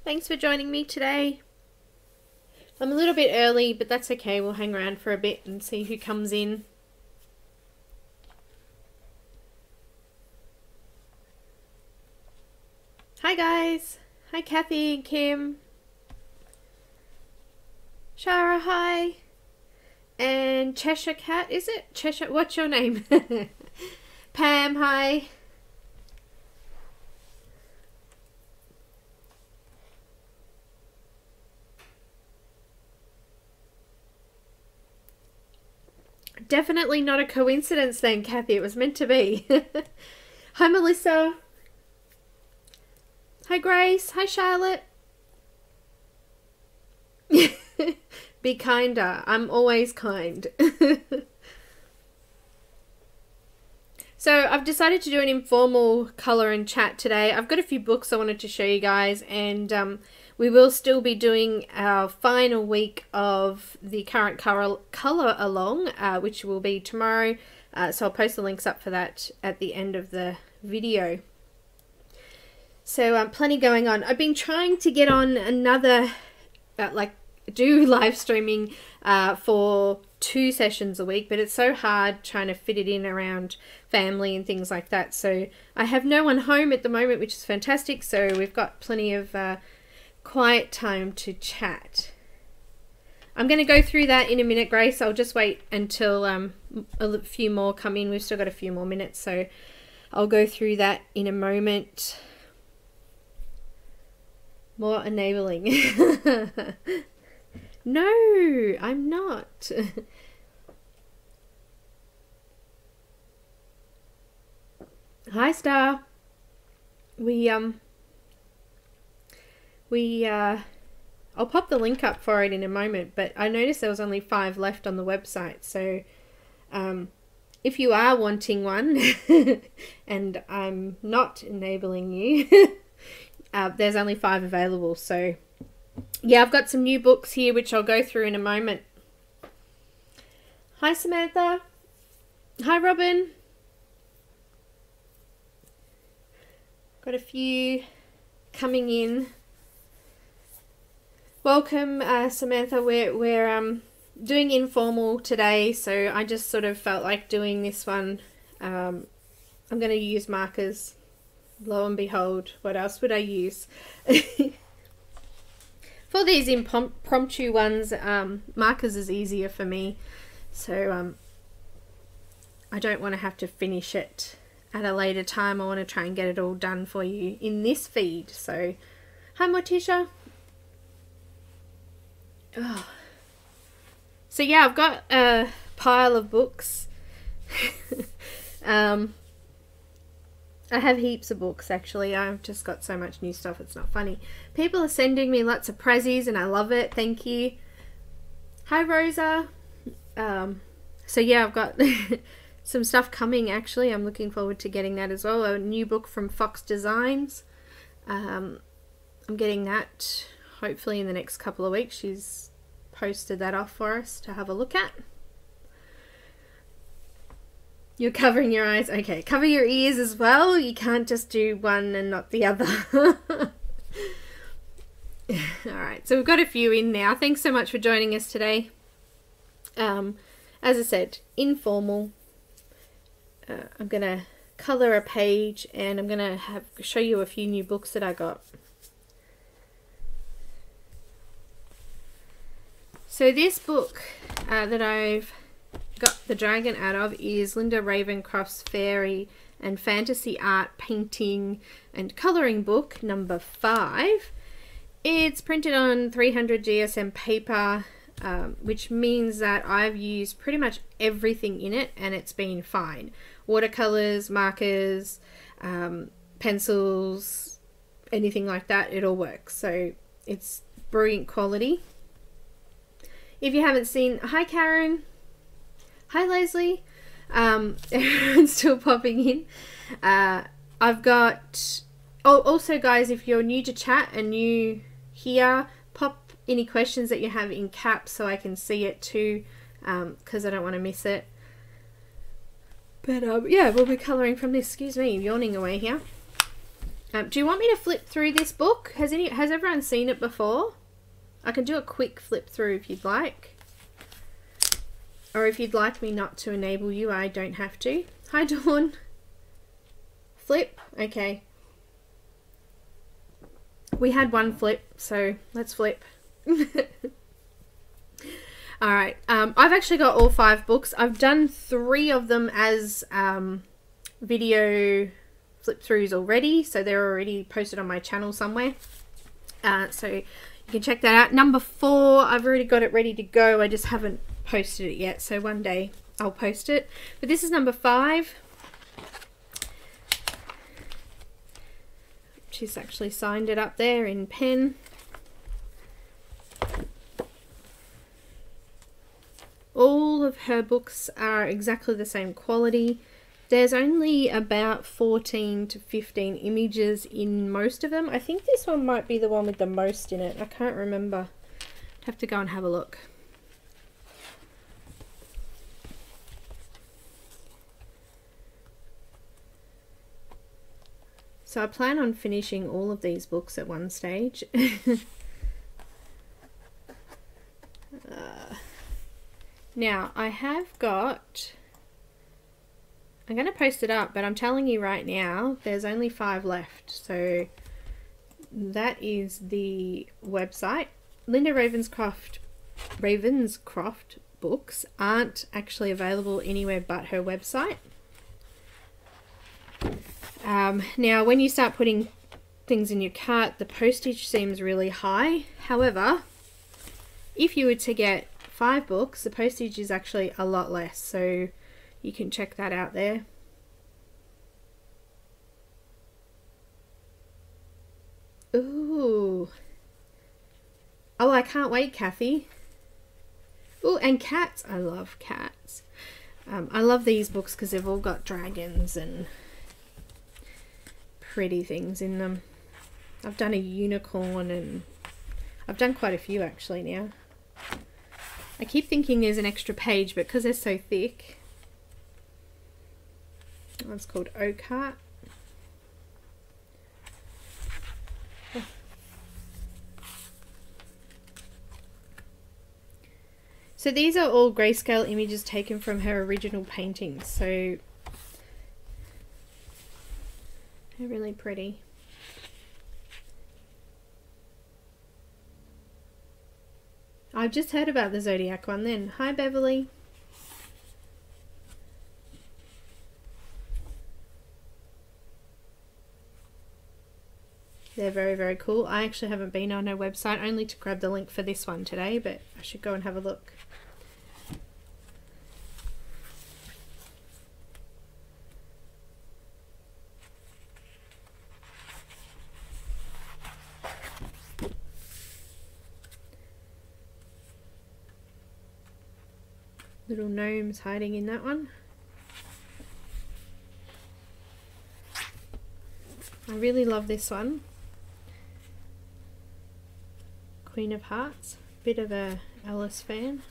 Thanks for joining me today. I'm a little bit early, but that's okay. We'll hang around for a bit and see who comes in. Hi guys. Hi Kathy and Kim. Shara, hi. And Cheshire Cat, is it? Cheshire, what's your name? Pam, hi. Definitely not a coincidence then, Kathy. It was meant to be. Hi, Melissa. Hi, Grace. Hi, Charlotte. Be kinder. I'm always kind. So I've decided to do an informal colour and chat today. I've got a few books I wanted to show you guys, and we will still be doing our final week of the current colour along, which will be tomorrow. So I'll post the links up for that at the end of the video. So plenty going on. I've been trying to get on another, do live streaming for 2 sessions a week, but it's so hard trying to fit it in around family and things like that. So I have no one home at the moment, which is fantastic. So we've got plenty of quiet time to chat. I'm going to go through that in a minute, Grace. I'll just wait until a few more come in. We've still got a few more minutes, so I'll go through that in a moment. More enabling. No, I'm not. Hi, Star. I'll pop the link up for it in a moment, but I noticed there was only 5 left on the website. So, if you are wanting one, and I'm not enabling you, there's only 5 available. So, yeah, I've got some new books here, which I'll go through in a moment. Hi, Samantha. Hi, Robin. Got a few coming in. Welcome, Samantha. We're doing informal today, so I just sort of felt like doing this one. I'm going to use markers. Lo and behold, what else would I use? For these impromptu ones, markers is easier for me, so I don't want to have to finish it at a later time. I want to try and get it all done for you in this feed. So, hi Morticia. Oh. So yeah, I've got a pile of books. I have heaps of books actually. I've just got so much new stuff, it's not funny. People are sending me lots of prezzies and I love it. Thank you. Hi Rosa. So yeah, I've got some stuff coming actually. I'm looking forward to getting that as well. A new book from Fox Designs. I'm getting that hopefully in the next couple of weeks. She's posted that off for us to have a look at. You're covering your eyes. Okay, cover your ears as well. You can't just do one and not the other. Alright, so we've got a few in now. Thanks so much for joining us today. As I said, informal. I'm going to colour a page and I'm going to show you a few new books that I got. So this book that I've got the dragon out of is Linda Ravenscroft's Fairy and Fantasy Art Painting and Colouring Book number 5. It's printed on 300 GSM paper, which means that I've used pretty much everything in it and it's been fine. Watercolours, markers, pencils, anything like that, it all works. So it's brilliant quality. If you haven't seen, hi Karen. Hi Leslie. Everyone's still popping in. I've got, also guys, if you're new to chat and new here, pop any questions that you have in caps so I can see it too, because I don't want to miss it. But yeah, we'll be colouring from this. Excuse me, yawning away here. Do you want me to flip through this book? Has everyone seen it before? I can do a quick flip through if you'd like. Or if you'd like me not to enable you, I don't have to. Hi, Dawn. Flip? Okay. We had one flip, so let's flip. Alright, I've actually got all 5 books. I've done 3 of them as video flip throughs already, so they're already posted on my channel somewhere. So you can check that out. Number 4, I've already got it ready to go. I just haven't posted it yet, so one day I'll post it. But this is number 5. She's actually signed it up there in pen. All of her books are exactly the same quality. There's only about 14 to 15 images in most of them. I think this one might be the one with the most in it. I can't remember. I'd have to go and have a look. So I plan on finishing all of these books at one stage. Now I have got... I'm going to post it up, but I'm telling you right now, there's only 5 left. So that is the website. Linda Ravenscroft books aren't actually available anywhere but her website. Now, when you start putting things in your cart, the postage seems really high. However, if you were to get 5 books, the postage is actually a lot less. So you can check that out there. Ooh. Oh, I can't wait, Kathy. Oh, and cats. I love cats. I love these books because they've all got dragons and pretty things in them. I've done a unicorn and I've done quite a few actually now. I keep thinking there's an extra page, but because they're so thick. One's called M.O.M.O.G.I.R.L. So these are all grayscale images taken from her original paintings, so they're really pretty. I've just heard about the Zodiac one then. Hi Beverly. They're very, very cool. I actually haven't been on her website, only to grab the link for this one today, but I should go and have a look. Little gnomes hiding in that one. I really love this one. Queen of Hearts. Bit of a Alice fan.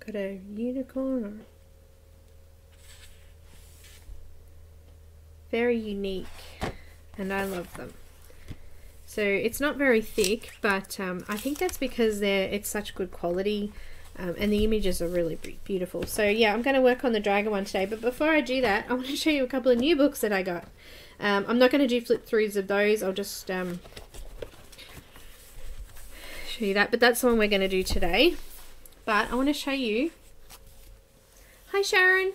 Got a unicorn. Or very unique, and I love them. So it's not very thick, but I think that's because it's such good quality, and the images are really beautiful. So yeah, I'm going to work on the dragon one today, but before I do that, I want to show you a couple of new books that I got. I'm not going to do flip throughs of those, I'll just show you that, but that's the one we're going to do today. But I want to show you... Hi Sharon!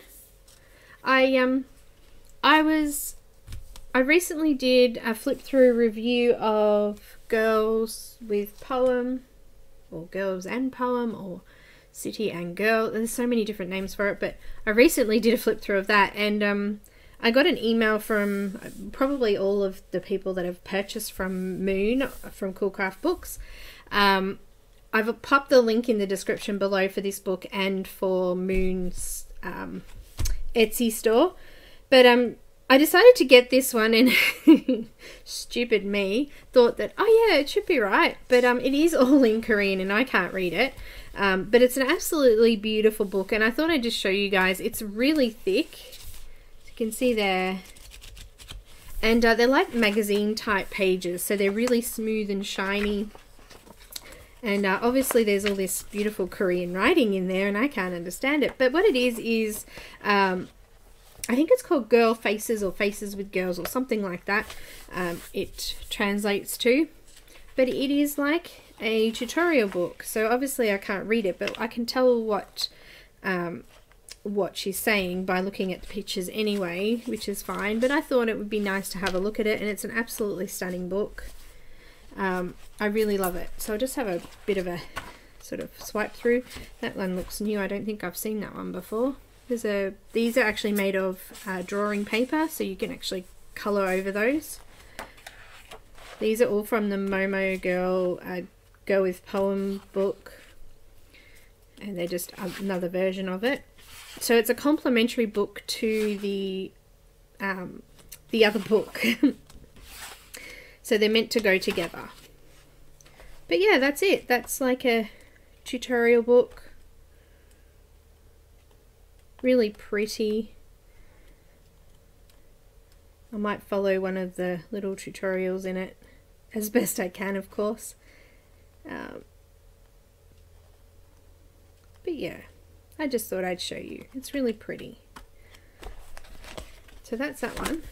I recently did a flip through review of Girls with Poem, or Girls and Poem, or City and Girl. There's so many different names for it, but I recently did a flip through of that, and I got an email from probably all of the people that have purchased from Moon, from Cool Craft Books. I've popped the link in the description below for this book and for Moon's Etsy store. But I decided to get this one, and stupid me thought that, oh yeah, it should be right, but it is all in Korean and I can't read it. But it's an absolutely beautiful book, and I thought I'd just show you guys. It's really thick, as you can see there, and they're like magazine type pages, so they're really smooth and shiny. And obviously there's all this beautiful Korean writing in there, and I can't understand it. But what it is I think it's called Girl Faces, or Faces with Girls, or something like that. It translates to. But it is like a tutorial book. So obviously I can't read it, but I can tell what she's saying by looking at the pictures anyway, which is fine. But I thought it would be nice to have a look at it, and it's an absolutely stunning book. I really love it. So I'll just have a bit of a sort of swipe through. That one looks new. I don't think I've seen that one before. These are actually made of drawing paper, so you can actually colour over those. These are all from the M.O.M.O.G.I.R.L Go With Poem book, and they're just another version of it. So it's a complementary book to the other book. So they're meant to go together. But yeah, that's it. That's like a tutorial book. Really pretty. I might follow one of the little tutorials in it as best I can, of course. But yeah, I just thought I'd show you. It's really pretty. So that's that one.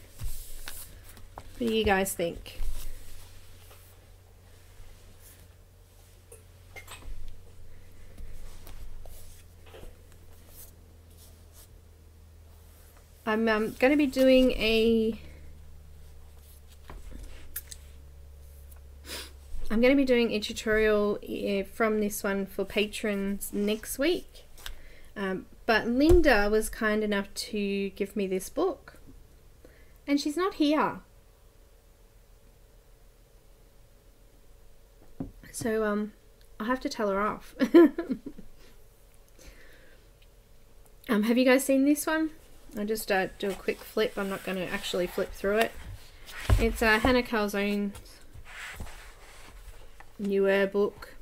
What do you guys think? I'm going to be doing a tutorial from this one for patrons next week. But Linda was kind enough to give me this book, and she's not here. So I'll have to tell her off. Have you guys seen this one? I'll just do a quick flip. I'm not going to actually flip through it. It's Hannah Calzone's newer book.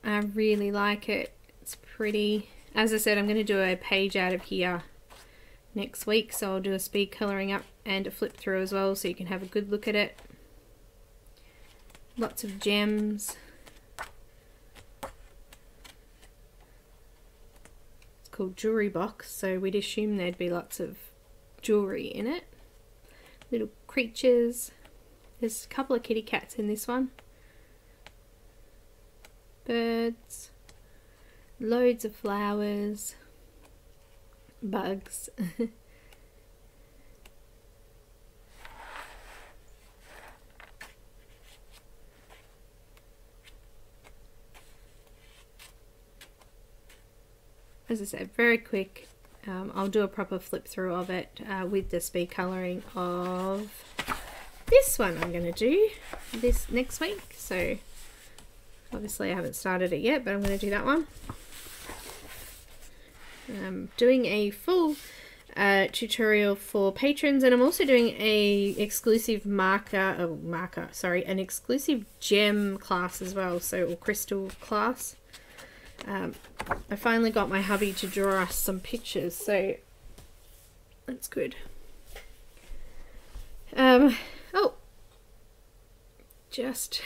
I really like it. It's pretty. As I said, I'm going to do a page out of here next week, so I'll do a speed colouring up and a flip through as well, so you can have a good look at it. Lots of gems. Called Jewelry Box, so we'd assume there'd be lots of jewelry in it. Little creatures. There's a couple of kitty cats in this one. Birds. Loads of flowers. Bugs. As I said, very quick. I'll do a proper flip through of it with the speed colouring of this one. I'm going to do this next week. So obviously I haven't started it yet, but I'm going to do that one. I'm doing a full tutorial for patrons, and I'm also doing a exclusive an exclusive gem class as well, or crystal class. I finally got my hubby to draw us some pictures, so that's good. Just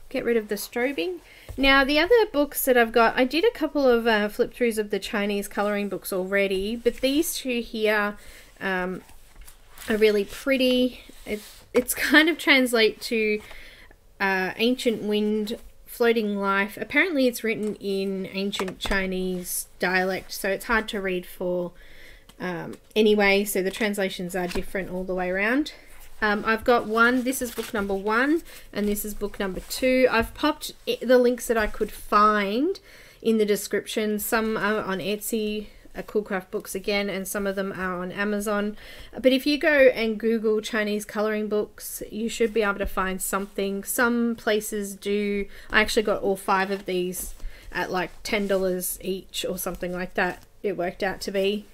get rid of the strobing. Now the other books that I've got, I did a couple of flip throughs of the Chinese colouring books already, but these two here are really pretty. It's kind of translate to Ancient Wind, Floating Life. Apparently it's written in ancient Chinese dialect, so it's hard to read for anyway, so the translations are different all the way around. I've got one, this is book number 1, and this is book number 2. I've popped the links that I could find in the description. Some are on Etsy, Cool Craft Books again, and some of them are on Amazon. But if you go and Google Chinese colouring books, you should be able to find something. Some places do. I actually got all 5 of these at like $10 each or something like that. It worked out to be.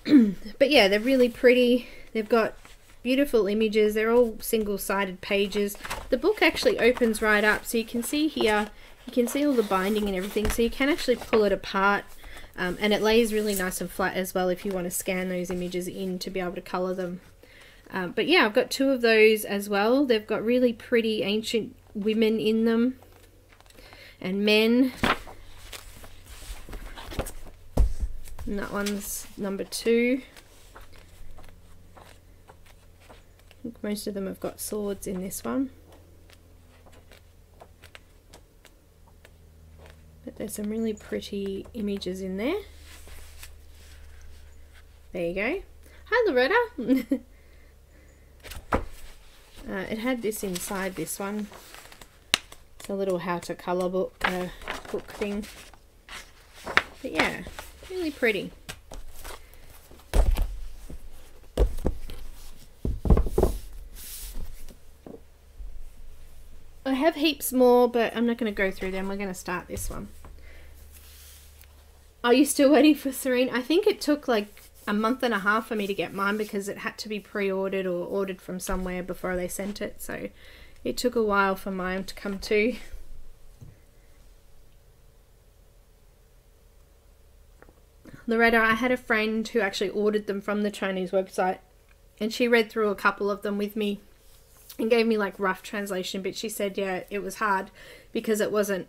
But yeah, they're really pretty. They've got beautiful images. They're all single-sided pages. The book actually opens right up, so you can see here, you can see all the binding and everything, so you can actually pull it apart, and it lays really nice and flat as well if you want to scan those images in to be able to colour them. But yeah, I've got 2 of those as well. They've got really pretty ancient women in them and men. And that one's number 2. I think most of them have got swords in this one. But there's some really pretty images in there. There you go. Hi, Loretta. It had this inside this one. It's a little how to colour book thing. But yeah, really pretty. I have heaps more, but I'm not going to go through them. We're going to start this one. Are you still waiting for Serene? I think it took like a month and a half for me to get mine because it had to be pre-ordered or ordered from somewhere before they sent it. So it took a while for mine to come too. Loretta, I had a friend who actually ordered them from the Chinese website, and she read through a couple of them with me and gave me like rough translation, but she said yeah, it was hard because it wasn't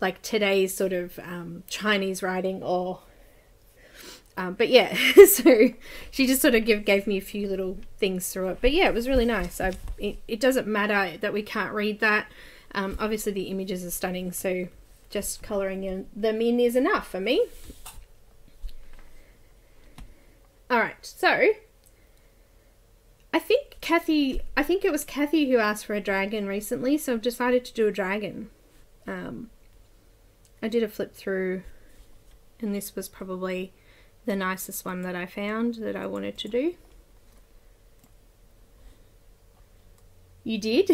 like today's sort of Chinese writing or but yeah, so she just sort of gave me a few little things through it. But yeah, it was really nice. It doesn't matter that we can't read that. Obviously the images are stunning, so just colouring them in is enough for me. Alright, so I think it was Kathy who asked for a dragon recently, so I've decided to do a dragon. I did a flip through, and this was probably the nicest one that I found that I wanted to do. You did?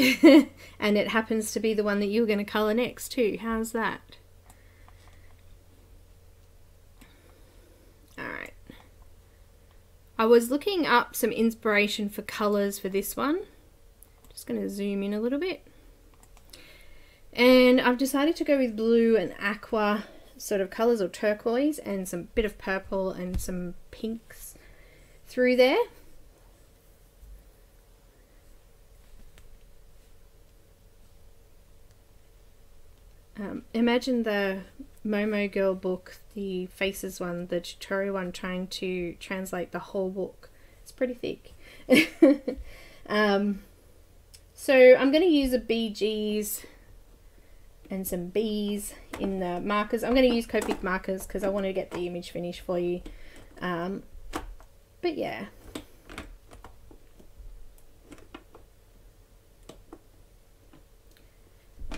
And it happens to be the one that you were going to colour next too. How's that? Alright. I was looking up some inspiration for colours for this one. Just going to zoom in a little bit. And I've decided to go with blue and aqua sort of colours, or turquoise, and some bit of purple and some pinks through there. Imagine the M.O.M.O.G.I.R.L book, the Faces one, the tutorial one, trying to translate the whole book. It's pretty thick. So I'm going to use a BG's and some B's in the markers. I'm going to use Copic markers because I want to get the image finished for you. But yeah.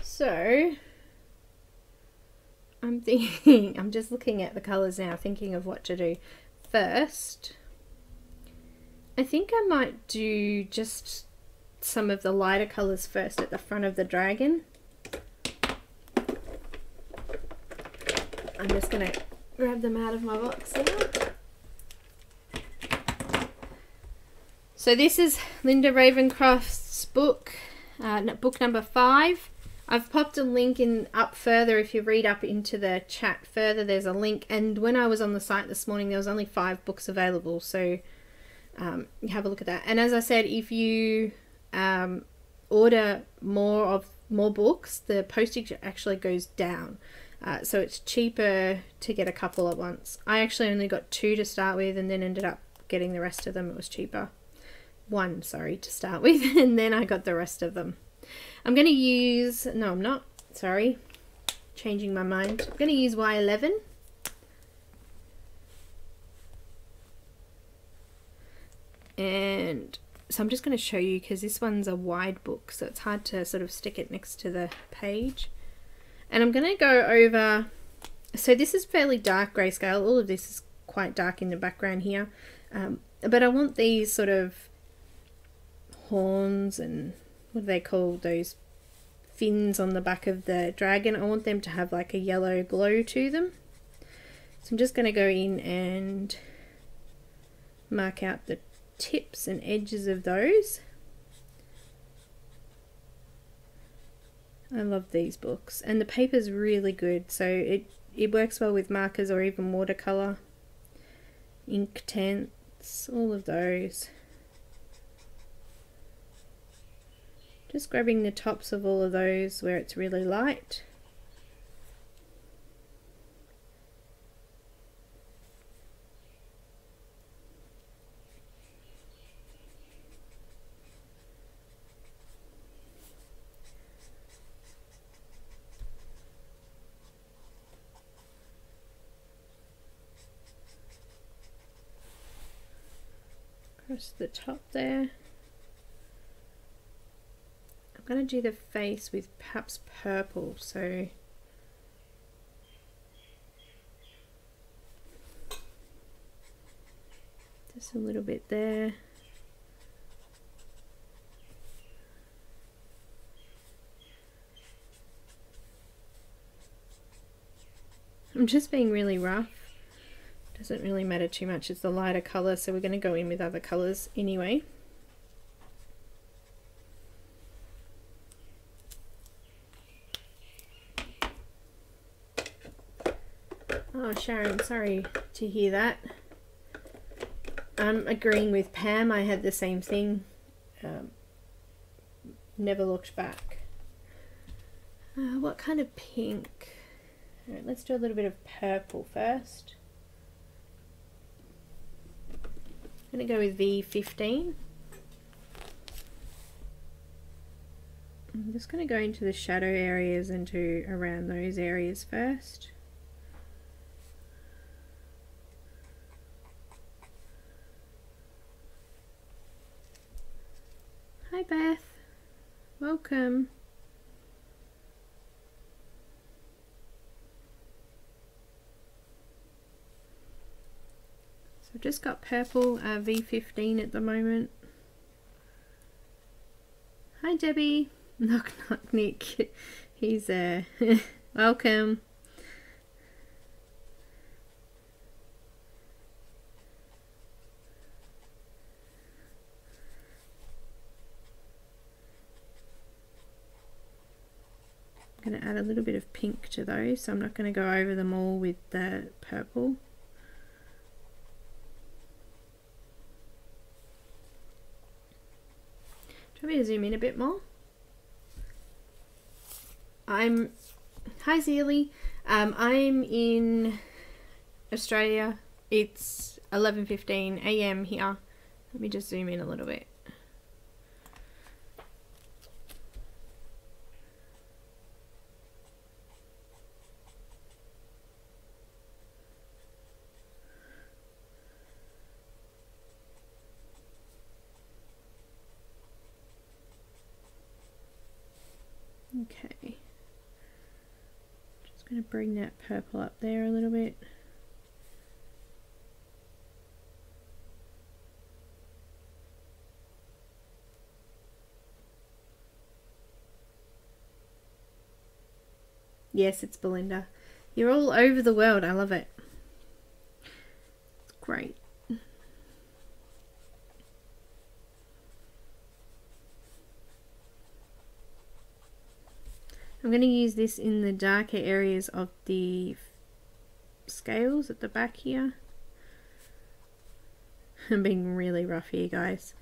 So I'm thinking, I'm just looking at the colours now, thinking of what to do. First, I think I might do just some of the lighter colours first at the front of the dragon. I'm just going to grab them out of my box now. So this is Linda Ravenscroft's book, book number 5. I've popped a link in up further. If you read up into the chat further, there's a link. And when I was on the site this morning, there was only 5 books available. So have a look at that. And as I said, if you order more books, the postage actually goes down. So it's cheaper to get a couple at once. I actually only got 2 to start with and then ended up getting the rest of them. It was cheaper. 1, sorry, to start with, and then I got the rest of them. I'm going to use, no I'm not, sorry, changing my mind. I'm going to use Y11. And so I'm just going to show you because this one's a wide book, so it's hard to sort of stick it next to the page. And I'm going to go over, so this is fairly dark grayscale. All of this is quite dark in the background here. But I want these sort of horns and what do they call those fins on the back of the dragon. I want them to have like a yellow glow to them. So I'm just going to go in and mark out the tips and edges of those. I love these books, and the paper's really good, so it works well with markers or even watercolour, ink tints, all of those. Just grabbing the tops of all of those where it's really light. Across the top there. I'm going to do the face with perhaps purple, so just a little bit there. I'm just being really rough. Doesn't really matter too much, it's the lighter colour, so we're going to go in with other colours anyway. Oh, Sharon, sorry to hear that. I'm agreeing with Pam, I had the same thing. Never looked back. What kind of pink? All right, let's do a little bit of purple first. I'm going to go with V15. I'm just going to go into the shadow areas and do around those areas first. Hi Beth, welcome. So I've just got purple V15 at the moment. Hi Debbie. Knock knock Nick. He's there. Welcome. I'm going to add a little bit of pink to those, so I'm not going to go over them all with the purple. Do you want me to zoom in a bit more? Hi Zeely. I'm in Australia. It's 11:15 AM here. Let me just zoom in a little bit. Okay. Just going to bring that purple up there a little bit. Yes, it's Belinda. You're all over the world. I love it. It's great. I'm going to use this in the darker areas of the scales at the back here. I'm being really rough here, guys.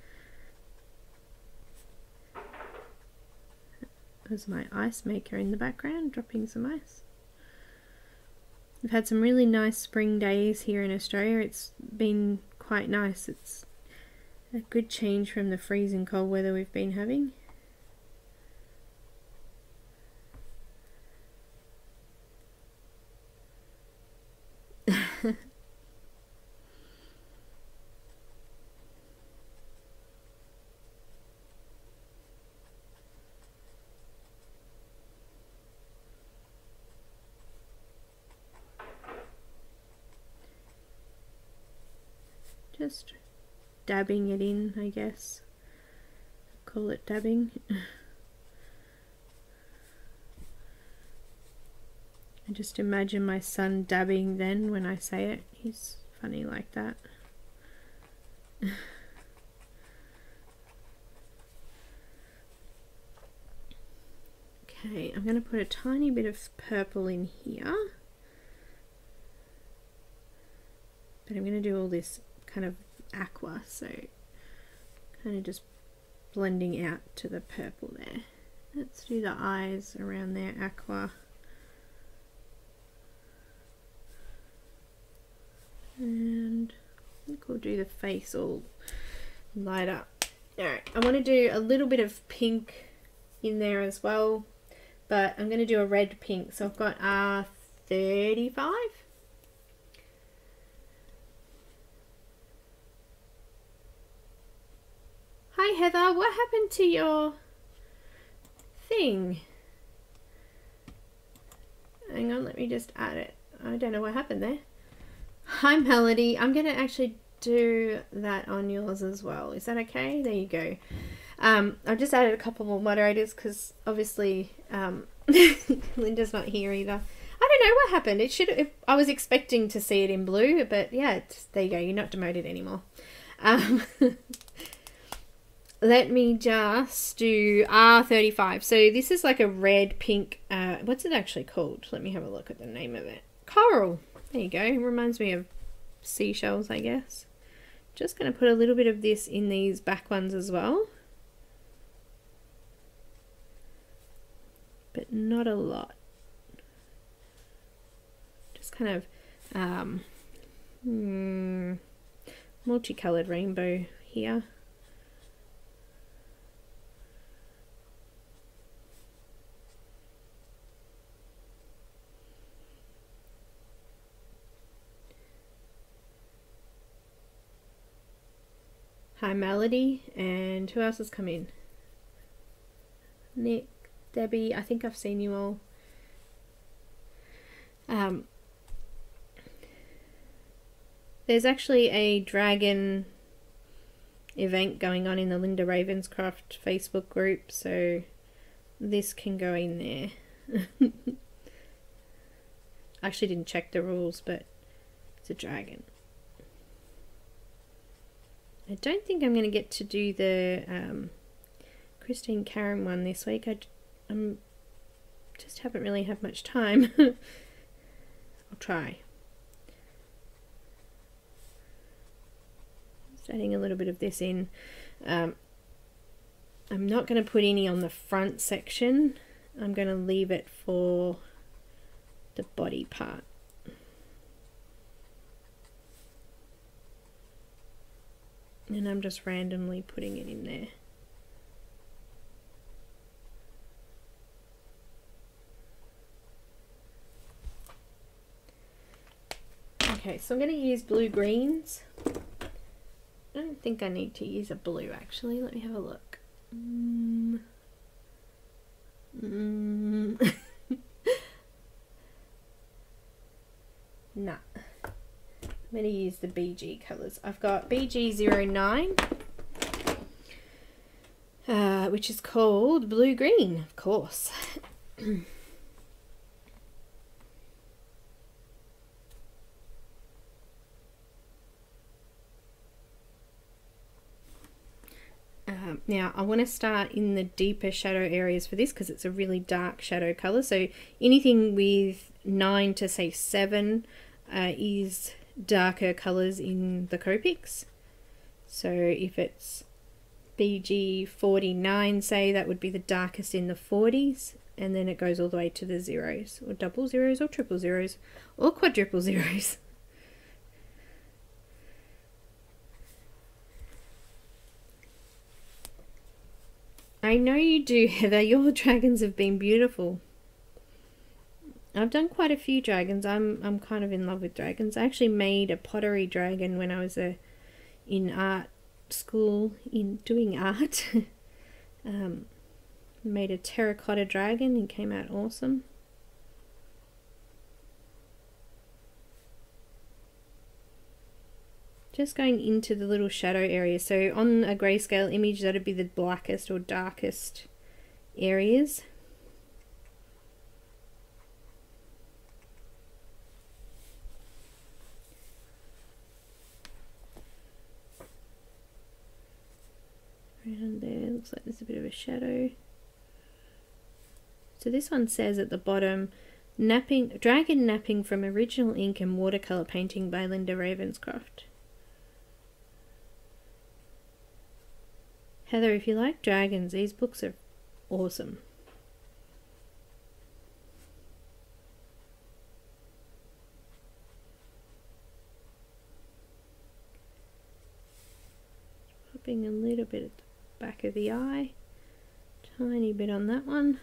There's my ice maker in the background, dropping some ice. We've had some really nice spring days here in Australia. It's been quite nice. It's a good change from the freezing cold weather we've been having. Just dabbing it in, I guess. Call it dabbing. I just imagine my son dabbing then when I say it. He's funny like that. Okay, I'm going to put a tiny bit of purple in here. But I'm going to do all this kind of aqua, so kind of just blending out to the purple there. Let's do the eyes around there, aqua. And I think we'll do the face all light up. Alright, I want to do a little bit of pink in there as well, but I'm going to do a red pink. So I've got R35. Hi Heather, what happened to your thing? Hang on, let me just add it. I don't know what happened there. Hi Melody, I'm going to actually do that on yours as well. Is that okay? There you go. I've just added a couple more moderators because obviously Linda's not here either. I don't know what happened. It should. I was expecting to see it in blue, but yeah, there you go. You're not demoted anymore. Let me just do R35. So this is like a red pink. What's it actually called? Let me have a look at the name of it. Coral. There you go. It reminds me of seashells, I guess. Just going to put a little bit of this in these back ones as well. But not a lot. Just kind of multicolored rainbow here. Hi Melody, and who else has come in? Nick, Debbie, I think I've seen you all. There's actually a dragon event going on in the Linda Ravenscroft Facebook group, so this can go in there. I actually didn't check the rules, but it's a dragon. I don't think I'm going to get to do the Christine Karen one this week. I just haven't really had much time. I'll try. Just adding a little bit of this in. I'm not going to put any on the front section. I'm going to leave it for the body part. And I'm just randomly putting it in there. Okay, so I'm going to use blue greens. I don't think I need to use a blue actually. Let me have a look. Nah. I'm going to use the BG colours. I've got BG09, which is called Blue Green, of course. Now, I want to start in the deeper shadow areas for this because it's a really dark shadow colour. So anything with 9 to say 7 is darker colours in the Copics. So if it's BG 49, say, that would be the darkest in the 40s, and then it goes all the way to the zeros, or double zeros, or triple zeros, or quadruple zeros. I know you do, Heather. Your dragons have been beautiful. I've done quite a few dragons. I'm kind of in love with dragons. I actually made a pottery dragon when I was in art school doing art. Made a terracotta dragon and came out awesome. Just going into the little shadow areas. So on a grayscale image, that would be the blackest or darkest areas. down there. Looks like there's a bit of a shadow. So this one says at the bottom, Dragon Napping from Original Ink and Watercolour Painting by Linda Ravenscroft. Heather, if you like dragons, these books are awesome. Popping a little bit at the back of the eye. Tiny bit on that one.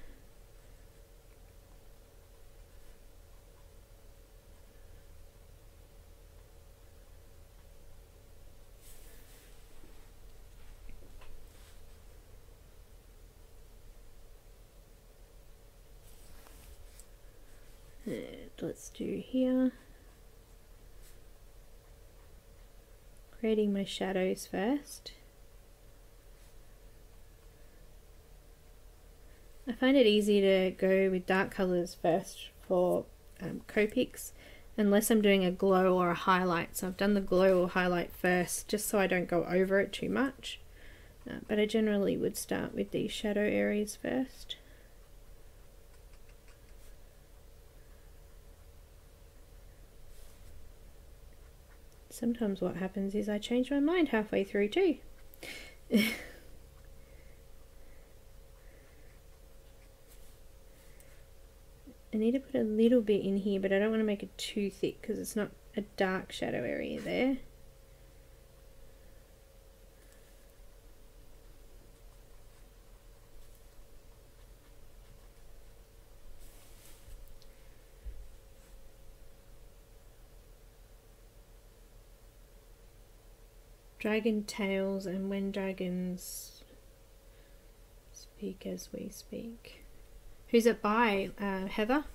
Let's do here. Creating my shadows first. I find it easy to go with dark colours first for Copics, unless I'm doing a glow or a highlight. So I've done the glow or highlight first, just so I don't go over it too much. But I generally would start with these shadow areas first. Sometimes what happens is I change my mind halfway through too. I need to put a little bit in here, but I don't want to make it too thick because it's not a dark shadow area there. Dragon Tales and When Dragons Speak as We Speak. Who's it by, Heather?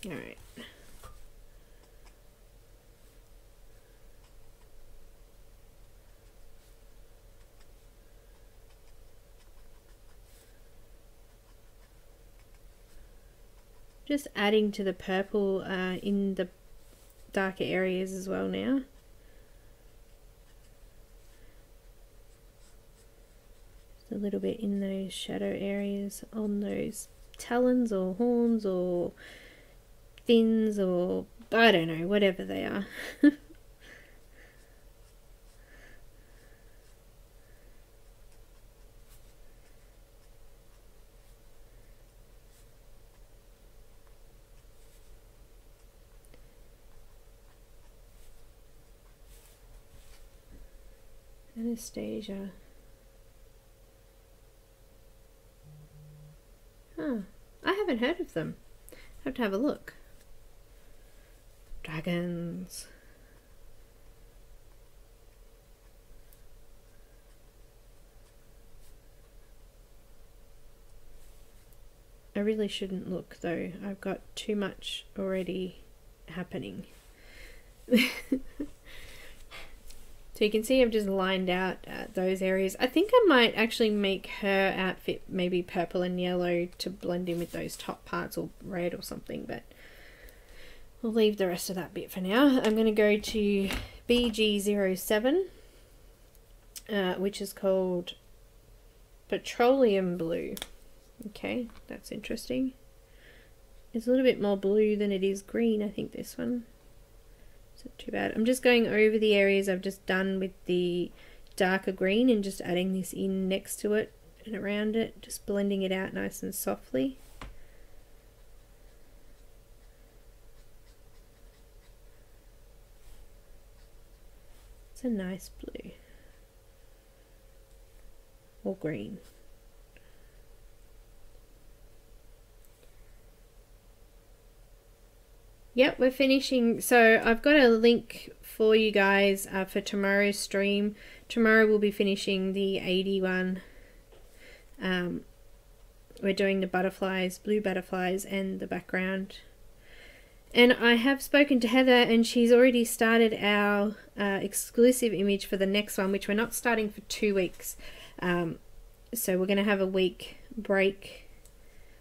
All right. Just adding to the purple in the darker areas as well now. Just a little bit in those shadow areas on those talons or horns or fins or I don't know, whatever they are. Anastasia. Huh. I haven't heard of them. I have to have a look. Dragons. I really shouldn't look though. I've got too much already happening. So you can see I've just lined out those areas. I think I might actually make her outfit maybe purple and yellow to blend in with those top parts, or red or something, but we'll leave the rest of that bit for now. I'm going to go to BG07, which is called Petroleum Blue. Okay, that's interesting. It's a little bit more blue than it is green, I think, this one. It's not too bad. I'm just going over the areas I've just done with the darker green and just adding this in next to it and around it, just blending it out nice and softly. It's a nice blue. Or green. Yep, we're finishing. So I've got a link for you guys for tomorrow's stream tomorrow we'll be finishing the 81. We're doing the butterflies, blue butterflies, and the background. And I have spoken to Heather, and she's already started our exclusive image for the next one, which we're not starting for 2 weeks. So we're going to have a week break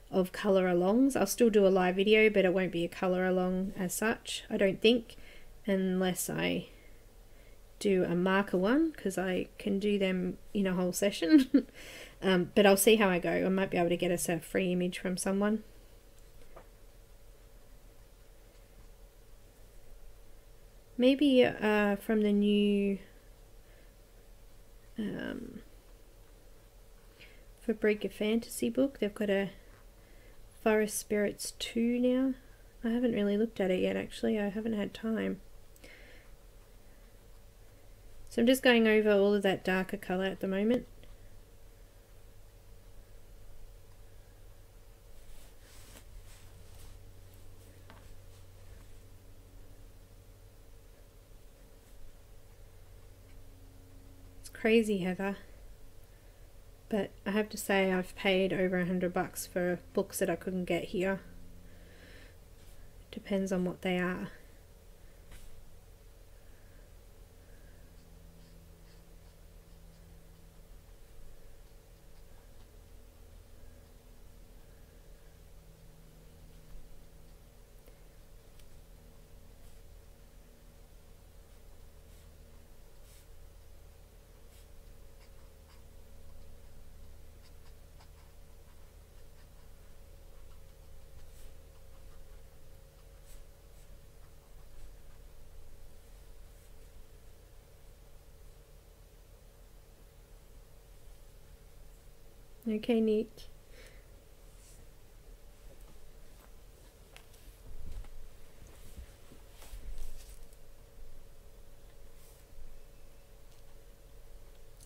of colour alongs. I'll still do a live video, but it won't be a colour along as such, I don't think, unless I do a marker one, because I can do them in a whole session. But I'll see how I go. I might be able to get us a free image from someone. Maybe from the new Fabrica Fantasy book. They've got a Forest Spirits 2 now. I haven't really looked at it yet, actually. I haven't had time. So I'm just going over all of that darker colour at the moment. It's crazy, Heather. But I have to say I've paid over $100 for books that I couldn't get here. Depends on what they are. Okay, neat.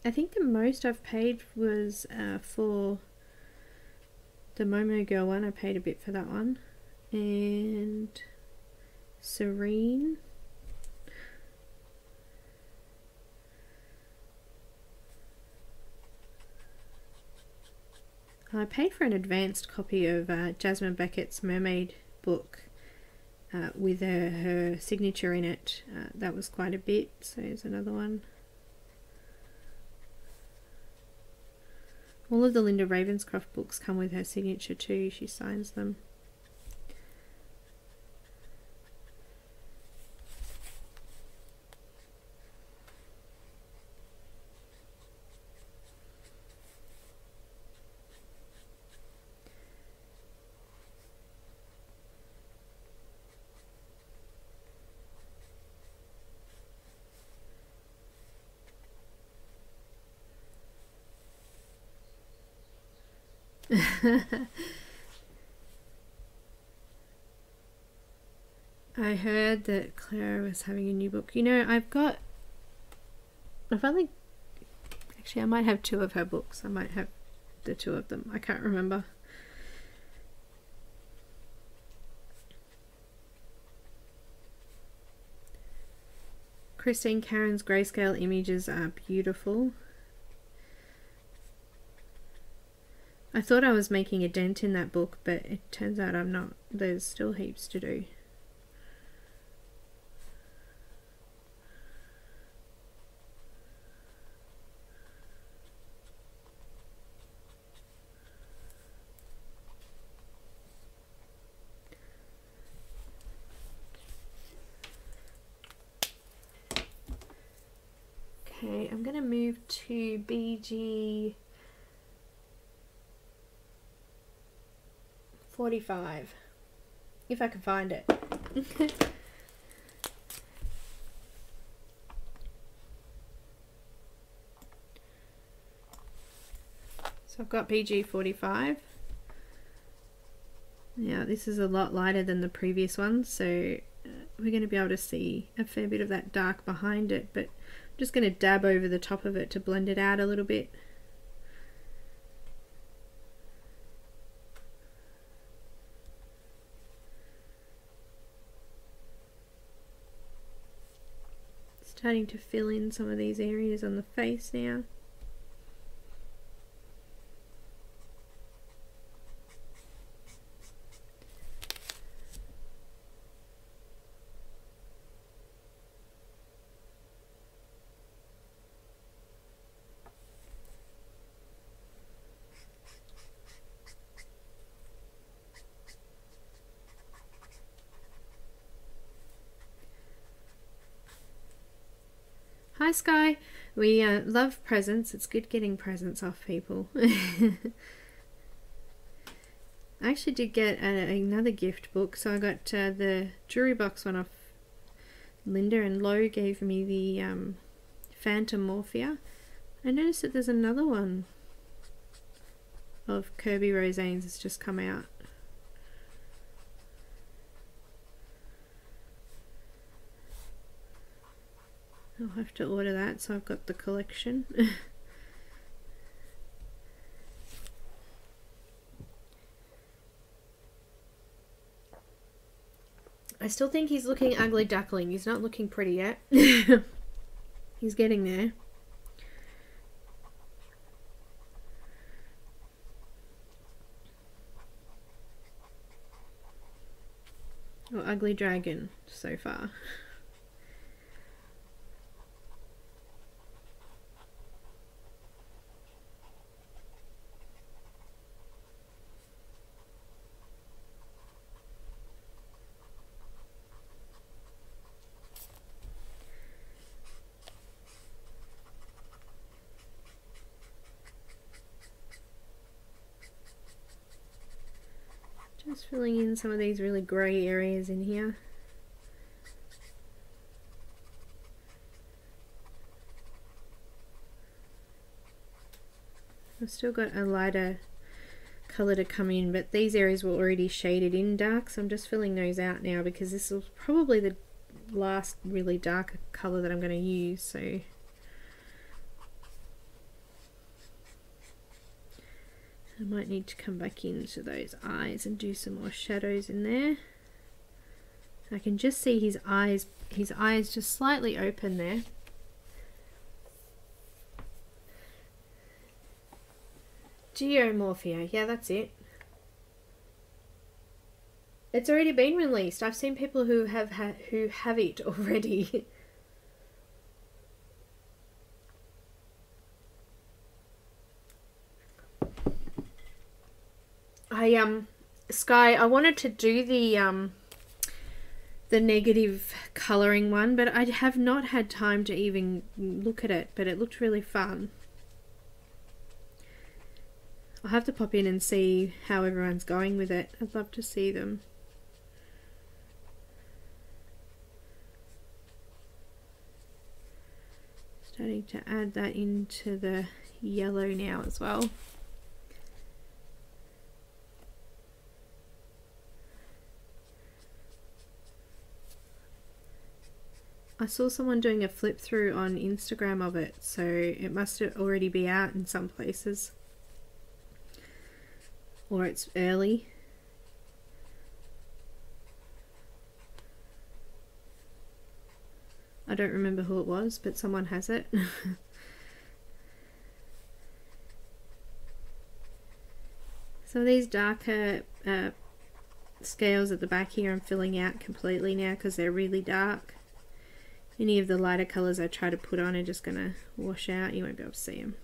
I think the most I've paid was for the M.O.M.O.G.I.R.L one. I paid a bit for that one. And Serene. I paid for an advanced copy of Jasmine Beckett's Mermaid book with her signature in it. That was quite a bit, so here's another one. All of the Linda Ravenscroft books come with her signature too, she signs them. I heard that Clara was having a new book. You know, actually I might have 2 of her books. I might have the 2 of them. I can't remember. Christine Karen's grayscale images are beautiful. I thought I was making a dent in that book, but it turns out I'm not. There's still heaps to do. Okay, I'm going to move to BG 45, if I can find it. So I've got BG 45. Now this is a lot lighter than the previous one, so we're going to be able to see a fair bit of that dark behind it, but I'm just going to dab over the top of it to blend it out a little bit. Starting to fill in some of these areas on the face now. Hi Sky, we love presents. It's good getting presents off people. I actually did get another gift book, so I got the jewelry box one off Linda, and Lo gave me the Phantom Morphia. I noticed that there's another one of Kirby Rosanes that's just come out. I'll have to order that, so I've got the collection. I still think he's looking ugly duckling. He's not looking pretty yet. He's getting there. Or ugly dragon so far. Just filling in some of these really grey areas in here. I've still got a lighter colour to come in, but these areas were already shaded in dark, so I'm just filling those out now because this is probably the last really dark colour that I'm going to use. So I might need to come back into those eyes and do some more shadows in there. I can just see his eyes just slightly open there. Geomorphia, yeah, that's it. It's already been released. I've seen people who have it already. Sky, I wanted to do the negative colouring one, but I have not had time to even look at it, but it looked really fun. I'll have to pop in and see how everyone's going with it. I'd love to see them. Starting to add that into the yellow now as well. I saw someone doing a flip through on Instagram of it, so it must already be out in some places. Or it's early. I don't remember who it was, but someone has it. Some of these darker scales at the back here I'm filling out completely now because they're really dark. Any of the lighter colours I try to put on are just going to wash out. You won't be able to see them.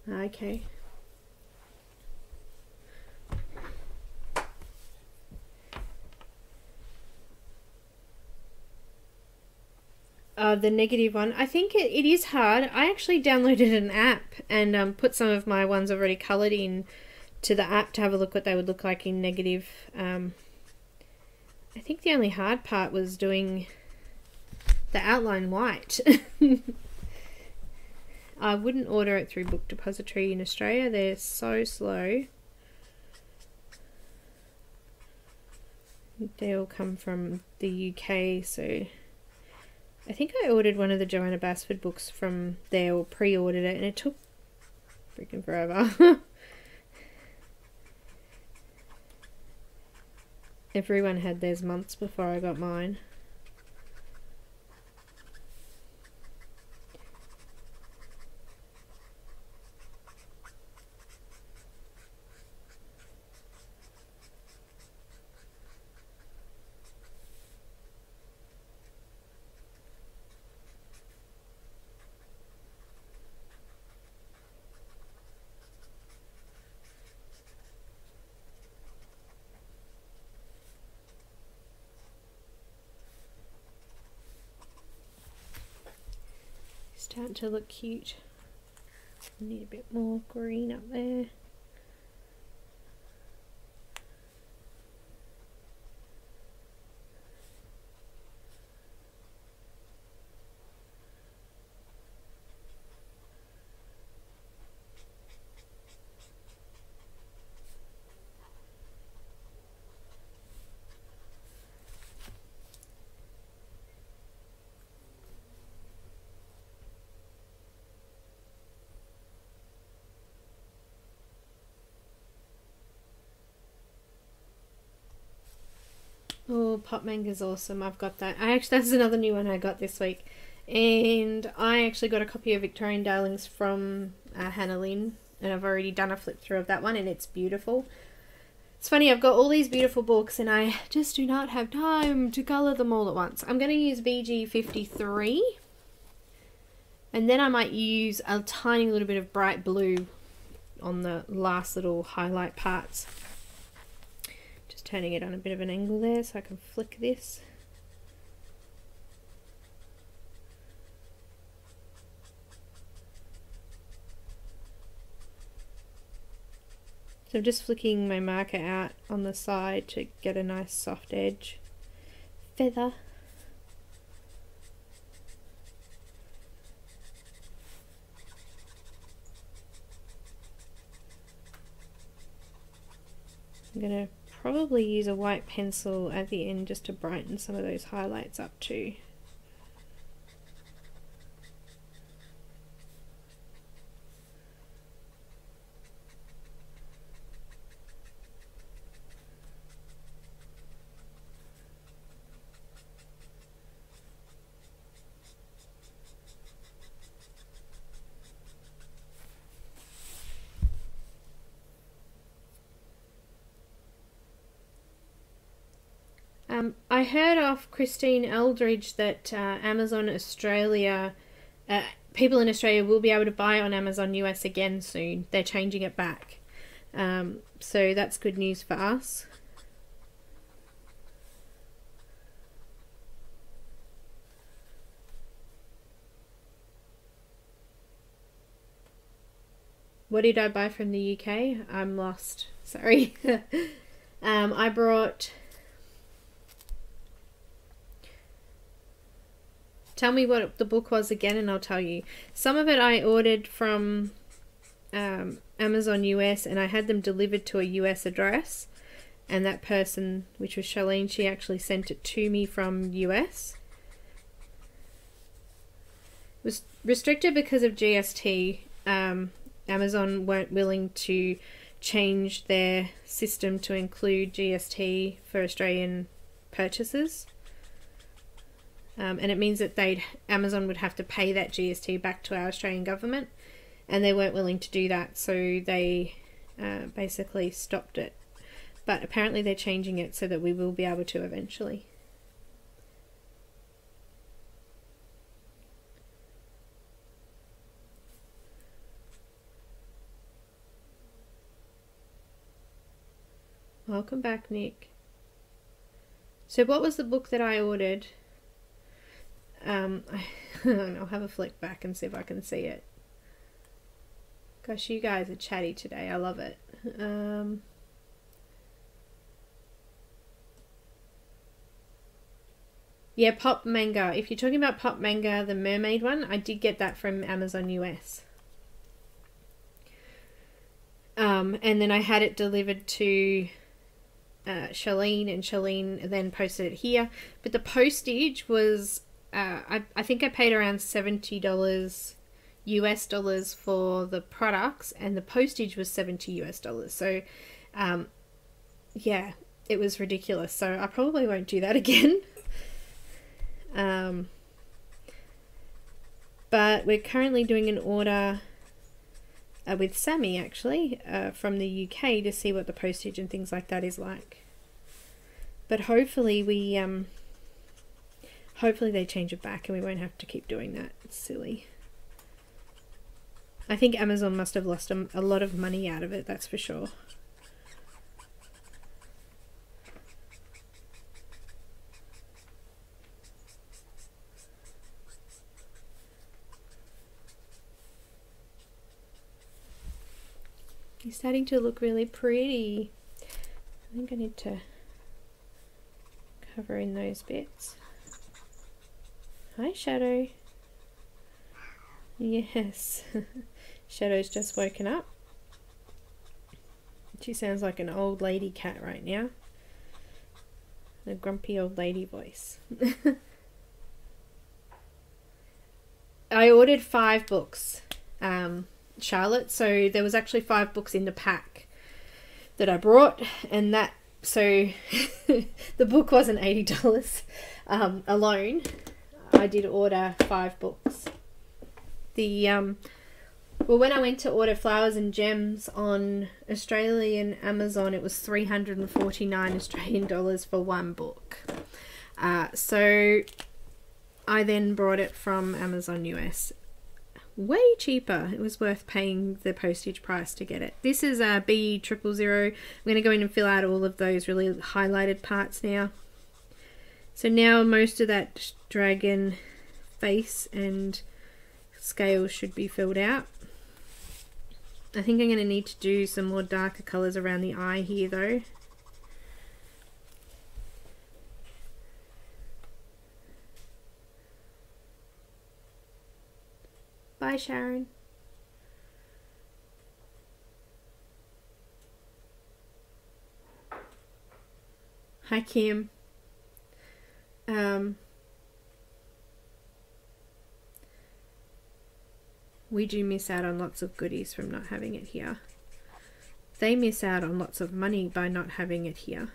Okay. The negative one. I think it is hard. I actually downloaded an app and put some of my ones I've already coloured in to the app to have a look what they would look like in negative. I think the only hard part was doing the outline white. I wouldn't order it through Book Depository in Australia. They're so slow. They all come from the UK, so I think I ordered one of the Joanna Basford books from there, or pre-ordered it, and it took freaking forever. Everyone had theirs months before I got mine. Starting to look cute. Need a bit more green up there. Oh, Pop-Manga's awesome. I've got that. That's another new one I got this week. And I actually got a copy of Victorian Darlings from Hannah Lynn. And I've already done a flip through of that one, and it's beautiful. It's funny, I've got all these beautiful books and I just do not have time to colour them all at once. I'm going to use BG53. And then I might use a tiny little bit of bright blue on the last little highlight parts. Turning it on a bit of an angle there so I can flick this. So I'm just flicking my marker out on the side to get a nice soft edge. Feather. I'm going to probably use a white pencil at the end just to brighten some of those highlights up too. I heard off Christine Eldridge that Amazon Australia, people in Australia will be able to buy on Amazon US again soon. They're changing it back. So that's good news for us. What did I buy from the UK? I'm lost. Sorry. I brought... Tell me what the book was again and I'll tell you. Some of it I ordered from Amazon US and I had them delivered to a US address. And that person, which was Charlene, she actually sent it to me from US. It was restricted because of GST. Amazon weren't willing to change their system to include GST for Australian purchases. And it means that Amazon would have to pay that GST back to our Australian government, and they weren't willing to do that, so they basically stopped it. But apparently they're changing it so that we will be able to eventually. Welcome back, Nick. So what was the book that I ordered? I'll have a flick back and see if I can see it. Gosh, you guys are chatty today. I love it. Yeah, Pop-Manga. If you're talking about Pop-Manga, the mermaid one, I did get that from Amazon US. And then I had it delivered to Charlene, and Charlene then posted it here. But the postage was, I think I paid around $70 US dollars for the products, and the postage was $70 US dollars. So, yeah, it was ridiculous. So I probably won't do that again. But we're currently doing an order with Sammy, actually, from the UK, to see what the postage and things like that is like. But hopefully hopefully they change it back and we won't have to keep doing that. It's silly. I think Amazon must have lost a lot of money out of it, that's for sure. It's starting to look really pretty. I think I need to cover in those bits. Hi, Shadow. Yes. Shadow's just woken up. She sounds like an old lady cat right now. A grumpy old lady voice. I ordered 5 books, Charlotte, so there was actually 5 books in the pack that I brought, and that, so the book wasn't $80 alone. I did order 5 books. Well, when I went to order Flowers and Gems on Australian Amazon, it was 349 Australian dollars for 1 book. So I then brought it from Amazon US. Way cheaper. It was worth paying the postage price to get it. This is B000. I'm going to go in and fill out all of those really highlighted parts now. So now most of that dragon face and scale should be filled out. I think I'm going to need to do some more darker colours around the eye here though. Bye, Sharon. Hi, Kim. We do miss out on lots of goodies from not having it here. They miss out on lots of money by not having it here.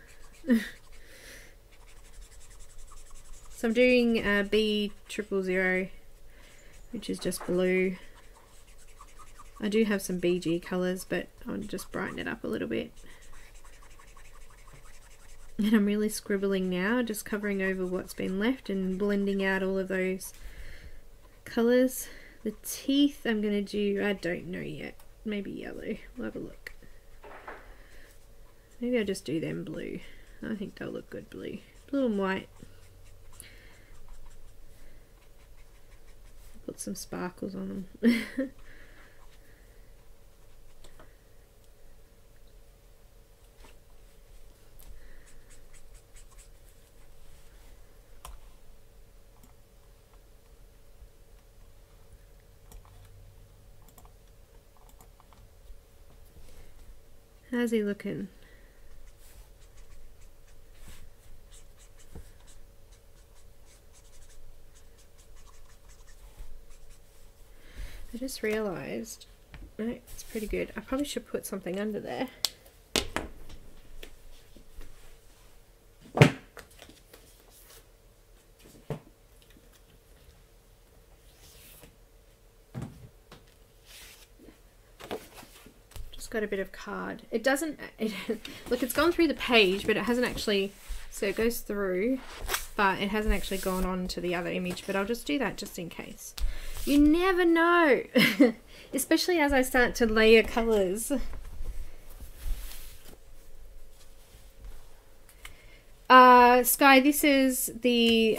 So I'm doing B000, which is just blue. I do have some BG colours, but I'll just brighten it up a little bit. And I'm really scribbling now, just covering over what's been left and blending out all of those colours. The teeth I'm going to do, I don't know yet. Maybe yellow. We'll have a look. Maybe I'll just do them blue. I think they'll look good blue. Blue and white. Put some sparkles on them. How's he looking? I just realised, right, it's pretty good. I probably should put something under there. Got a bit of card. It doesn't, look, it's gone through the page, but it hasn't actually, so it goes through, but it hasn't actually gone on to the other image, but I'll just do that just in case. You never know, especially as I start to layer colours. Sky, this is the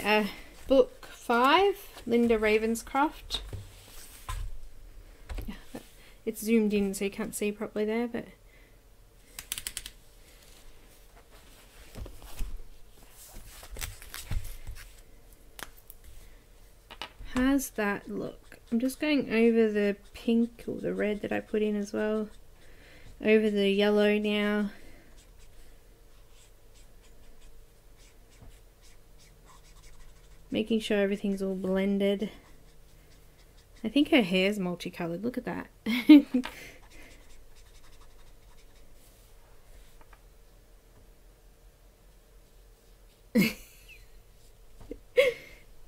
book 5, Linda Ravenscroft. It's zoomed in so you can't see properly there, but how's that look? I'm just going over the pink or the red that I put in as well, over the yellow now. Making sure everything's all blended. I think her hair's multicolored. Look at that.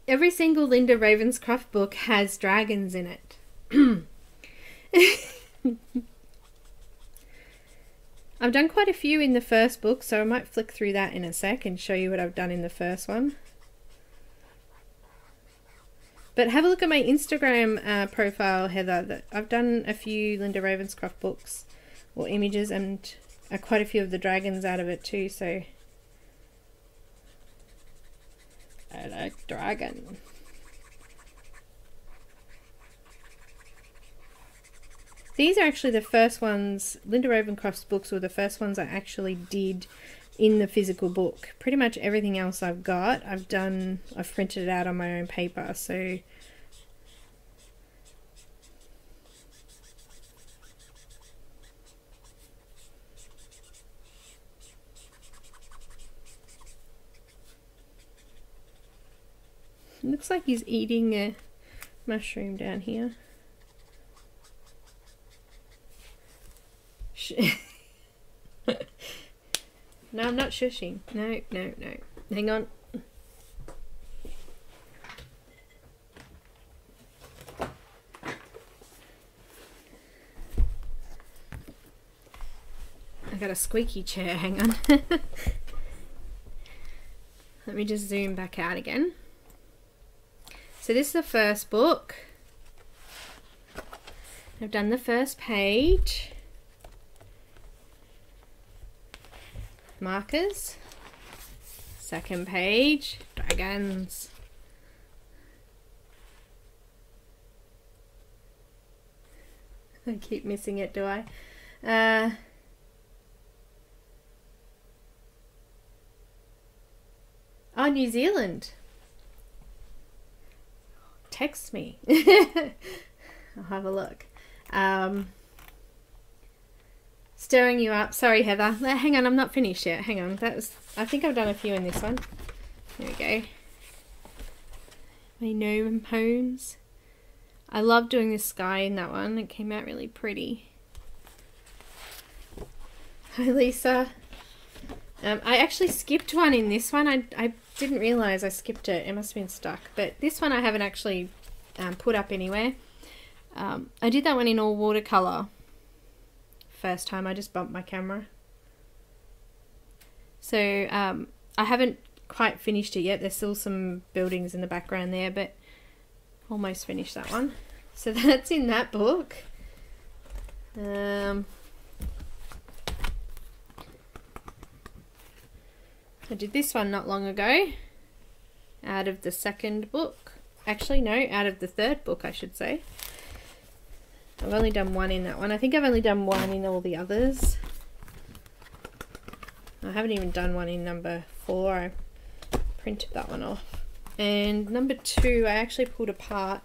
Every single Linda Ravenscroft book has dragons in it. I've done quite a few in the first book, so I might flick through that in a sec and show you what I've done in the first one. But have a look at my Instagram profile, Heather. I've done a few Linda Ravenscroft books or images, and quite a few of the dragons out of it too, so I like dragon. These are actually the first ones, Linda Ravenscroft's books were the first ones I actually did in the physical book. Pretty much everything else I've got, I've printed it out on my own paper, so it looks like he's eating a mushroom down here. No, I'm not shushing. No, no, no. Hang on. I got a squeaky chair. Hang on. Let me just zoom back out again. So this is the first book. I've done the first page. Markers. Second page. Dragons. I keep missing it, do I? Oh, New Zealand. Text me. I'll have a look. Stirring you up. Sorry, Heather. Hang on, I'm not finished yet. Hang on. I think I've done a few in this one. There we go. My gnome homes. I love doing the sky in that one. It came out really pretty. Hi, Lisa. I actually skipped one in this one. I didn't realise I skipped it. It must have been stuck. But this one I haven't actually put up anywhere. I did that one in all watercolour. First time I just bumped my camera. So I haven't quite finished it yet. There's still some buildings in the background there, but almost finished that one. So that's in that book. I did this one not long ago out of the second book. Actually, no, out of the third book, I should say. I've only done one in that one. I think I've only done one in all the others. I haven't even done one in number 4. I printed that one off. And number 2, I actually pulled apart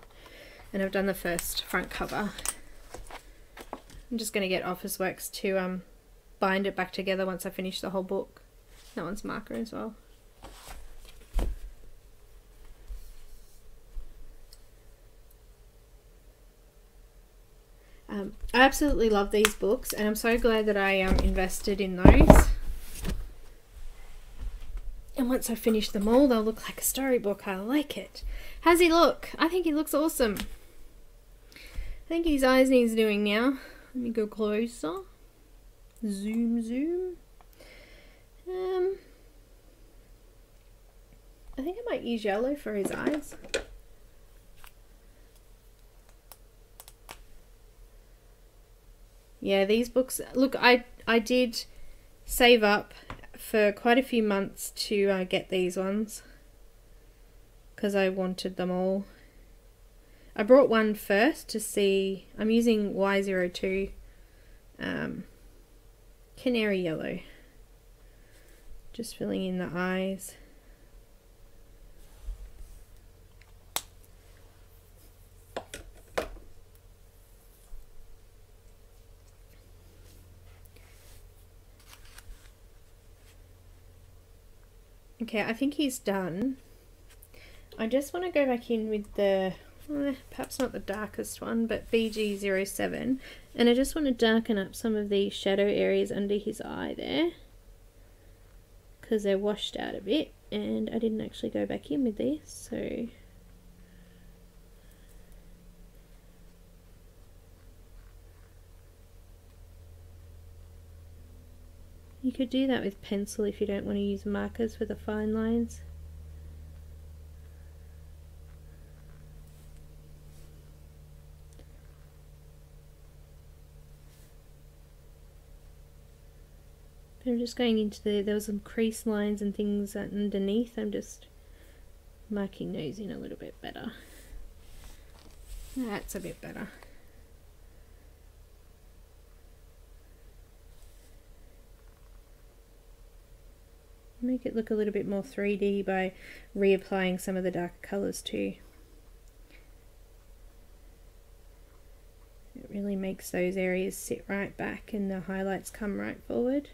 and I've done the first front cover. I'm just going to get Officeworks to bind it back together once I finish the whole book. That one's marker as well. I absolutely love these books, and I'm so glad that I invested in those. And once I finish them all, they'll look like a storybook. I like it. How's he look? I think he looks awesome. I think his eyes needs doing now. Let me go closer. Zoom, zoom. I think I might use yellow for his eyes. Yeah, these books, look, I did save up for quite a few months to get these ones because I wanted them all. I brought one first to see. I'm using Y02 canary yellow, just filling in the eyes. Okay, I think he's done. I just want to go back in with the, perhaps not the darkest one, but BG07, and I just want to darken up some of the shadow areas under his eye there, because they're washed out a bit, and I didn't actually go back in with this, so you could do that with pencil if you don't want to use markers for the fine lines. But I'm just going into there was some crease lines and things underneath. I'm just marking those in a little bit better. That's a bit better. Make it look a little bit more 3D by reapplying some of the darker colours too. It really makes those areas sit right back and the highlights come right forward.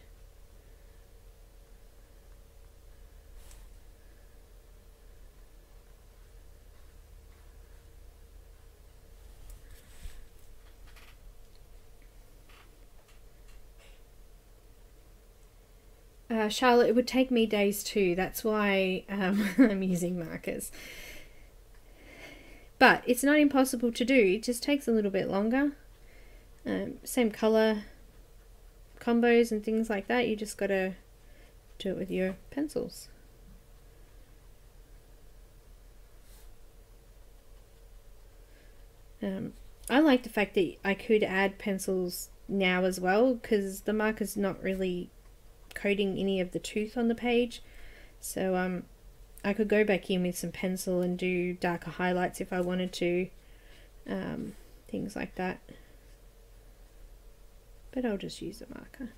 Charlotte, it would take me days too. That's why I'm using markers. But it's not impossible to do. It just takes a little bit longer. Same colour combos and things like that. You just got to do it with your pencils. I like the fact that I could add pencils now as well, because the marker's not really coating any of the tooth on the page, so I could go back in with some pencil and do darker highlights if I wanted to, things like that, but I'll just use a marker.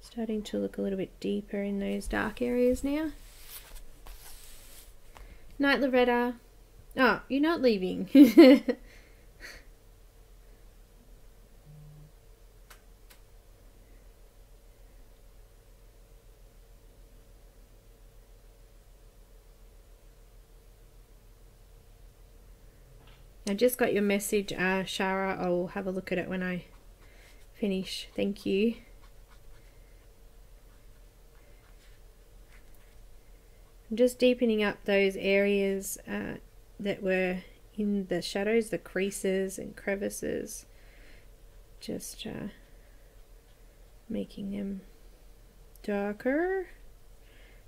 Starting to look a little bit deeper in those dark areas now. Night, Loretta. Oh, you're not leaving. I just got your message, Shara. I'll have a look at it when I finish. Thank you. I'm just deepening up those areas that were in the shadows, the creases and crevices. Just making them darker.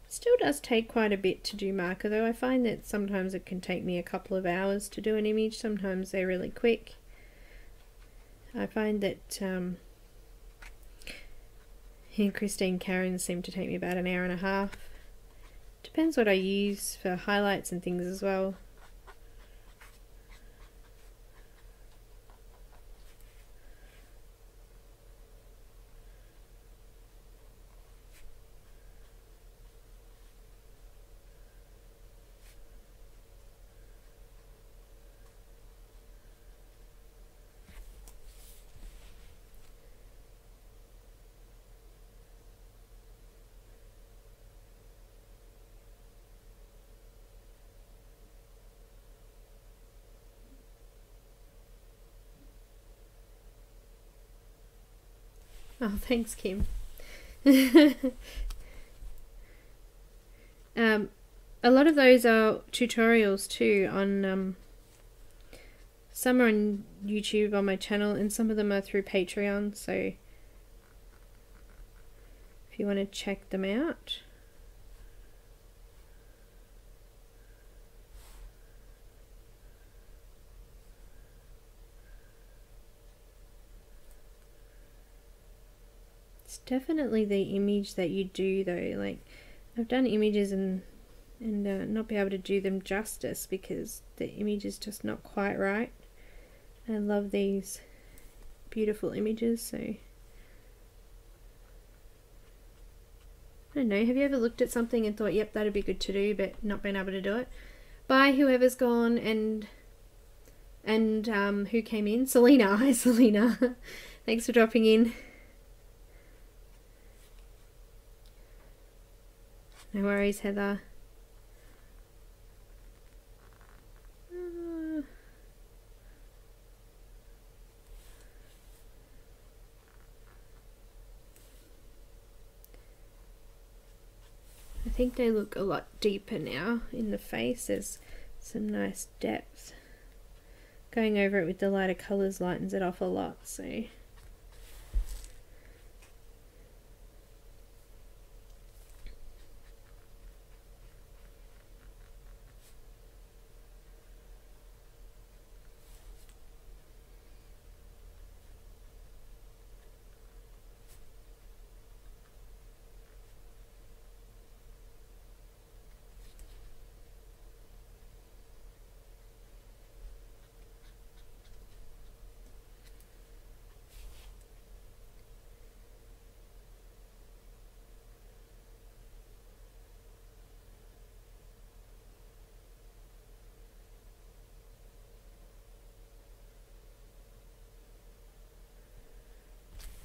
Still does take quite a bit to do marker though. I find that sometimes it can take me a couple of hours to do an image. Sometimes they're really quick. I find that Christine Karen seem to take me about an hour and a half. Depends what I use for highlights and things as well. Oh, thanks, Kim. A lot of those are tutorials too on some are on YouTube on my channel and some of them are through Patreon, so if you want to check them out. It's definitely the image that you do though. Like, I've done images and not be able to do them justice because the image is just not quite right. I love these beautiful images, so I don't know, have you ever looked at something and thought, yep, that'd be good to do, but not been able to do it? Bye, whoever's gone, and who came in? Selena. Hi, Selena. Thanks for dropping in. No worries, Heather. I think they look a lot deeper now in the face. There's some nice depth. Going over it with the lighter colours lightens it off a lot, so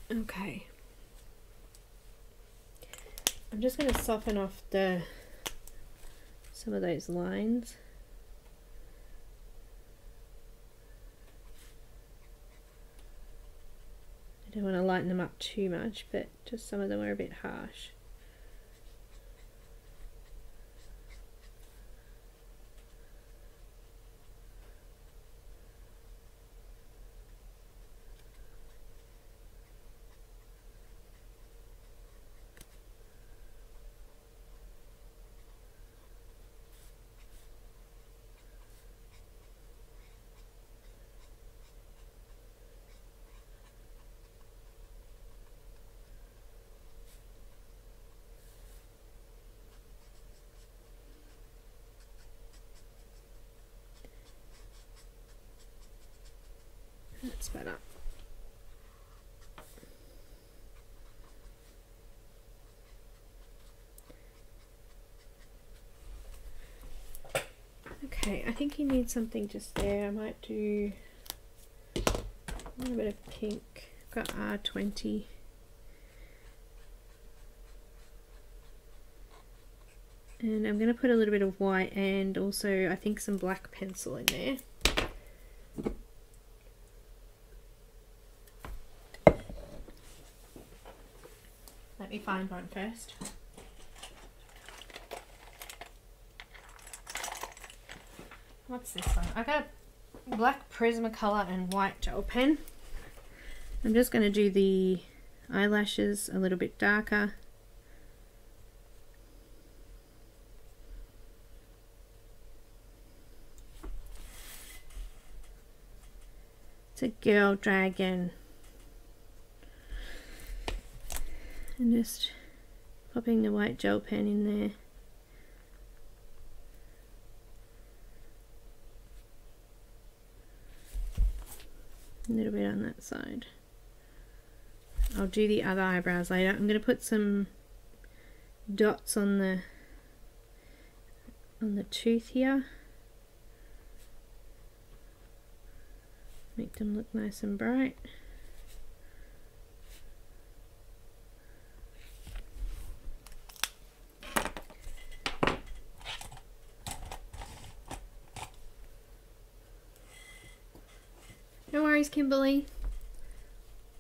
okay. I'm just going to soften off some of those lines. I don't want to lighten them up too much, but just some of them are a bit harsh. That's better. Okay, I think you need something just there. I might do a little bit of pink. I've got R20. And I'm going to put a little bit of white and also I think some black pencil in there. Let me find one first. What's this one? I got a black Prismacolor and white gel pen. I'm just going to do the eyelashes a little bit darker. It's a girl dragon. And just popping the white gel pen in there. A little bit on that side. I'll do the other eyebrows later. I'm going to put some dots on the tooth here. Make them look nice and bright. No worries, Kimberly.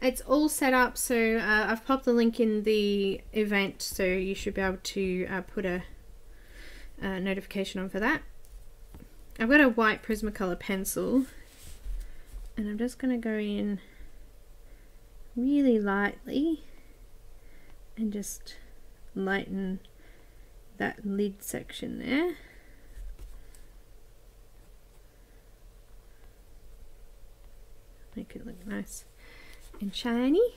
It's all set up, so I've popped the link in the event, so you should be able to put a notification on for that. I've got a white Prismacolor pencil, and I'm just going to go in really lightly and just lighten that lid section there. Make it look nice and shiny,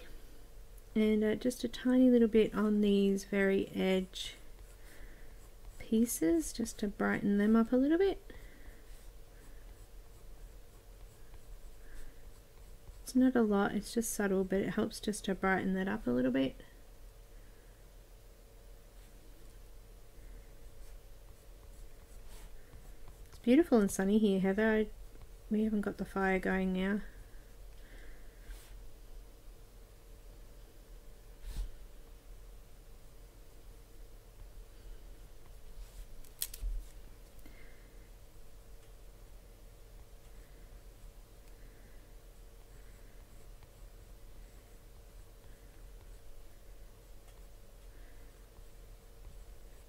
and just a tiny little bit on these very edge pieces just to brighten them up a little bit. It's not a lot, it's just subtle, but it helps just to brighten that up a little bit. It's beautiful and sunny here, Heather. We haven't got the fire going now.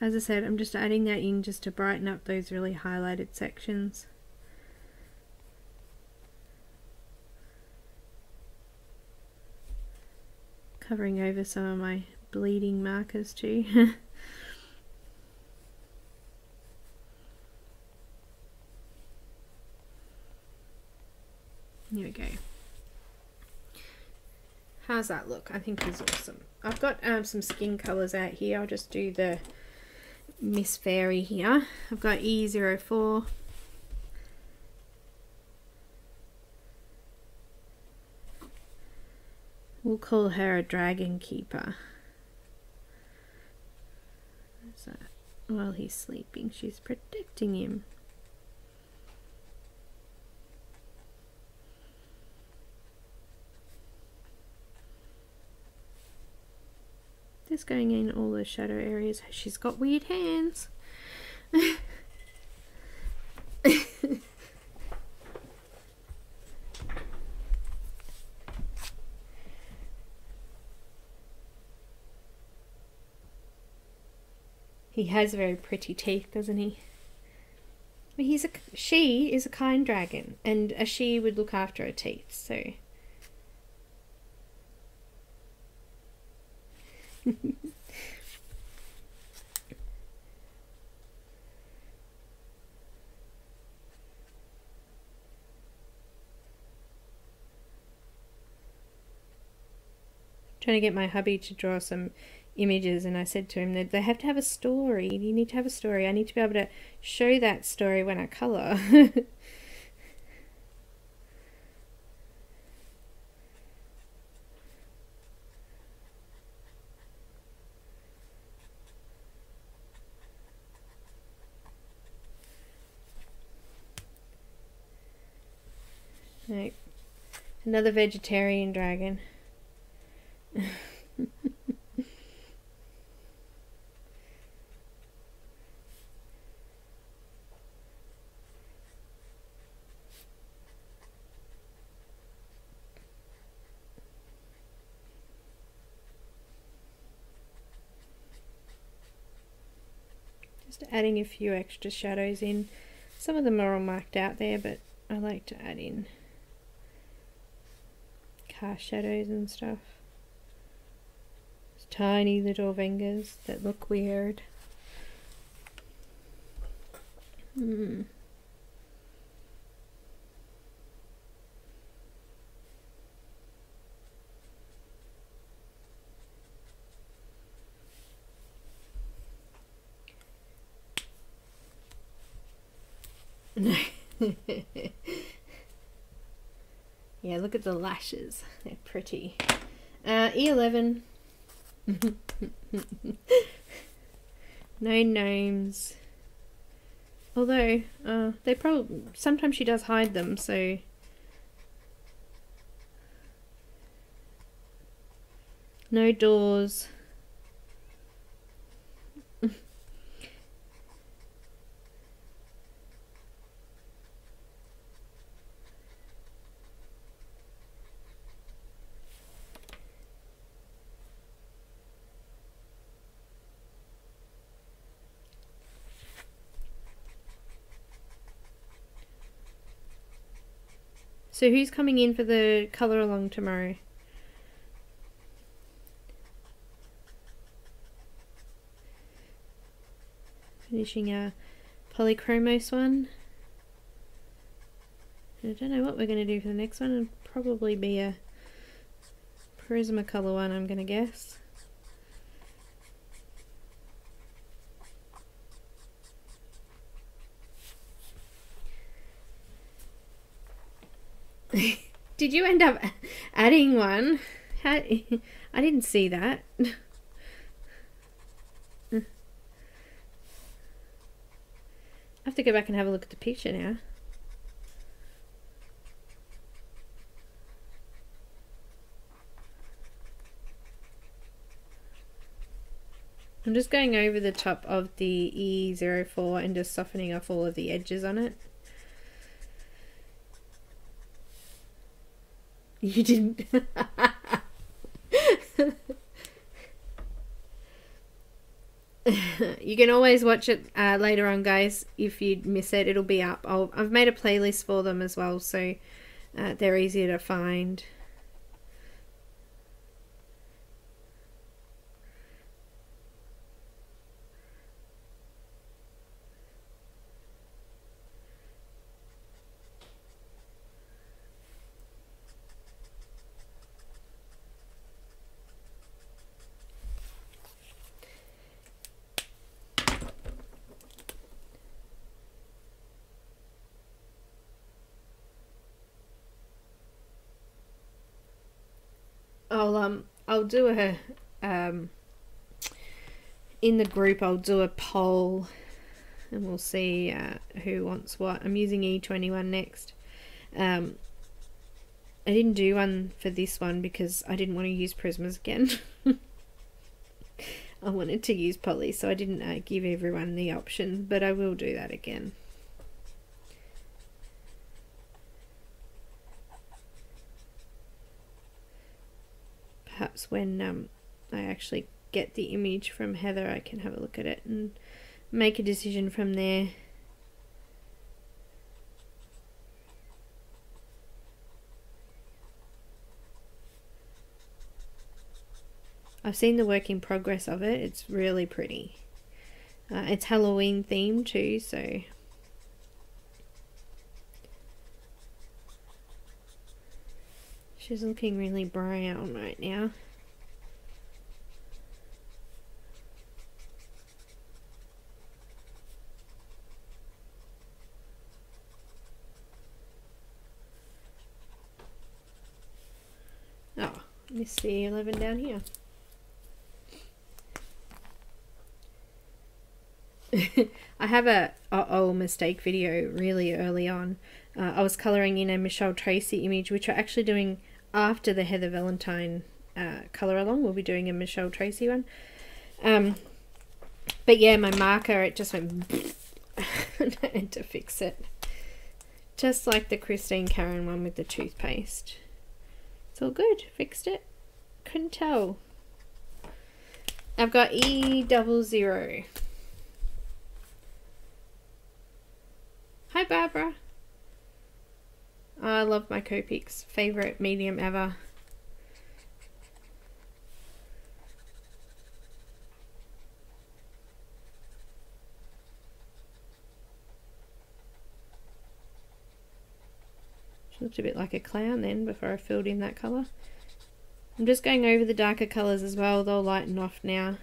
As I said, I'm just adding that in just to brighten up those really highlighted sections. Covering over some of my bleeding markers too. Here we go. How's that look? I think it's awesome. I've got some skin colours out here. I'll just do the Miss Fairy here. I've got E04. We'll call her a dragon keeper. So, while he's sleeping, she's protecting him. Just going in all the shadow areas. She's got weird hands. He has very pretty teeth, doesn't he? Well, she is a kind dragon, and a she would look after her teeth, so. Trying to get my hubby to draw some images, and I said to him that they have to have a story. You need to have a story. I need to be able to show that story when I colour. Right. Another vegetarian dragon. Just adding a few extra shadows in. Some of them are all marked out there, but I like to add in car shadows and stuff. There's tiny little fingers that look weird. Yeah, look at the lashes. They're pretty. E11. No gnomes. Although, they probably... Sometimes she does hide them, so... No doors. So who's coming in for the colour along tomorrow? Finishing a polychromos one. I don't know what we're going to do for the next one. It'll probably be a Prismacolor one, I'm going to guess. Did you end up adding one? I didn't see that. I have to go back and have a look at the picture now. I'm just going over the top of the E04 and just softening off all of the edges on it. You didn't. You can always watch it later on, guys. If you miss it, it'll be up. I've made a playlist for them as well, so they're easier to find. I'll do a in the group I'll do a poll and we'll see who wants what. I'm using E21 next. I didn't do one for this one because I didn't want to use Prismas again. I wanted to use Poly, so I didn't give everyone the option, but I will do that again. Perhaps when I actually get the image from Heather, I can have a look at it and make a decision from there. I've seen the work in progress of it. It's really pretty. It's Halloween themed too, so she's looking really brown right now. Oh, missed the 11 down here. I have a mistake video really early on. I was colouring in a Michelle Tracy image, which we're actually doing after the Heather Valentine colour along. We'll be doing a Michelle Tracy one. But yeah, my marker, it just went and I had to fix it. Just like the Christine Karen one with the toothpaste. It's all good. Fixed it. Couldn't tell. I've got E00. Hi Barbara. I love my Copics. Favourite medium ever. She looked a bit like a clown then before I filled in that colour. I'm just going over the darker colours as well. They'll lighten off now.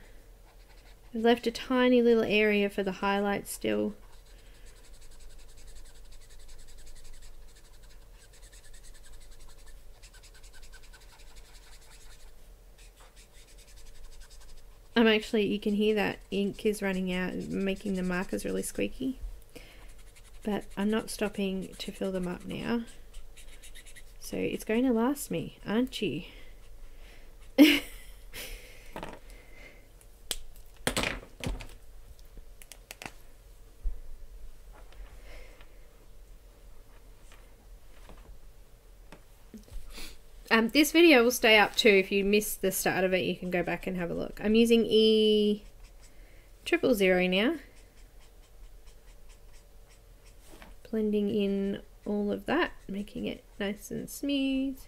I've left a tiny little area for the highlights still. I'm actually, you can hear that ink is running out, making the markers really squeaky. But I'm not stopping to fill them up now. So it's going to last me, aren't you? This video will stay up too. If you missed the start of it, you can go back and have a look. I'm using E000 now. Blending in all of that, making it nice and smooth.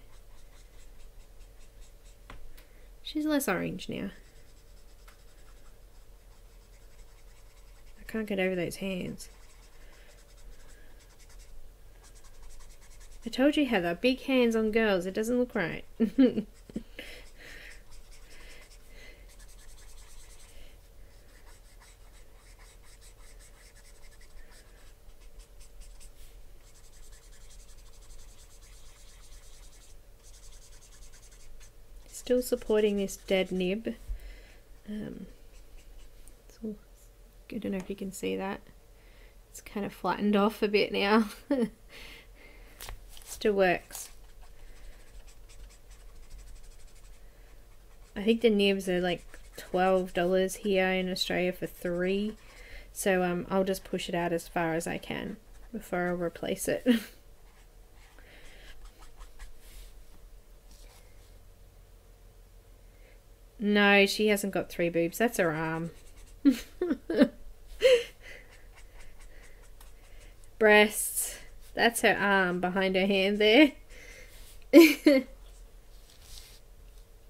She's less orange now. I can't get over those hands. I told you, Heather, big hands on girls, it doesn't look right. Still supporting this dead nib. So I don't know if you can see that. It's kind of flattened off a bit now. Still works. I think the nibs are like $12 here in Australia for 3. So I'll just push it out as far as I can before I replace it. No, she hasn't got 3 boobs. That's her arm. Breasts. That's her arm behind her hand there.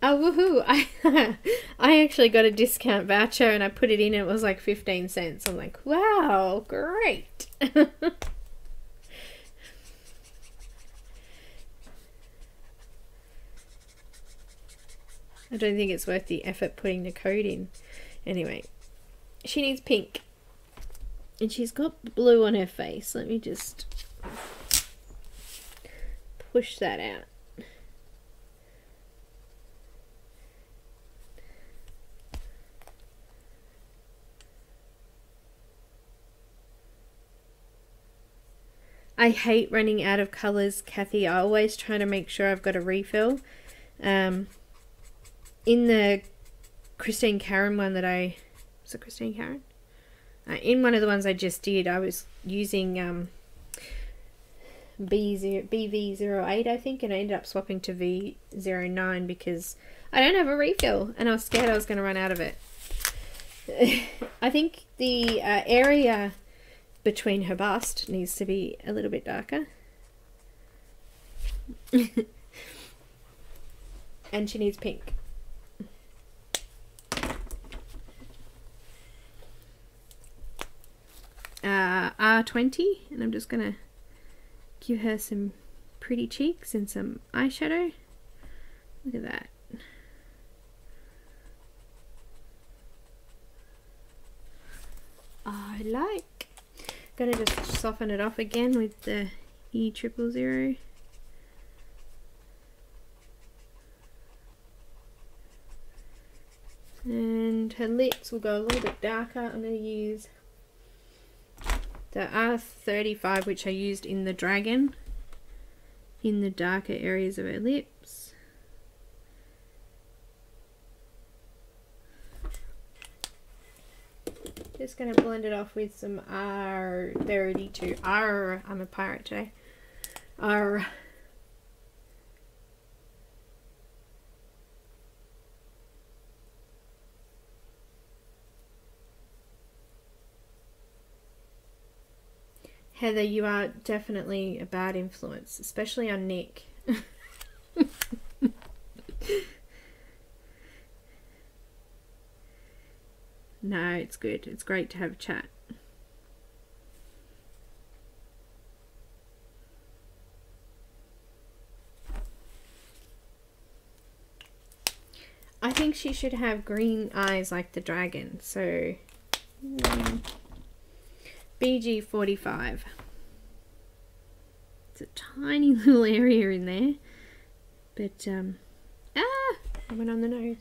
Oh, woohoo! I actually got a discount voucher and I put it in and it was like 15 cents. I'm like, wow, great. I don't think it's worth the effort putting the code in. Anyway, she needs pink. And she's got blue on her face. Let me just push that out. I hate running out of colours, Kathy. I always try to make sure I've got a refill. In the Christine Karen one that was it Christine Karen? In one of the ones I just did, I was using BV08, I think, and I ended up swapping to V09 because I don't have a refill and I was scared I was going to run out of it. I think the area between her bust needs to be a little bit darker. And she needs pink. R20, and I'm just gonna give her some pretty cheeks and some eyeshadow. Look at that. I like. Gonna just soften it off again with the E000. And her lips will go a little bit darker. I'm going to use the R35, which I used in the dragon, in the darker areas of her lips. Just going to blend it off with some R32. I'm a pirate today. R. Heather, you are definitely a bad influence, especially on Nick. No, it's good. It's great to have a chat. I think she should have green eyes like the dragon, so BG45. It's a tiny little area in there, but I went on the nose.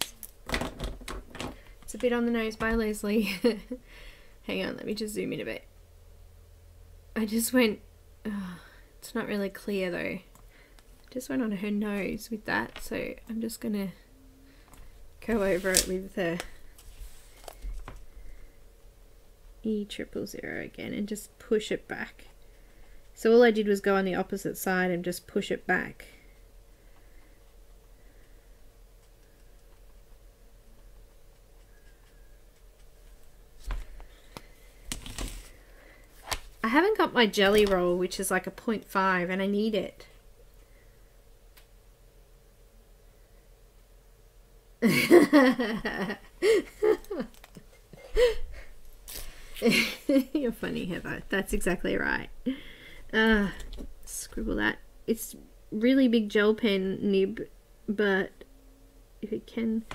It's a bit on the nose by Leslie. Hang on, let me just zoom in a bit. I just went, it's not really clear though. Just went on her nose with that, so I'm just gonna go over it with the E000 again and just push it back. So all I did was go on the opposite side and just push it back. I haven't got my jelly roll, which is like a 0.5, and I need it. You're funny, Heather. That's exactly right. Scribble that. It's really big gel pen nib, but if it can,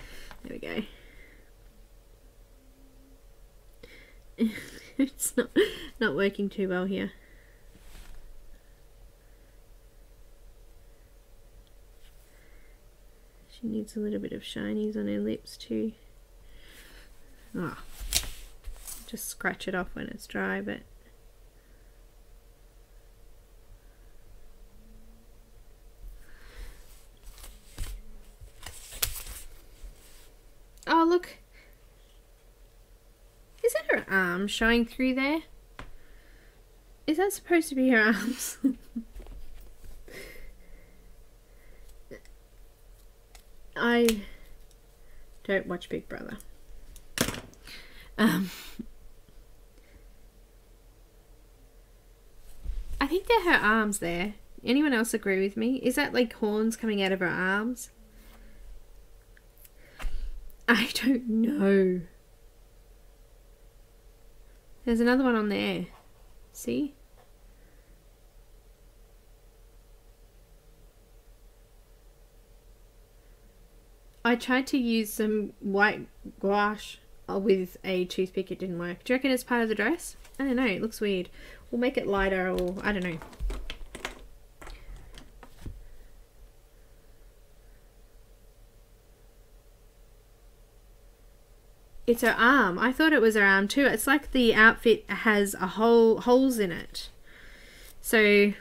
there we go. It's not working too well here. She needs a little bit of shinies on her lips too. Just scratch it off when it's dry, but oh look, is that her arm showing through there? Is that supposed to be her arms? I don't watch Big Brother. Um, I think they're her arms there. Anyone else agree with me? Is that like horns coming out of her arms? I don't know. There's another one on there. See? I tried to use some white gouache with a toothpick. It didn't work. Do you reckon it's part of the dress? I don't know. It looks weird. We'll make it lighter, or I don't know. It's her arm. I thought it was her arm too. It's like the outfit has a holes in it. So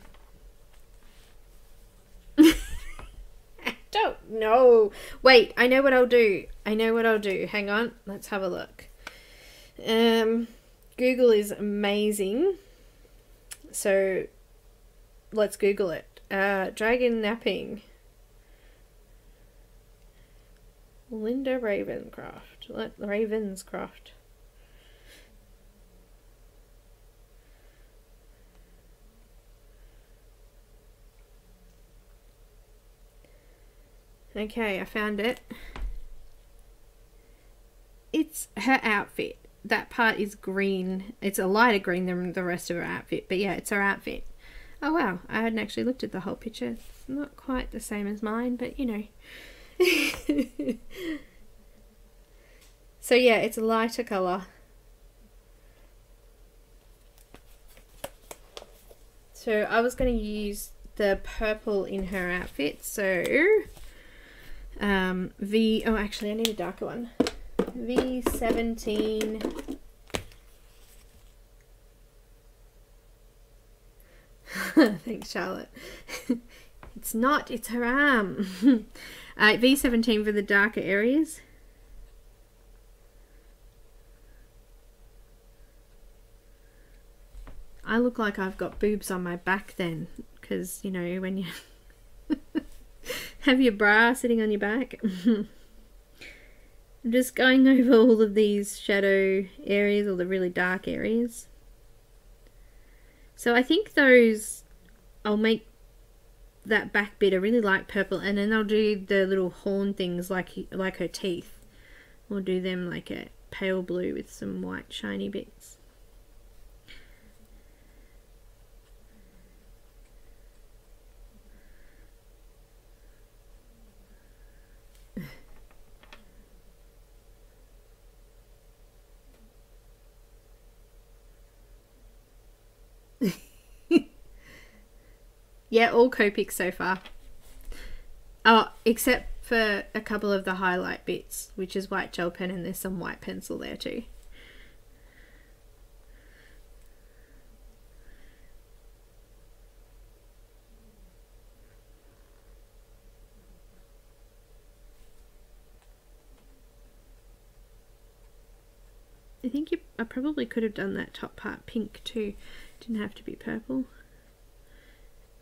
I don't know. Wait, I know what I'll do. Hang on. Let's have a look. Google is amazing. So let's Google it. Dragon napping. Linda Ravenscroft. Okay, I found it. It's her outfit. That part is green. It's a lighter green than the rest of her outfit, but yeah, it's her outfit. Oh wow, I hadn't actually looked at the whole picture. It's not quite the same as mine, but you know. So yeah, it's a lighter colour. So I was going to use the purple in her outfit. So oh actually I need a darker one. V17. Thanks, Charlotte. It's not, it's her arm. V17 for the darker areas. I look like I've got boobs on my back then, because, you know, when you have your bra sitting on your back. I'm just going over all of these shadow areas, or the really dark areas. So I think those, I'll make that back bit a really light purple, and then I'll do the little horn things like her teeth. We'll do them like a pale blue with some white shiny bits. Yeah, all Copics so far. Oh, except for a couple of the highlight bits, which is white gel pen, and there's some white pencil there too. I think I probably could have done that top part pink too. Didn't have to be purple.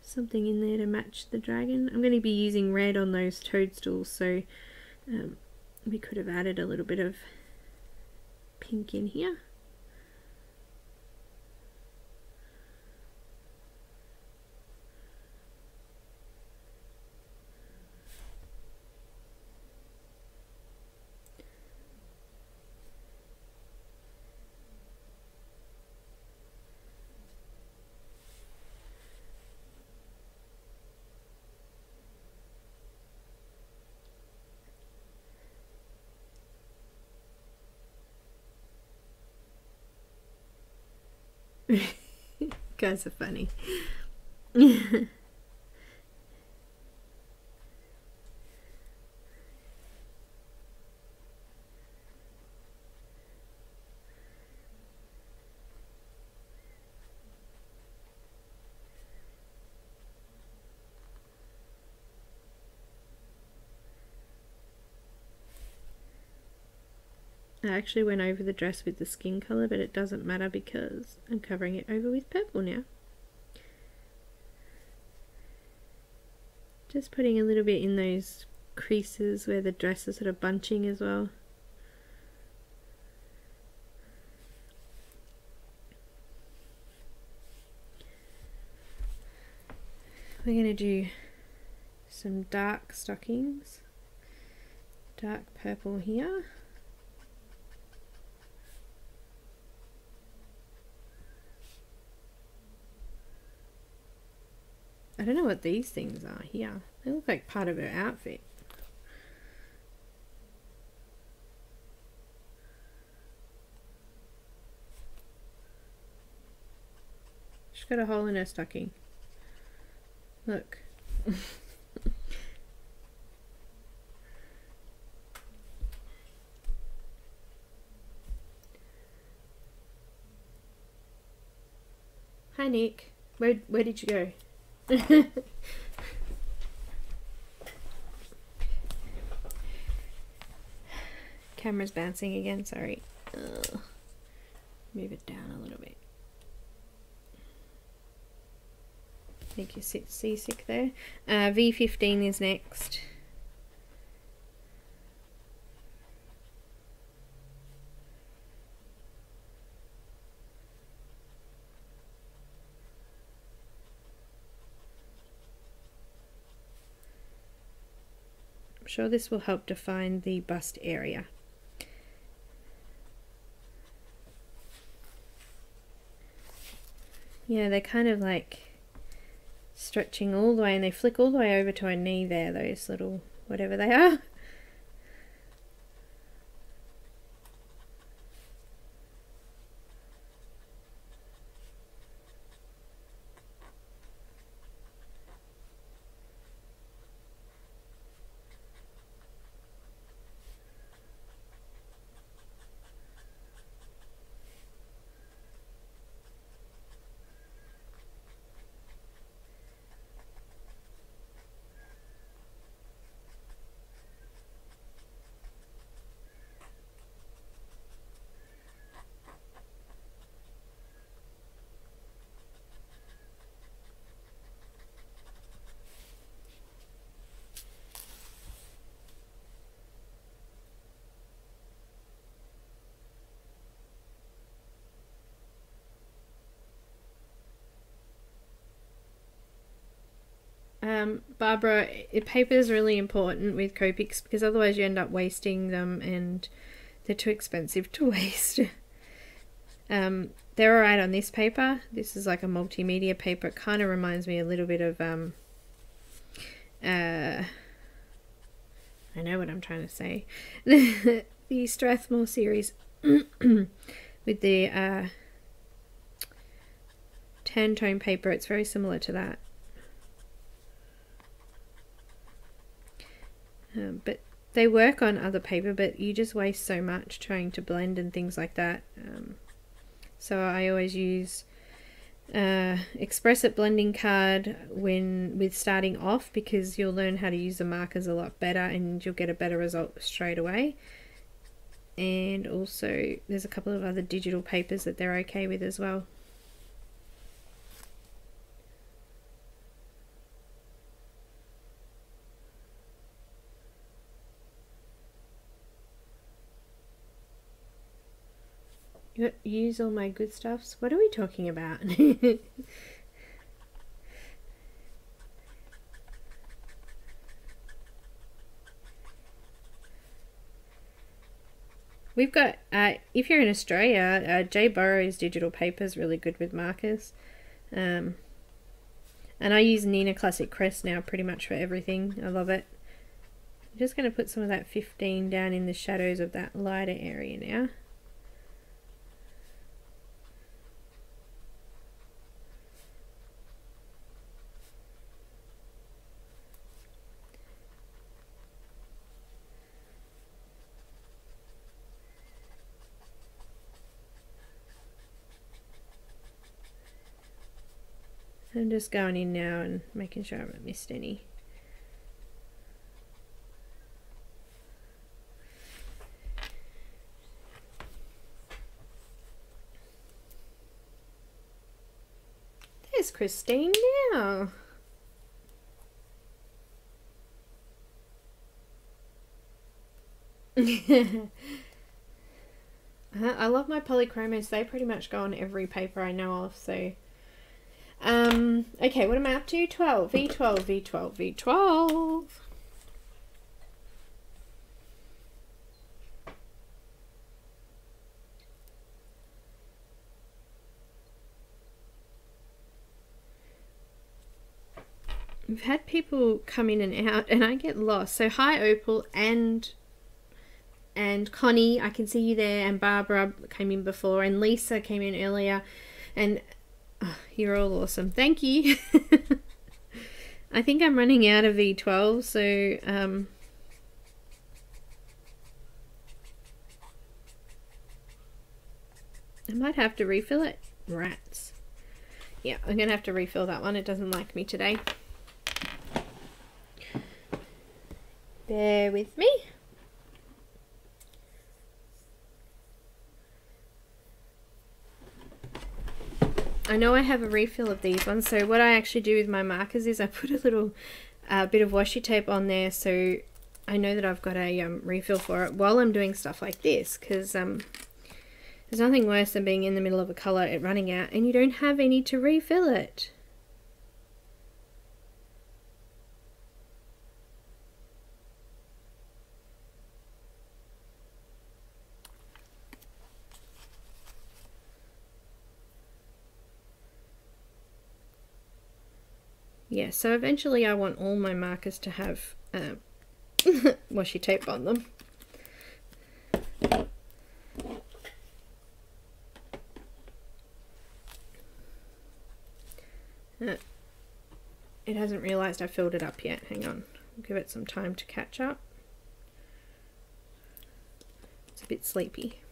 Something in there to match the dragon. I'm going to be using red on those toadstools, so we could have added a little bit of pink in here. Guys are funny. I actually went over the dress with the skin colour, but it doesn't matter because I'm covering it over with purple now. Just putting a little bit in those creases where the dress is sort of bunching as well. we're going to do some dark stockings. Dark purple here. I don't know what these things are here. They look like part of her outfit. She's got a hole in her stocking. Look. Hi Nick. Where did you go? Camera's bouncing again, sorry. Move it down a little bit. I think you're seasick there. V15 is next. I'm sure this will help define the bust area. Yeah, they're kind of like stretching all the way, and they flick all the way over to her knee there, those little whatever they are. Barbara, paper is really important with Copics because otherwise you end up wasting them and they're too expensive to waste. They're alright on this paper. This is like a multimedia paper. It kind of reminds me a little bit of I know what I'm trying to say. The Strathmore series with the tan tone paper. It's very similar to that. But they work on other paper, but you just waste so much trying to blend and things like that. So I always use Express It blending card with starting off, because you'll learn how to use the markers a lot better and you'll get a better result straight away. And also there's a couple of other digital papers that they're okay with as well. Use all my good stuffs. What are we talking about? We've got, if you're in Australia, M.O.M.O.G.I.R.L's digital paper is really good with markers. And I use Nina Classic Crest now pretty much for everything. I love it. I'm just going to put some of that 15 down in the shadows of that lighter area now. I'm just going in now and making sure I haven't missed any. There's Christine now. I love my polychromos. They pretty much go on every paper I know of, so Okay, what am I up to? 12, V12, V12, V12. We've had people come in and out and I get lost. So hi Opal and Connie, I can see you there, and Barbara came in before, and Lisa came in earlier, and you're all awesome. Thank you. I think I'm running out of V12, so I might have to refill it. Rats. Yeah, I'm gonna have to refill that one. It doesn't like me today. Bear with me. I know I have a refill of these ones, so what I actually do with my markers is I put a little bit of washi tape on there so I know that I've got a refill for it while I'm doing stuff like this, because there's nothing worse than being in the middle of a colour, it running out, and you don't have any to refill it. Yeah, so eventually I want all my markers to have washi tape on them. It hasn't realised I filled it up yet. Hang on, I'll give it some time to catch up. It's a bit sleepy.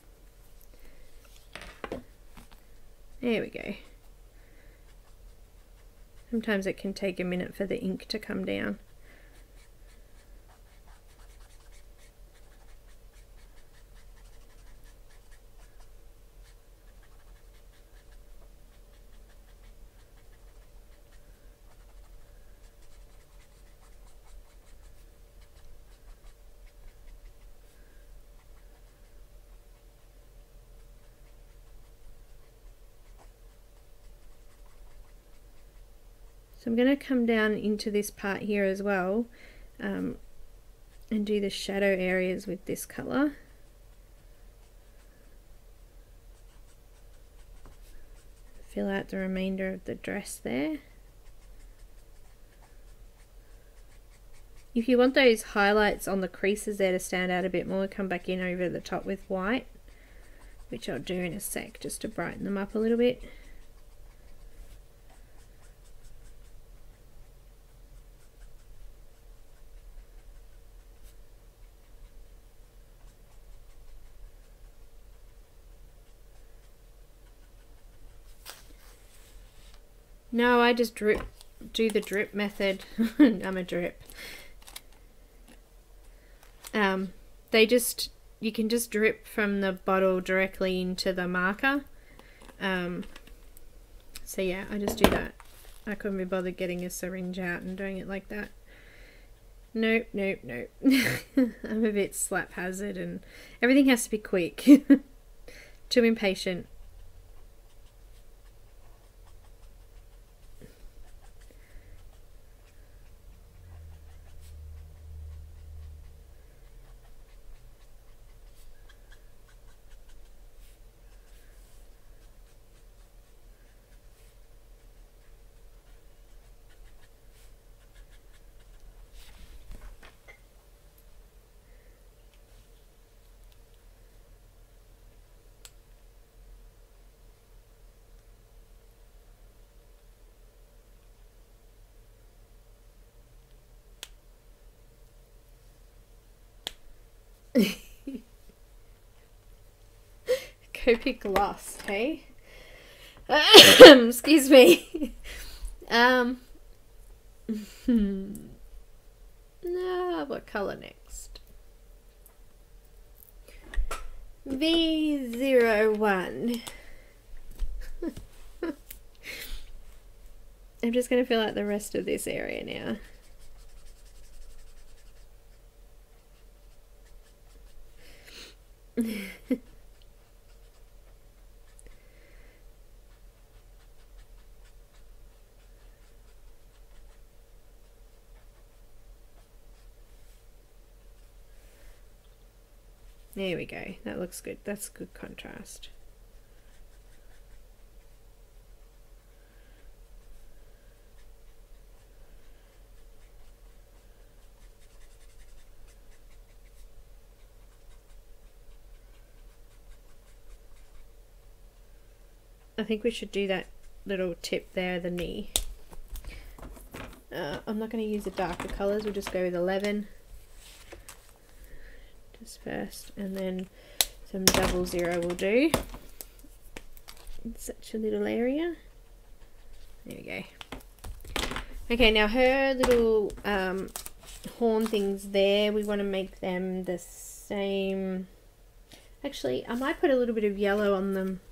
There we go. Sometimes it can take a minute for the ink to come down. So I'm going to come down into this part here as well and do the shadow areas with this colour. Fill out the remainder of the dress there. If you want those highlights on the creases there to stand out a bit more, come back in over the top with white, which I'll do in a sec just to brighten them up a little bit. No, I just do the drip method. I'm a drip. You can just drip from the bottle directly into the marker. So yeah, I just do that. I couldn't be bothered getting a syringe out and doing it like that. Nope, nope, nope. I'm a bit slap hazard and everything has to be quick. Too impatient. Copic lost, hey? Excuse me. No, what colour next? V01. I'm just going to fill out the rest of this area now. There we go. That looks good. That's good contrast. I think we should do that little tip there, the knee. I'm not going to use the darker colours, we'll just go with 11 just first, and then some 00 will do. It's such a little area. There we go. Okay, now her little horn things there, we want to make them the same. Actually, I might put a little bit of yellow on them.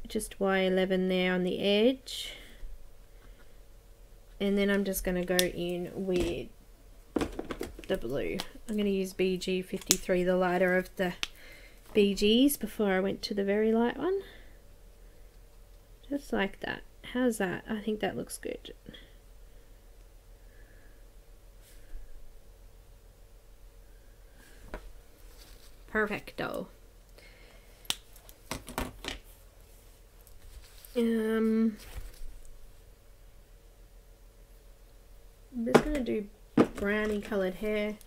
Just Y11 there on the edge, and then I'm just going to go in with the blue. I'm going to use BG53, the lighter of the BGs, before I went to the very light one. Just like that. How's that? I think that looks good. Perfecto. I'm just going to do brownie coloured hair.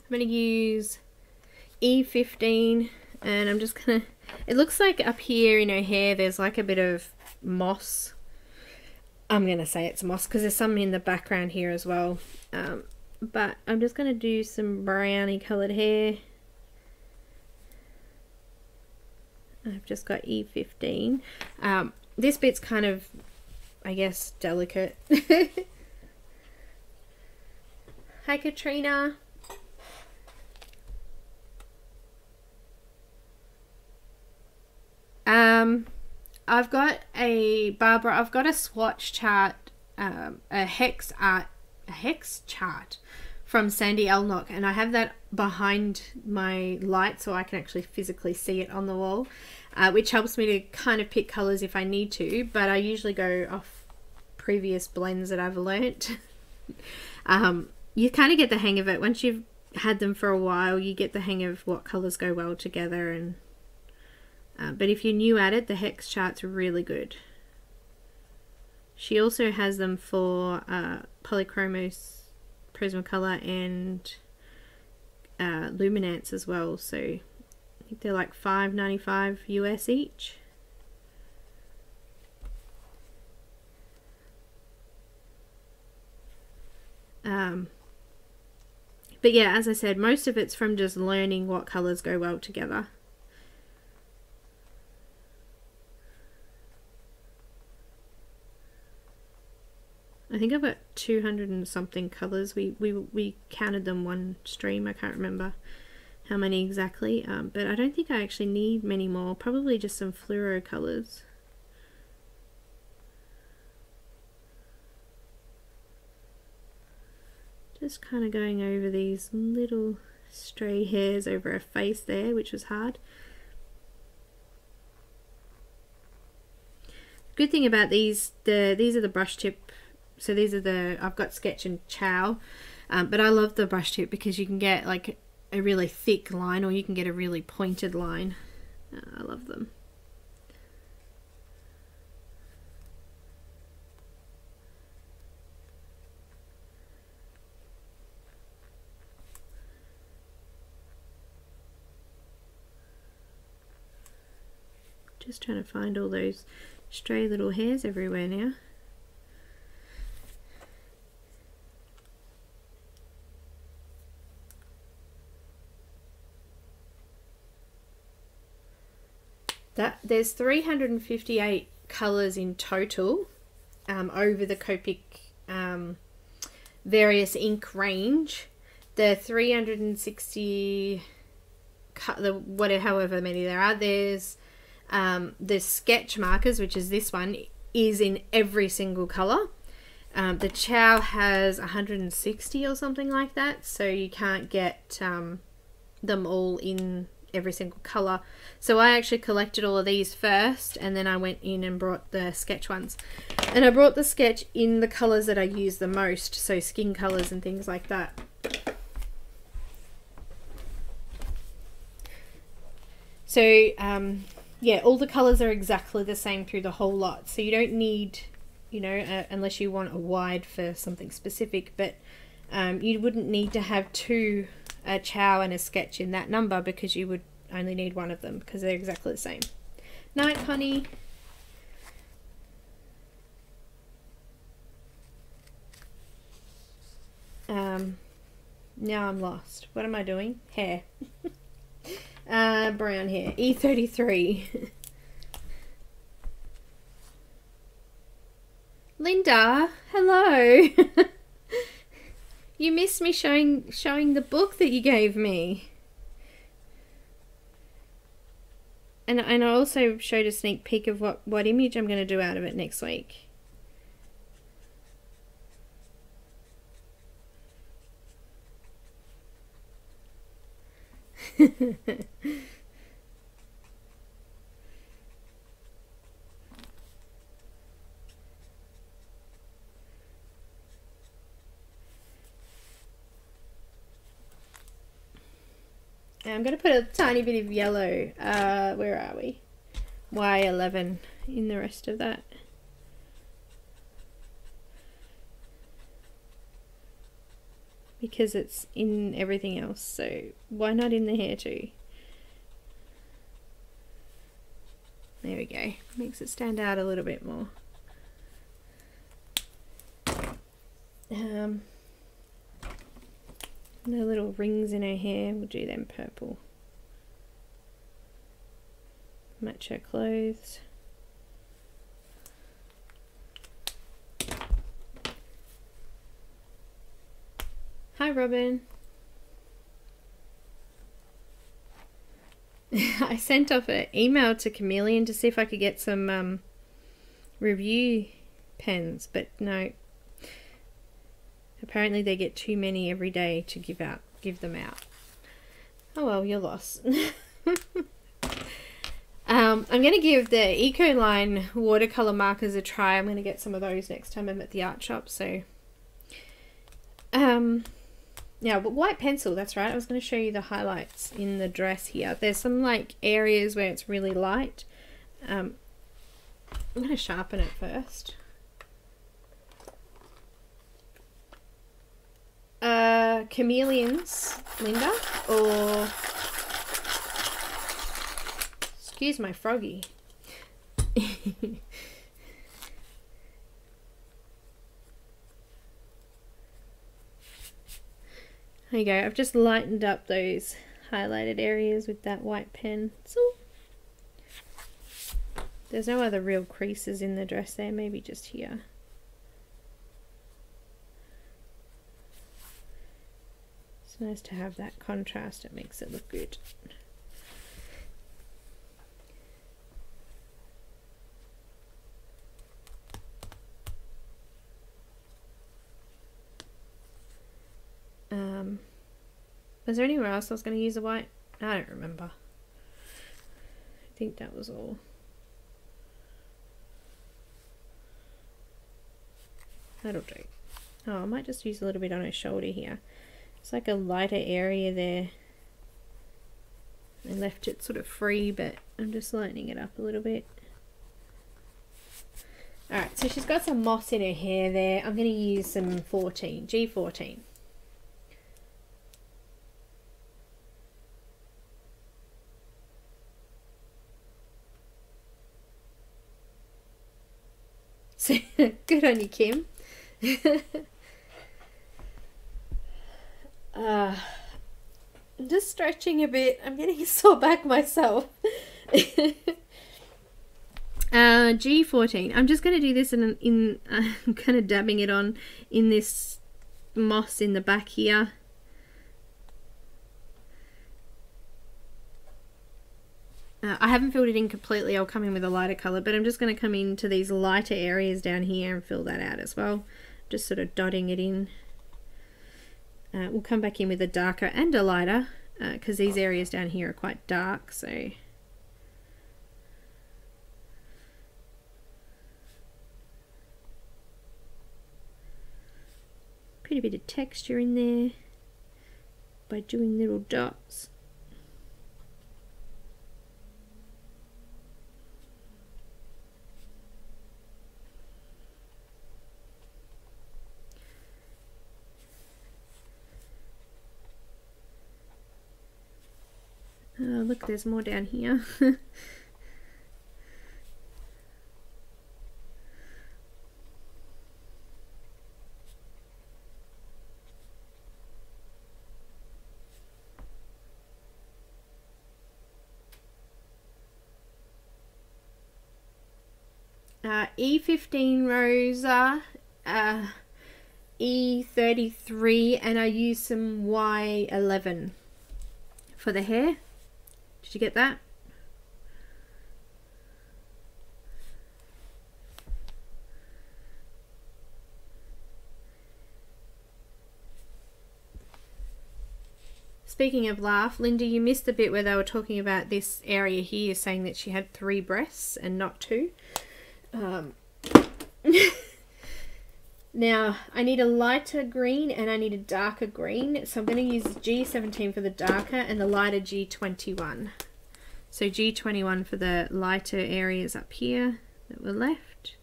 I'm going to use E15, and I'm just going to, it looks like up here in her hair there's like a bit of moss. I'm going to say it's moss because there's some in the background here as well. But I'm just going to do some brownie coloured hair. I've just got E15. This bit's kind of, I guess, delicate. Hi, Katrina. I've got a Barbara. I've got a swatch chart, a hex chart from Sandy Elnock, and I have that behind my light so I can actually physically see it on the wall, which helps me to kind of pick colors if I need to. But I usually go off previous blends that I've learnt. You kind of get the hang of it once you've had them for a while. You get the hang of what colors go well together, and but if you're new at it, the hex chart's really good. She also has them for Polychromos, Prismacolor, and Luminance as well. So I think they're like $5.95 US each. But yeah, as I said, most of it's from just learning what colors go well together. I think I've got 200 and something colours. We counted them one stream. I can't remember how many exactly, but I don't think I actually need many more. Probably just some fluoro colours. Just kind of going over these little stray hairs over her face there, which was hard. Good thing about these are the brush tip. So these are the, I've got Sketch and Chow, but I love the brush tip because you can get like a really thick line, or you can get a really pointed line. I love them. Just trying to find all those stray little hairs everywhere now. There's 358 colours in total over the Copic various ink range. The 360, however many there are, there's the sketch markers, which is this one, is in every single colour. The Chow has 160 or something like that, so you can't get them all in every single colour. So I actually collected all of these first, and then I went in and brought the sketch ones. And I brought the sketch in the colours that I use the most, so skin colours and things like that. So yeah, all the colours are exactly the same through the whole lot, so you don't need, you know, unless you want a wide for something specific, but you wouldn't need to have two, a chow and a sketch in that number, because you would only need one of them because they're exactly the same. Night, honey. Now I'm lost. What am I doing? Hair. Brown hair. E33. Linda, hello. You missed me showing the book that you gave me. And I also showed a sneak peek of what image I'm going to do out of it next week. I'm going to put a tiny bit of yellow, where are we? Y11 in the rest of that. Because it's in everything else, so why not in the hair too? There we go. Makes it stand out a little bit more. The little rings in her hair, we'll do them purple. Match her clothes. Hi, Robin. I sent off an email to Chameleon to see if I could get some review pens, but no. Apparently they get too many every day to give them out. Oh well, you're lost. I'm going to give the Ecoline watercolour markers a try. I'm going to get some of those next time I'm at the art shop. So, yeah, but white pencil, that's right. I was going to show you the highlights in the dress here. There's some like areas where it's really light. I'm going to sharpen it first. Chameleons, Linda, or excuse my froggy. There you go. I've just lightened up those highlighted areas with that white pen. So there's no other real creases in the dress there, maybe just here. It's nice to have that contrast, it makes it look good. Was there anywhere else I was going to use a white? I don't remember. I think that was all. That'll do. Oh, I might just use a little bit on her shoulder here. It's like a lighter area there. I left it sort of free, but I'm just lightening it up a little bit. Alright, so she's got some moss in her hair there. I'm going to use some G14. So, good on you, Kim. I'm just stretching a bit. I'm getting a sore back myself. G14. I'm just going to do this in I'm kind of dabbing it on in this moss in the back here. I haven't filled it in completely. I'll come in with a lighter colour, but I'm just going to come into these lighter areas down here and fill that out as well. Just sort of dotting it in. We'll come back in with a darker and a lighter. because these areas down here are quite dark, so put a bit of texture in there by doing little dots. Oh, look, there's more down here. E15 Rosa, E33, and I used some Y11 for the hair. Did you get that? Speaking of laugh, Linda, you missed the bit where they were talking about this area here, saying that she had 3 breasts and not 2. Now, I need a lighter green and I need a darker green. So I'm going to use G17 for the darker and the lighter G21. So G21 for the lighter areas up here that were left.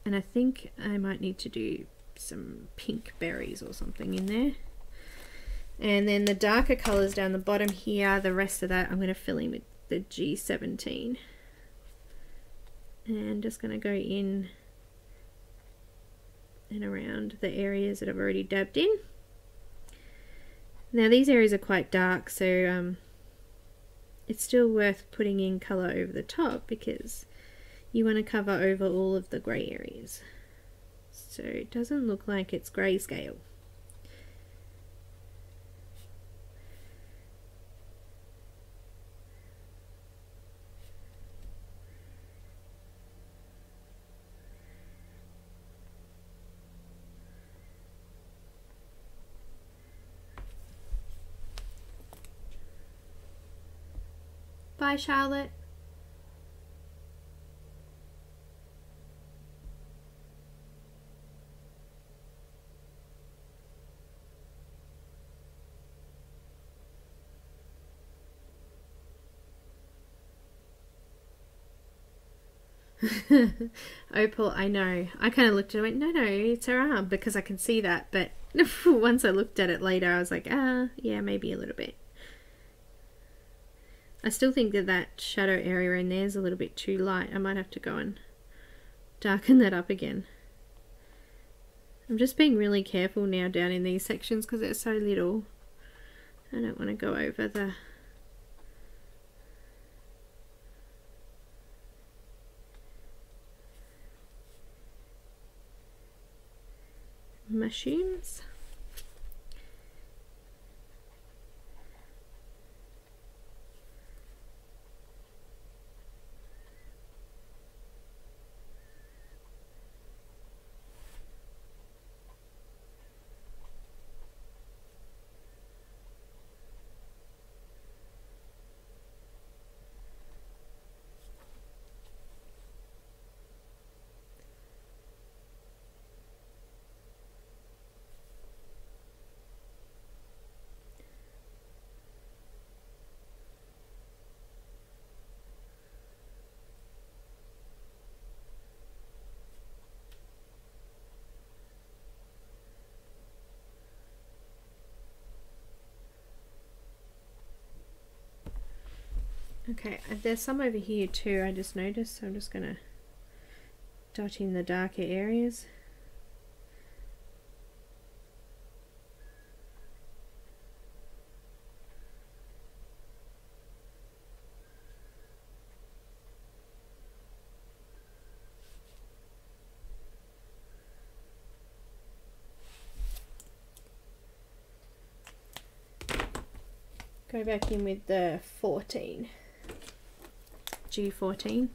And I think I might need to do some pink berries or something in there. And then the darker colours down the bottom here, the rest of that I'm going to fill in with the G17. And just going to go in and around the areas that I've already dabbed in. Now these areas are quite dark, so it's still worth putting in colour over the top because you want to cover over all of the grey areas. So it doesn't look like it's grayscale. Bye, Charlotte. Opal, I know. I kind of looked at it and went, no, it's her arm, because I can see that. But once I looked at it later, I was like, yeah, maybe a little bit. I still think that that shadow area in there is a little bit too light. I might have to go and darken that up again. I'm just being really careful now down in these sections because they're so little. I don't want to go over the mushrooms. Okay, there's some over here too, I just noticed, so I'm just going to dot in the darker areas. Go back in with the 14. G14.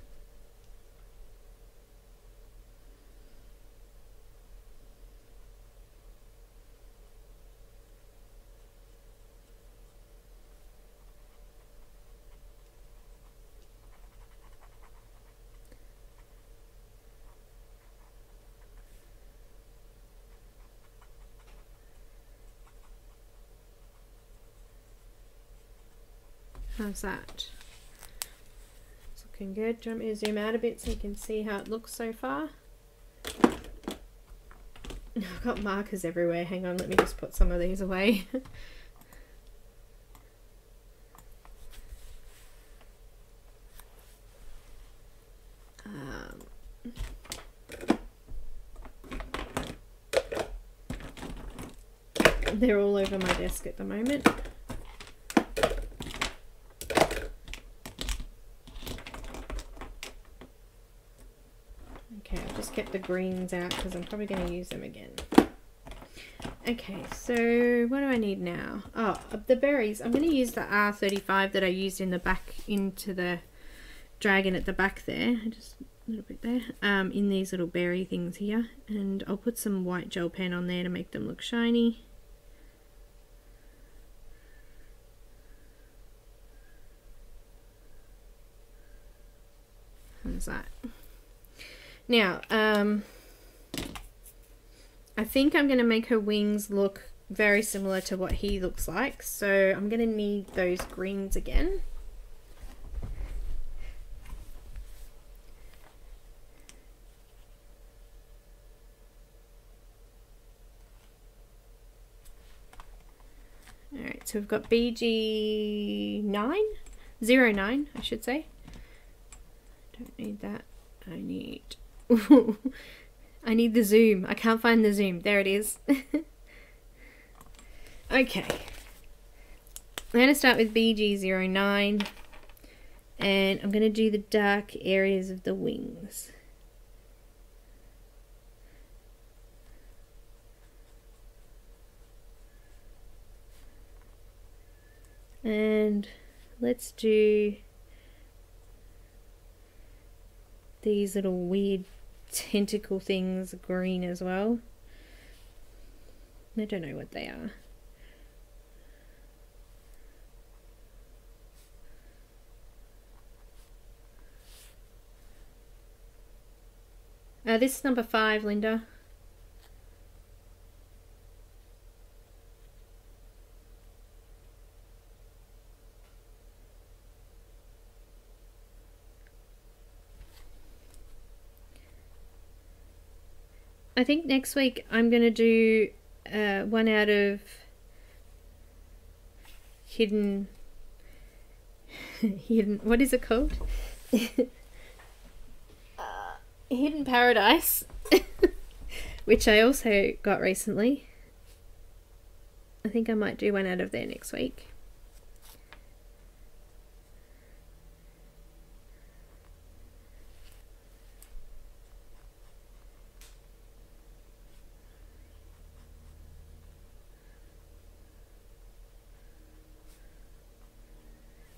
How's that? It's looking good. Do you want me to zoom out a bit so you can see how it looks so far? I've got markers everywhere. Hang on, let me just put some of these away. They're all over my desk at the moment. Okay, I've just kept the greens out because I'm probably going to use them again. Okay, so what do I need now? Oh, the berries. I'm going to use the R35 that I used in the back, into the dragon at the back there. Just a little bit there. In these little berry things here. And I'll put some white gel pen on there to make them look shiny. How's that? Now, I think I'm going to make her wings look very similar to what he looks like. So I'm going to need those greens again. Alright, so we've got BG9? 09, I should say. Don't need that. I need... I need the zoom. I can't find the zoom. There it is. Okay. I'm going to start with BG09. And I'm going to do the dark areas of the wings. And let's do these little weird tentacle things green as well. I don't know what they are. This is number 5, Linda. I think next week I'm going to do one out of hidden, what is it called? Hidden Paradise, which I also got recently. I think I might do one out of there next week.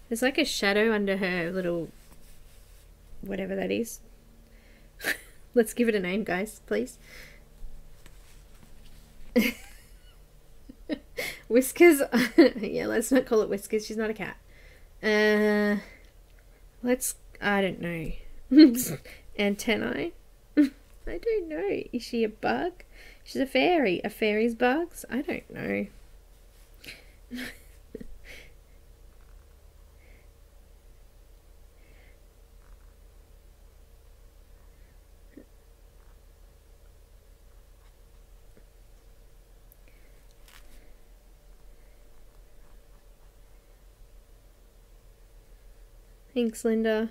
There's like a shadow under her little, whatever that is. Let's give it a name, guys, please. Whiskers. Yeah, let's not call it Whiskers. She's not a cat. I don't know. Antennae? I don't know. Is she a bug? She's a fairy. Are fairies bugs? I don't know. Thanks, Linda.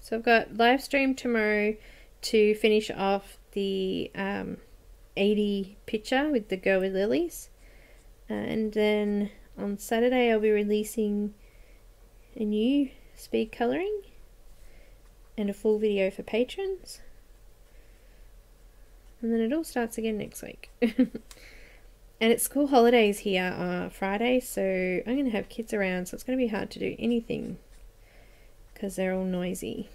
So I've got live stream tomorrow to finish off the 80 picture with the Go With Lilies, and then on Saturday I'll be releasing a new speed colouring and a full video for patrons, and then it all starts again next week. And it's school holidays here Friday, so I'm going to have kids around, so it's going to be hard to do anything because they're all noisy.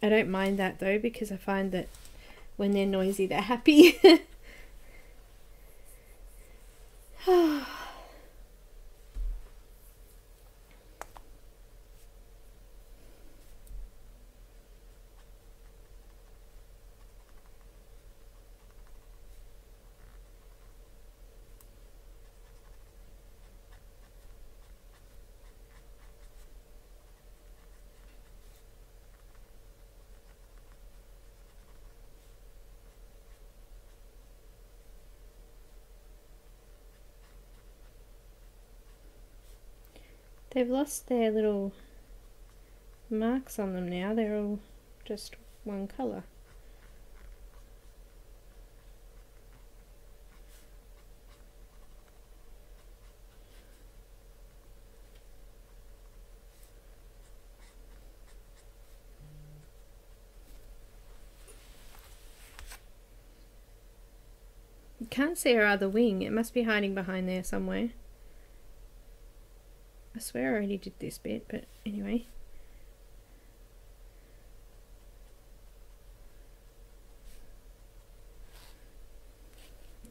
I don't mind that though, because I find that when they're noisy, they're happy. They've lost their little marks on them now. They're all just one colour. You can't see her other wing. It must be hiding behind there somewhere. I swear I already did this bit, but anyway.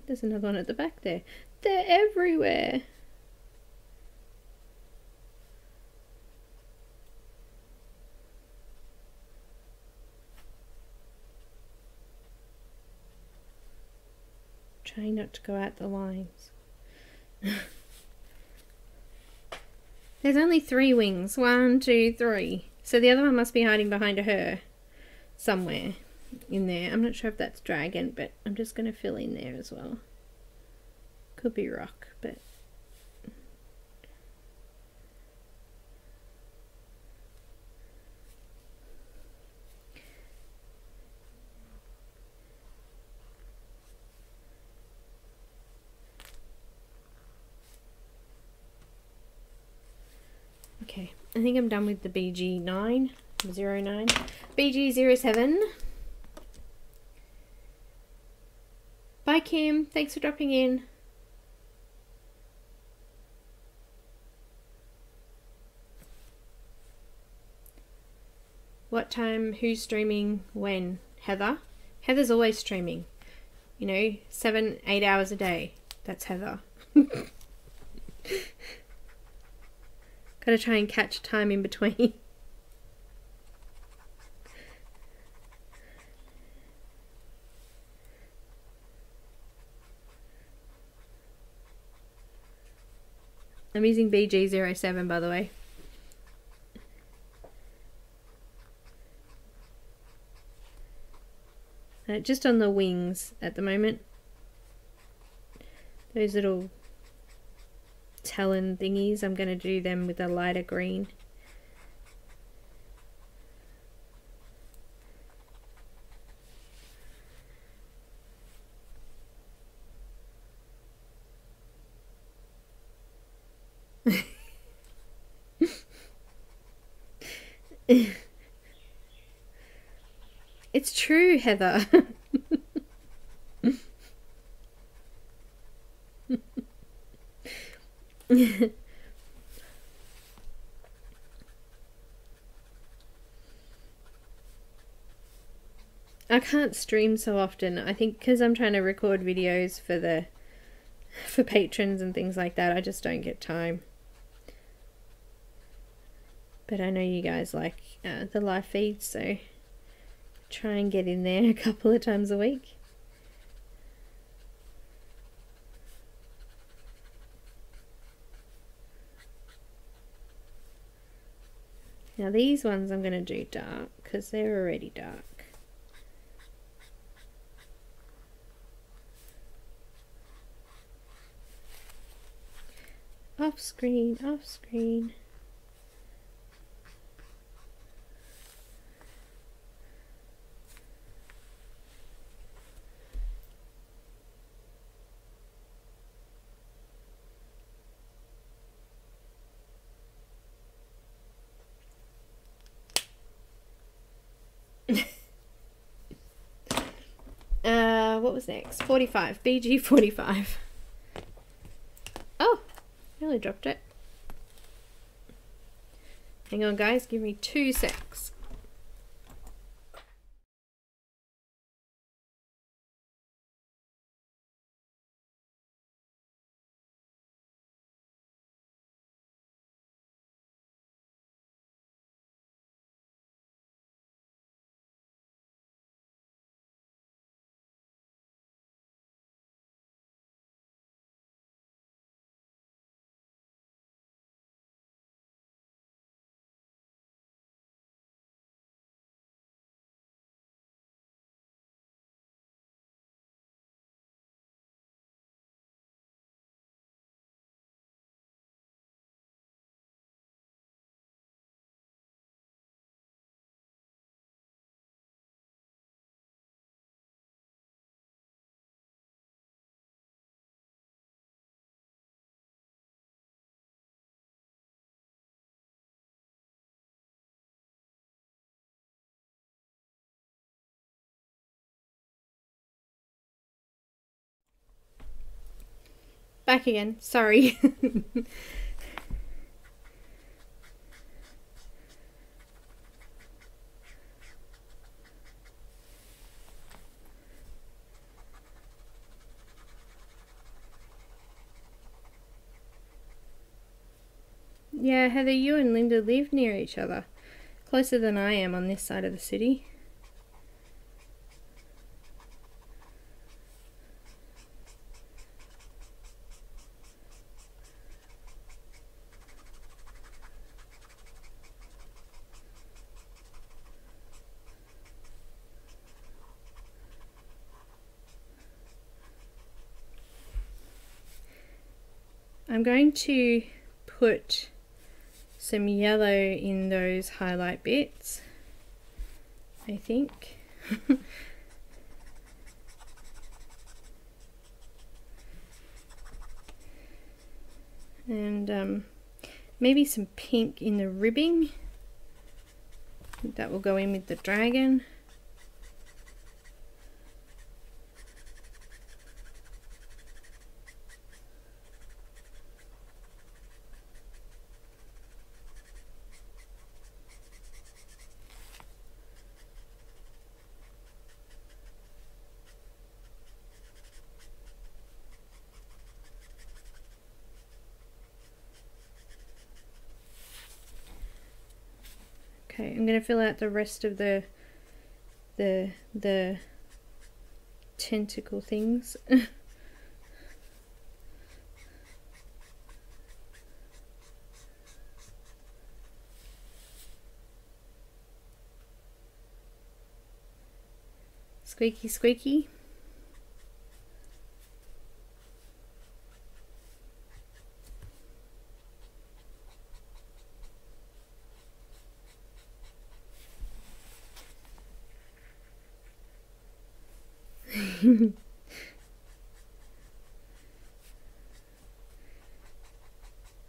There's another one at the back there. They're everywhere. Trying not to go out the lines. There's only 3 wings. 1, 2, 3. So the other one must be hiding behind her somewhere in there. I'm not sure if that's dragon, but I'm just going to fill in there as well. Could be rock, but... Okay, I think I'm done with the BG9, 09. BG07. Bye Kim, thanks for dropping in. What time, who's streaming, when? Heather? Heather's always streaming. You know, 7, 8 hours a day. That's Heather. Gotta try and catch time in between. I'm using BG07 by the way. Just on the wings at the moment. Those little talon thingies, I'm going to do them with a lighter green. It's true, Heather. I can't stream so often. I think because I'm trying to record videos for patrons and things like that, I just don't get time. But I know you guys like the live feeds, so try and get in there a couple of times a week. Now these ones I'm going to do dark because they're already dark. Off screen, off screen. What was next? 45. BG 45. Oh, nearly dropped it. Hang on, guys. Give me 2 secs. back again. Sorry. Yeah, Heather, you and Linda live near each other. Closer than I am on this side of the city. I'm going to put some yellow in those highlight bits, I think. And maybe some pink in the ribbing. I think that will go in with the dragon. Okay, I'm going to fill out the rest of the tentacle things. Squeaky, squeaky.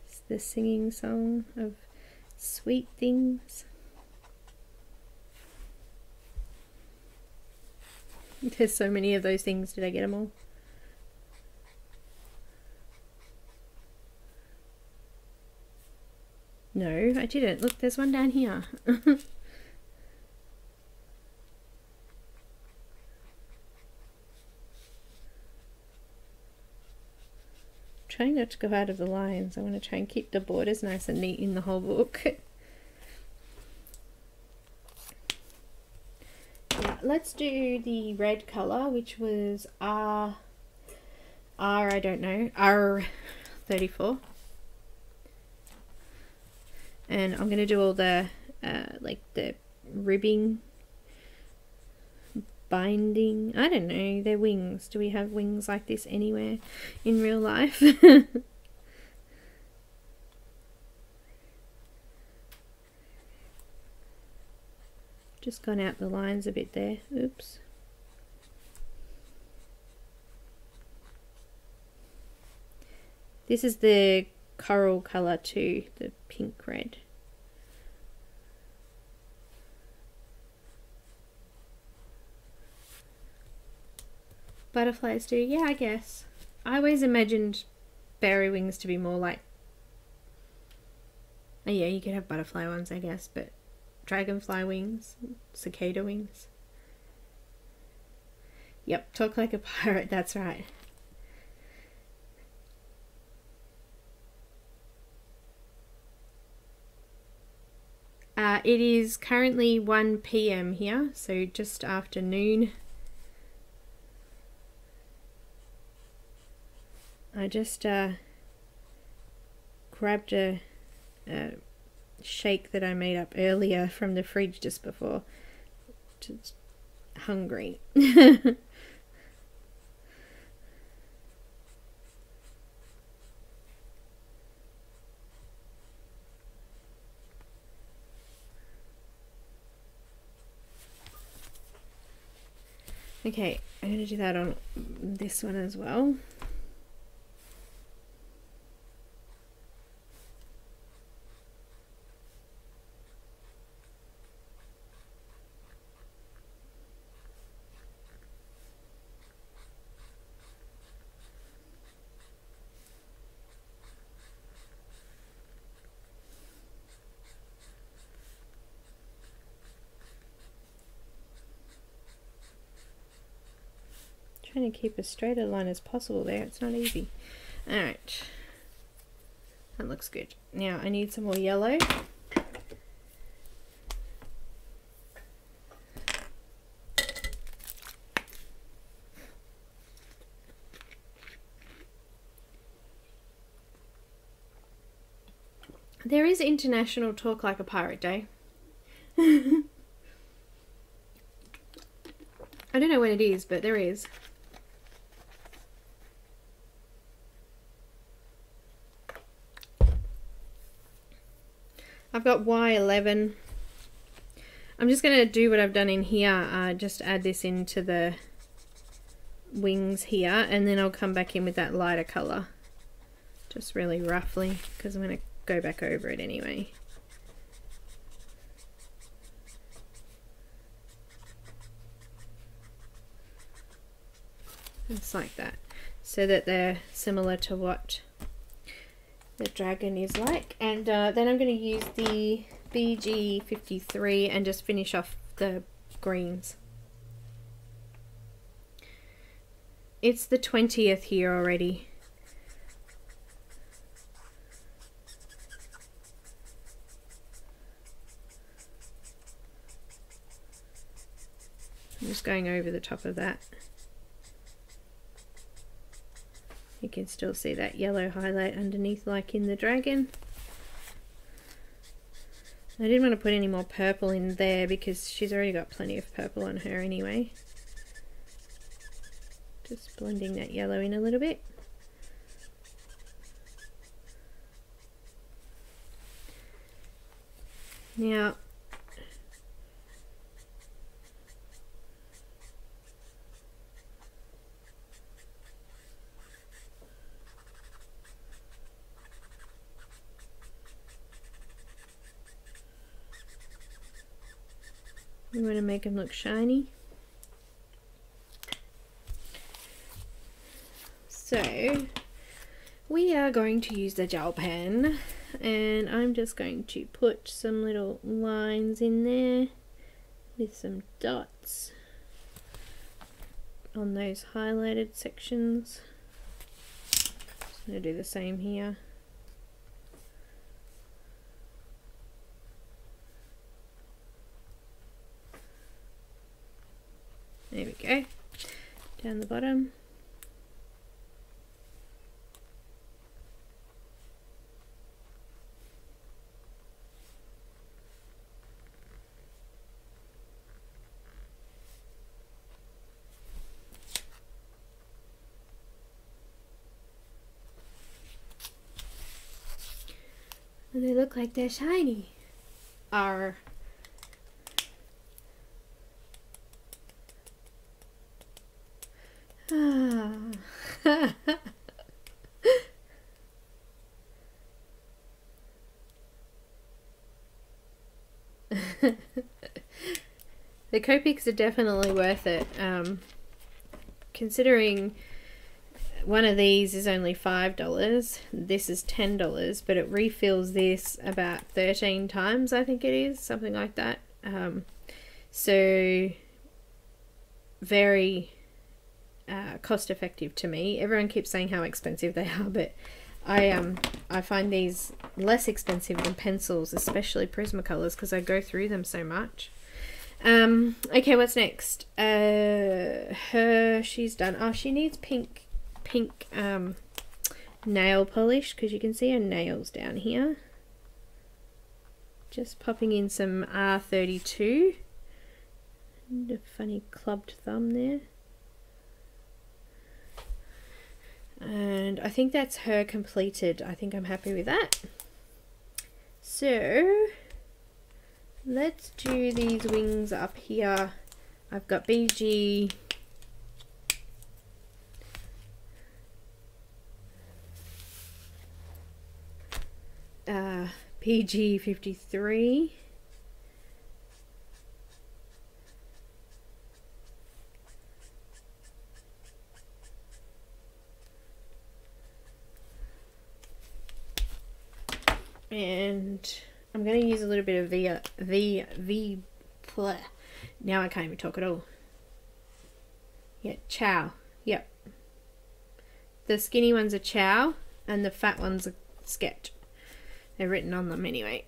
It's the singing song of sweet things. There's so many of those things. Did I get them all? No, I didn't. Look, there's one down here. Trying not to go out of the lines. I want to try and keep the borders nice and neat in the whole book. Yeah, let's do the red colour, which was I don't know, R34. And I'm going to do all the like the ribbing, binding. I don't know, they're wings. Do we have wings like this anywhere in real life? Just gone out the lines a bit there. Oops. This is the coral colour too, the pink red. Butterflies do, yeah, I guess. I always imagined berry wings to be more like, oh yeah, you could have butterfly ones, I guess, but dragonfly wings, cicada wings. Yep, talk like a pirate, that's right. It is currently 1 PM here, so just after noon. I just grabbed a shake that I made up earlier from the fridge just before. Just hungry. Okay, I'm going to do that on this one as well. Trying to keep as straight a line as possible there. It's not easy. Alright. That looks good. Now I need some more yellow. There is International Talk Like a Pirate Day. I don't know when it is, but there is. I've got Y11. I'm just going to do what I've done in here, just add this into the wings here, and then I'll come back in with that lighter colour, just really roughly, because I'm going to go back over it anyway. Just like that, so that they're similar to what the dragon is like. And then I'm going to use the BG53 and just finish off the greens. It's the 20th here already. I'm just going over the top of that. You can still see that yellow highlight underneath like in the dragon. I didn't want to put any more purple in there because she's already got plenty of purple on her anyway. Just blending that yellow in a little bit. Now, we want to make them look shiny. So we are going to use the gel pen, and I'm just going to put some little lines in there with some dots on those highlighted sections. Just going to do the same here. There we go, down the bottom. And they look like they're shiny. R. The Copics are definitely worth it, considering one of these is only $5, this is $10, but it refills this about 13 times, I think it is, something like that. So very cost effective to me. Everyone keeps saying how expensive they are, but I find these less expensive than pencils, especially Prismacolors, because I go through them so much. Okay, what's next? She's done. Oh, she needs pink nail polish, because you can see her nails down here. Just popping in some R32 and a funny clubbed thumb there. And I think that's her completed. I think I'm happy with that. So let's do these wings up here. I've got BG PG53. And I'm going to use a little bit of now I can't even talk at all. Yeah, chow. Yep. The skinny one's a chow and the fat one's a sketch. They're written on them anyway.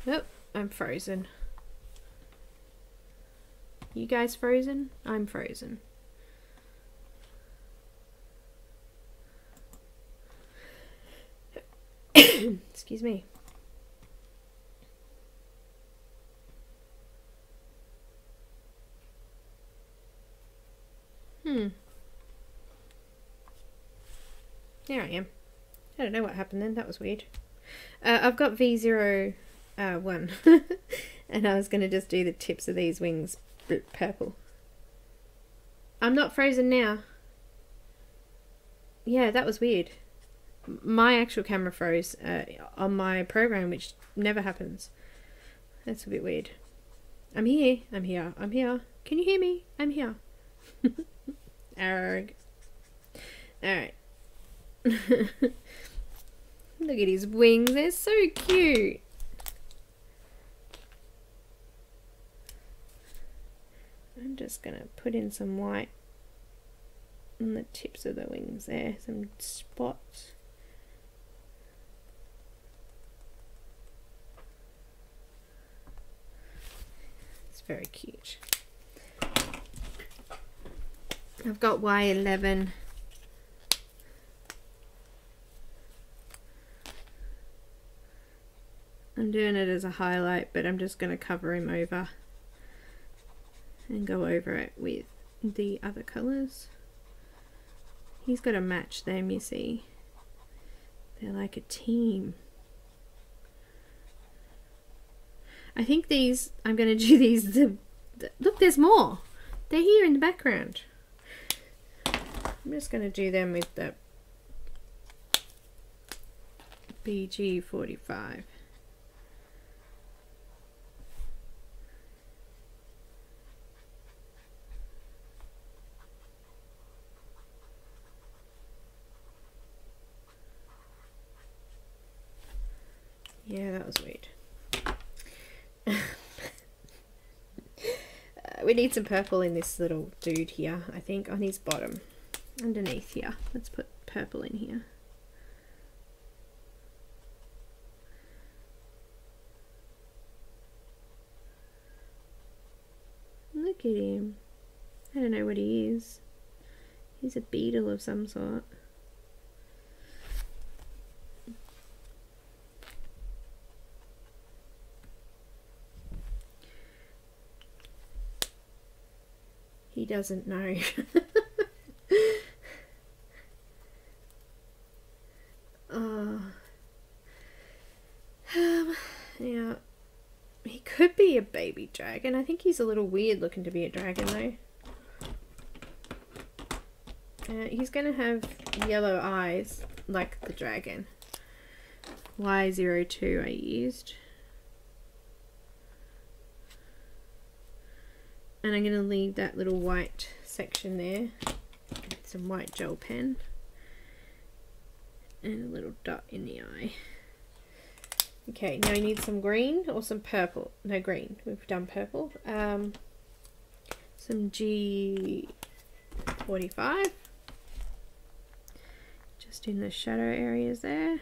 Oh, I'm frozen. You guys frozen? I'm frozen. Excuse me. There I am. I don't know what happened then. That was weird. I've got V01 and I was going to just do the tips of these wings purple. I'm not frozen now. Yeah, that was weird. My actual camera froze on my program, which never happens. That's a bit weird. I'm here. I'm here. I'm here. Can you hear me? I'm here. Arg. Alright. Look at his wings. They're so cute. I'm just going to put in some white on the tips of the wings there. Some spots. It's very cute. I've got Y11. I'm doing it as a highlight, but I'm just going to cover him over and go over it with the other colours. He's got to match them, you see. They're like a team. I think these, I'm going to do these, look, there's more. They're here in the background. I'm just going to do them with the BG45. Yeah, that was weird. We need some purple in this little dude here, I think, on his bottom. Underneath here. Let's put purple in here. Look at him. I don't know what he is. He's a beetle of some sort. He doesn't know. Yeah, he could be a baby dragon. I think he's a little weird looking to be a dragon though. He's going to have yellow eyes like the dragon. Y02 I used. And I'm going to leave that little white section there. Some white gel pen. And a little dot in the eye. Okay, now I need some green or some purple. No, green. We've done purple. Some G45. Just in the shadow areas there.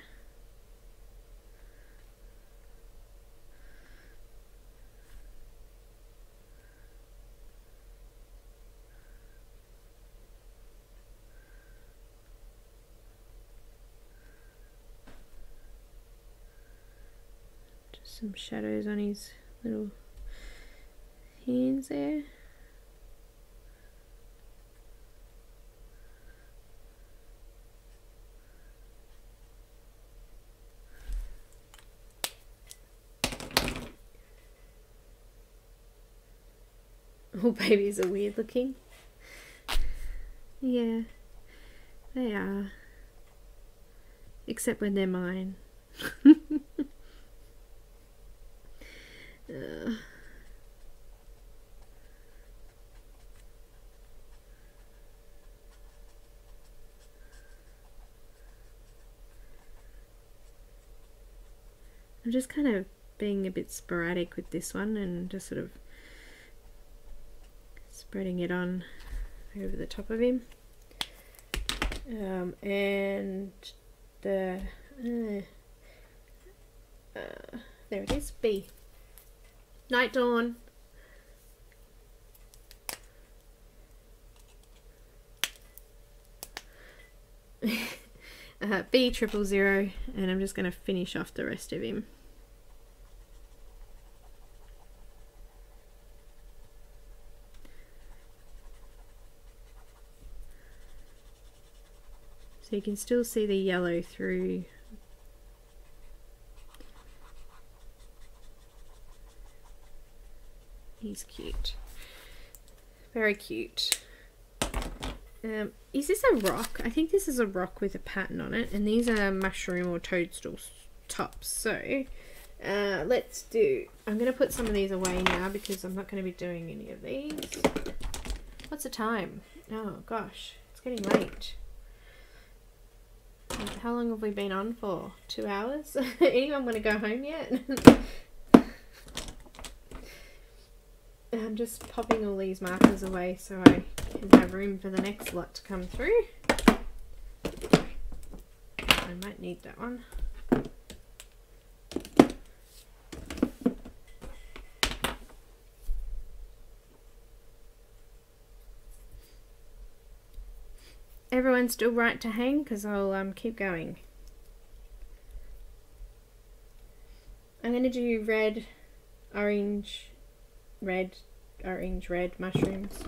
Some shadows on his little hands there. All babies are weird looking. Yeah, they are. Except when they're mine. I'm just kind of being a bit sporadic with this one and just sort of spreading it on over the top of him. And the there it is, B. Night Dawn. B000, and I'm just going to finish off the rest of him. So you can still see the yellow through. He's cute. Very cute. Is this a rock? I think this is a rock with a pattern on it, and these are mushroom or toadstool tops. So let's do, I'm going to put some of these away now because I'm not going to be doing any of these. What's the time? Oh gosh, it's getting late. How long have we been on for? 2 hours? Anyone want to go home yet? I'm just popping all these markers away so I can have room for the next lot to come through. I might need that one. Everyone's still right to hang because I'll keep going. I'm going to do red, orange, red mushrooms.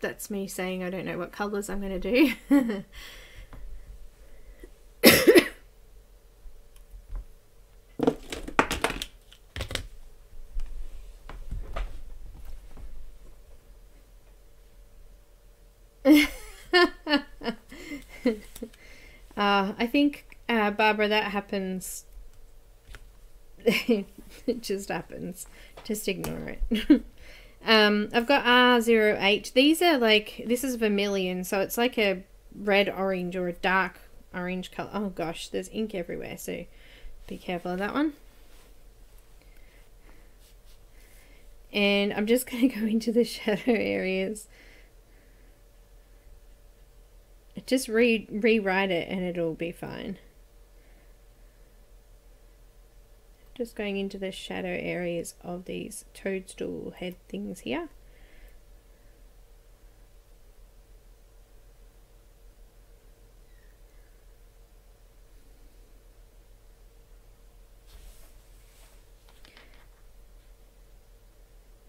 That's me saying I don't know what colours I'm going to do. I think, Barbara, that happens. It just happens. Just ignore it. I've got R08. These are like, this is vermilion, so it's like a red orange or a dark orange colour. Oh gosh, there's ink everywhere, so be careful of that one. And I'm just going to go into the shadow areas. Just rewrite it and it'll be fine. Just going into the shadow areas of these toadstool head things here.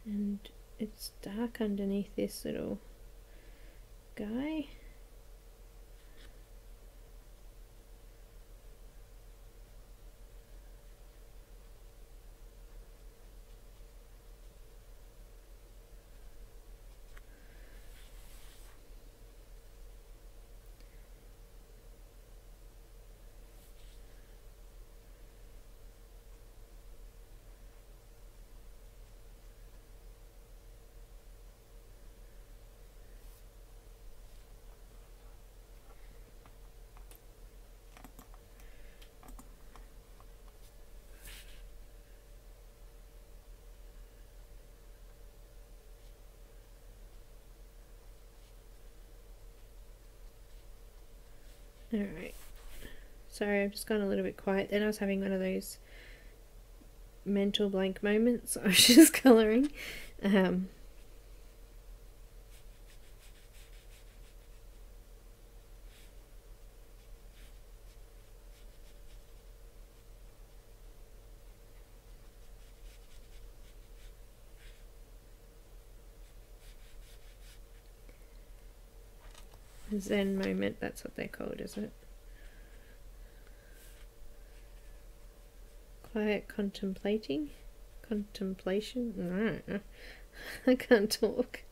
And it's dark underneath this little guy. Alright, sorry, I've just gone a little bit quiet then. I was having one of those mental blank moments. I was just colouring. And Zen moment, that's what they're called, isn't it? Quiet contemplating? Contemplation? I don't know. I can't talk.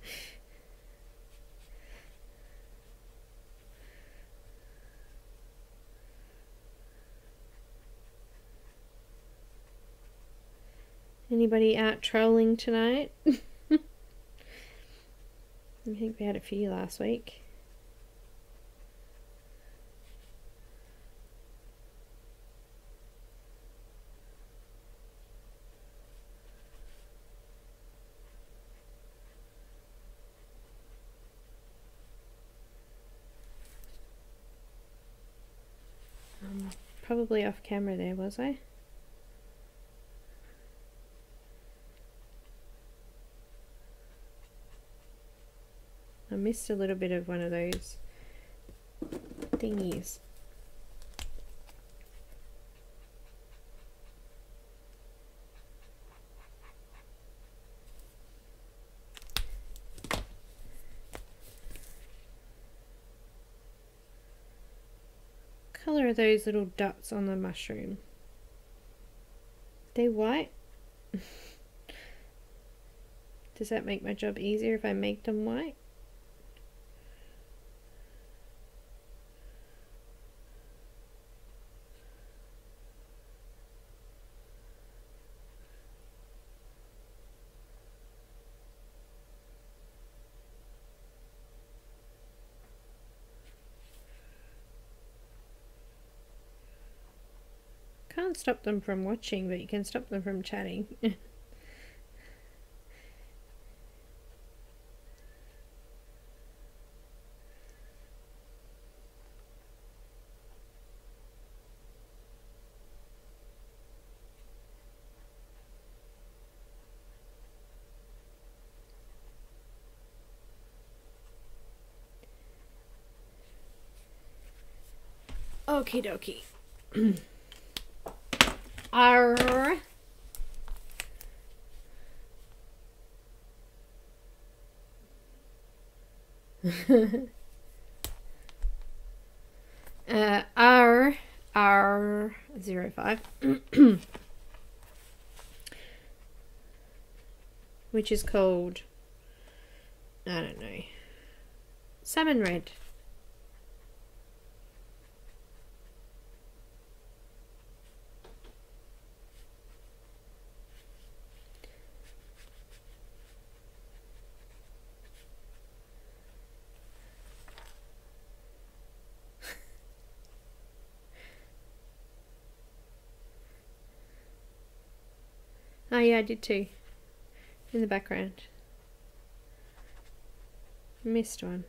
Anybody out trolling tonight? I think we had a few last week. Probably off camera there, was I? I missed a little bit of one of those thingies. Colour are those little dots on the mushroom? They're white? Does that make my job easier if I make them white? Can't stop them from watching, but you can stop them from chatting. Okie dokie. R. R05 which is called, I don't know, salmon red. Oh yeah, I did too. In the background. Missed one.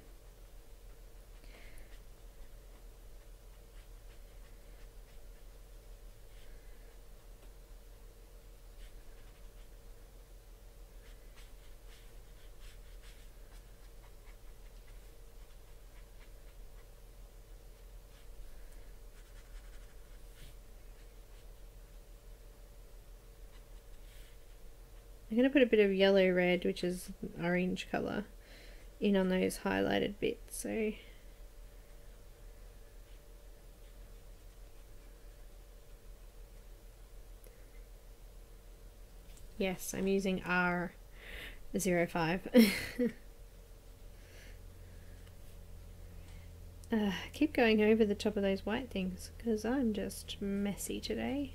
I'm going to put a bit of yellow red, which is orange colour, in on those highlighted bits. So yes, I'm using R05. Keep going over the top of those white things because I'm just messy today.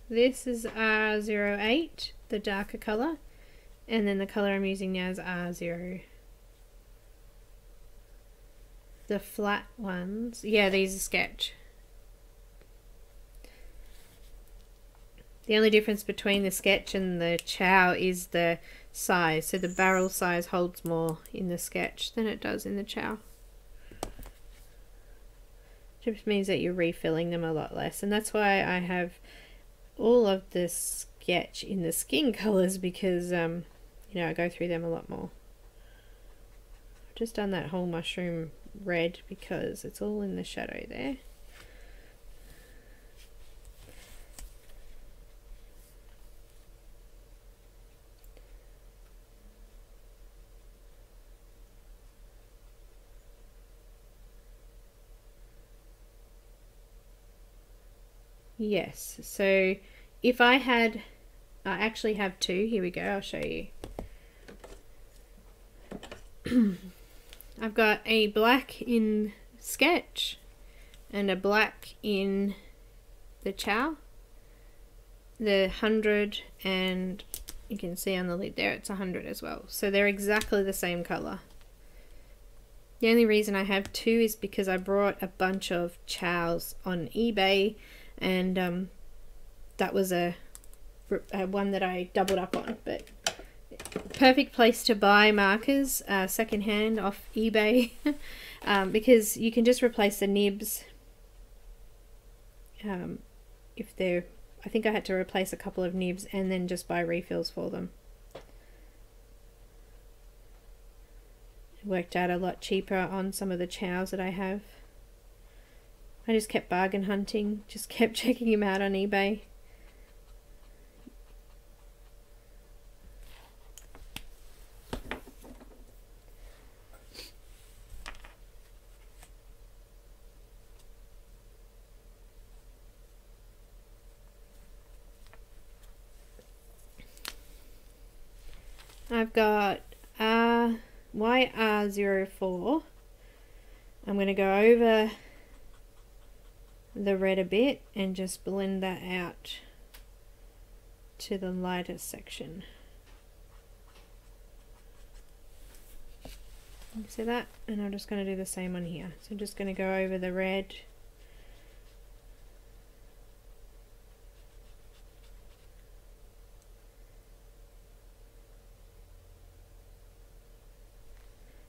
This is R08, the darker colour, and then the colour I'm using now is R0. The flat ones, yeah, these are sketch. The only difference between the sketch and the chow is the size, so the barrel size holds more in the sketch than it does in the chow. Just means that you're refilling them a lot less, and that's why I have all of the sketch in the skin colors, because you know, I go through them a lot more. just done that whole mushroom red because it's all in the shadow there. Yes, so if I had, I actually have two. Here we go, I'll show you. I've got a black in Sketch and a black in the M.O.M.O.G.I.R.L, the 100, and you can see on the lid there it's 100 as well. So they're exactly the same colour. The only reason I have two is because I brought a bunch of M.O.M.O.G.I.R.Ls on eBay, and that was a one that I doubled up on. But perfect place to buy markers secondhand off eBay because you can just replace the nibs if they're, I think I had to replace a couple of nibs and then just buy refills for them. It worked out a lot cheaper on some of the M.O.M.O.G.I.R.Ls that I have. I just kept bargain hunting, just kept checking them out on eBay. I've got M.O.M.O.G.I.R.L. I'm going to go over the red a bit and just blend that out to the lighter section. You see that? And I'm just going to do the same on here. So I'm just going to go over the red.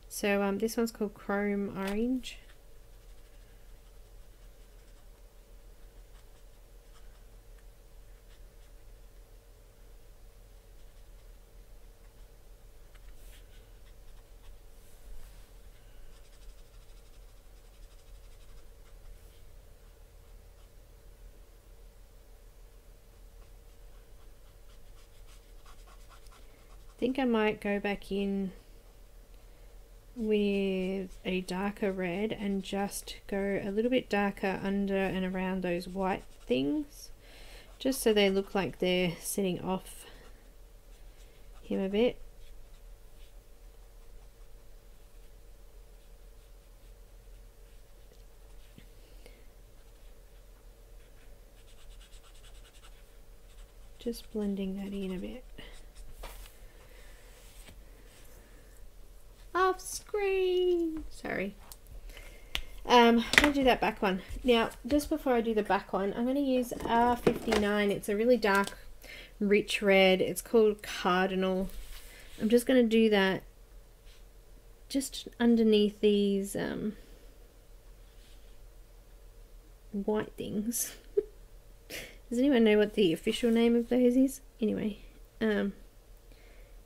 So this one's called Chrome Orange. I think I might go back in with a darker red and just go a little bit darker under and around those white things, just so they look like they're sitting off him a bit. Just blending that in a bit. Off screen, sorry. I'm going to do that back one. Now, just before I do the back one, I'm going to use R59. It's a really dark, rich red. It's called Cardinal. I'm just going to do that just underneath these white things. Does anyone know what the official name of those is? Anyway,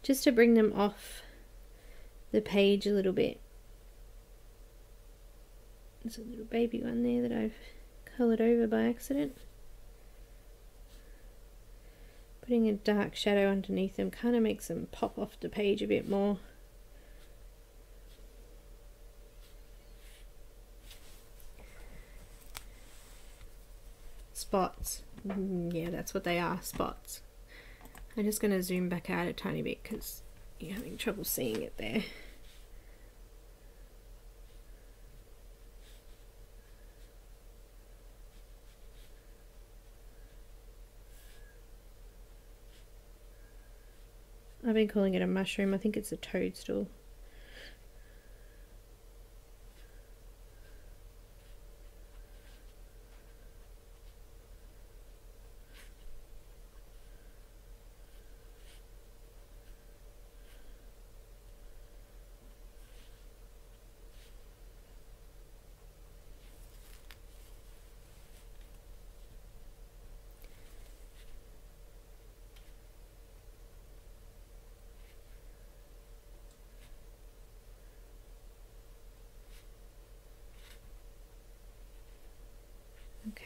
just to bring them off the page a little bit. There's a little baby one there that I've coloured over by accident. Putting a dark shadow underneath them kind of makes them pop off the page a bit more. Spots. Yeah, that's what they are, spots. I'm just going to zoom back out a tiny bit because you're having trouble seeing it there. I've been calling it a mushroom. I think it's a toadstool.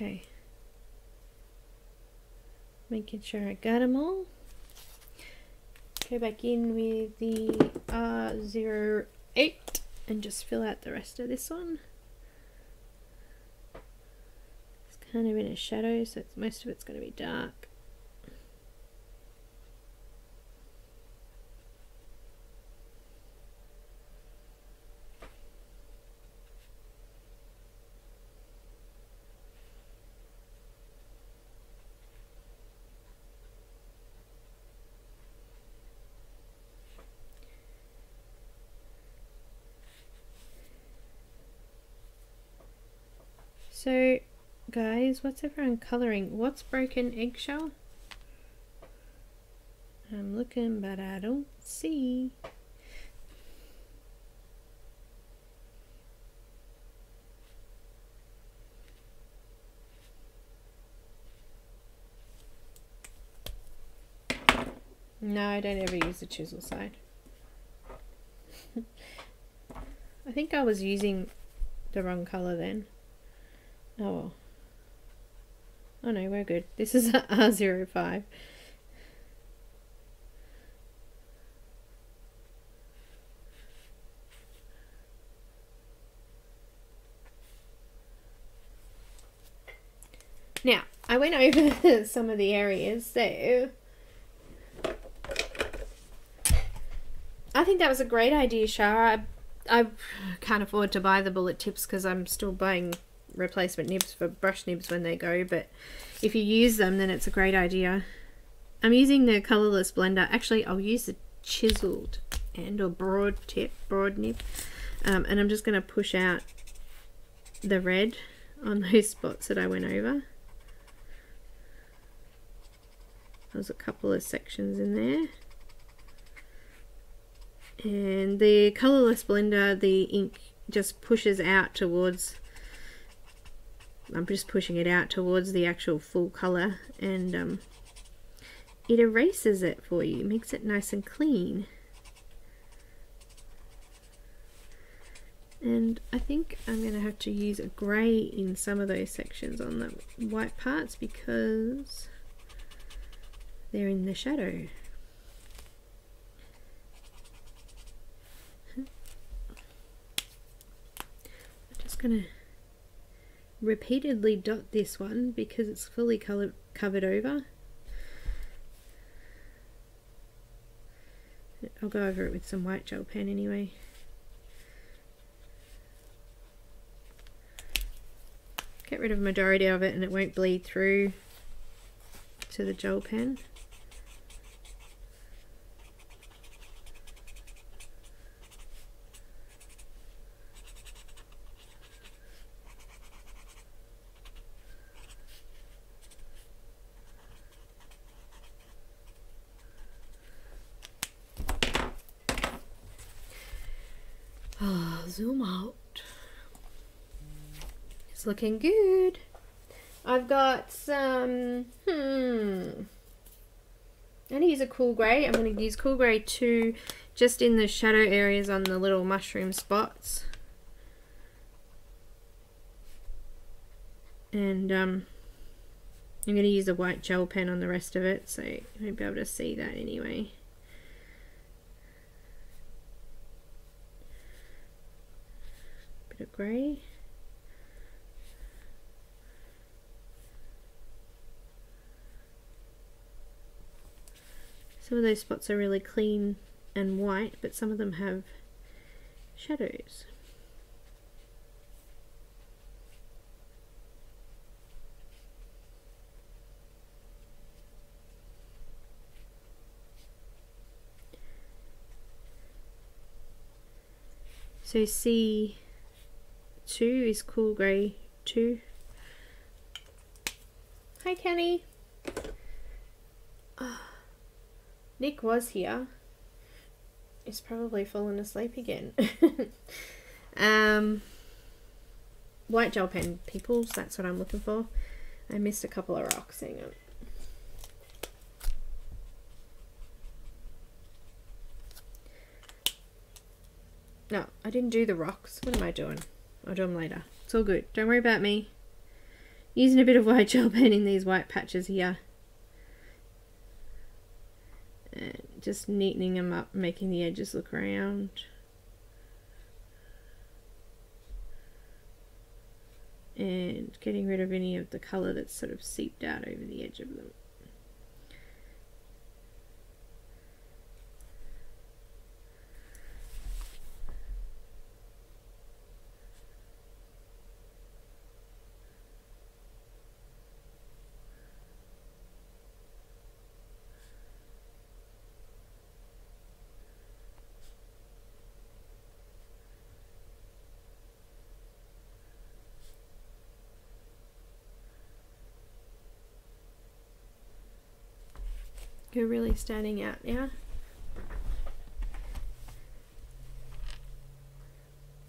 Okay. Making sure I got them all. Go back in with the R08 and just fill out the rest of this one. It's kind of in a shadow, so most of it's going to be dark. So, guys, what's everyone colouring? What's broken eggshell? I'm looking, but I don't see. No, I don't ever use the chisel side. I think I was using the wrong colour then. Oh well. Oh no, we're good. This is R05. Now, I went over some of the areas, so I think that was a great idea, Shara. I can't afford to buy the bullet tips because I'm still buying replacement nibs for brush nibs when they go, but if you use them, then it's a great idea. I'm using the colourless blender. Actually, I'll use the chiseled end or broad nib, and I'm just going to push out the red on those spots that I went over. There's a couple of sections in there. And the colourless blender, the ink just pushes out towards, I'm just pushing it out towards the actual full colour, and it erases it for you, makes it nice and clean. And I think I'm going to have to use a grey in some of those sections on the white parts because they're in the shadow. Going to repeatedly dot this one because it's fully covered over. I'll go over it with some white gel pen anyway. Get rid of a majority of it and it won't bleed through to the gel pen. Zoom out. It's looking good. I've got some I'm going to use a cool grey. I'm going to use cool grey 2 just in the shadow areas on the little mushroom spots. And I'm going to use a white gel pen on the rest of it, so you won't be able to see that anyway. Bit of grey. Some of those spots are really clean and white, but some of them have shadows. So C2 is cool grey 2. Hi Kenny. Nick was here. He's probably fallen asleep again. White gel pen, peoples, that's what I'm looking for. I missed a couple of rocks, hang on. No, I didn't do the rocks. What am I doing? I'll do them later. It's all good. Don't worry about me. using a bit of white gel pen in these white patches here. And just neatening them up, making the edges look round. And getting rid of any of the colour that's sort of seeped out over the edge of them. You're really standing out now.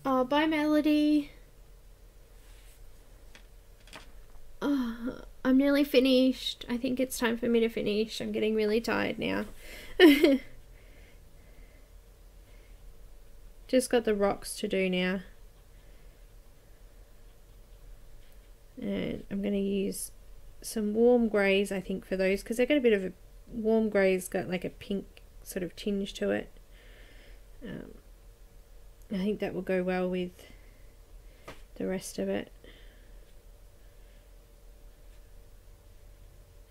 Oh, bye Melody. Oh, I'm nearly finished. I think it's time for me to finish. I'm getting really tired now. Just got the rocks to do now. And I'm going to use some warm greys, I think, for those, because they've got a bit of a warm grey's got like a pink sort of tinge to it. I think that will go well with the rest of it.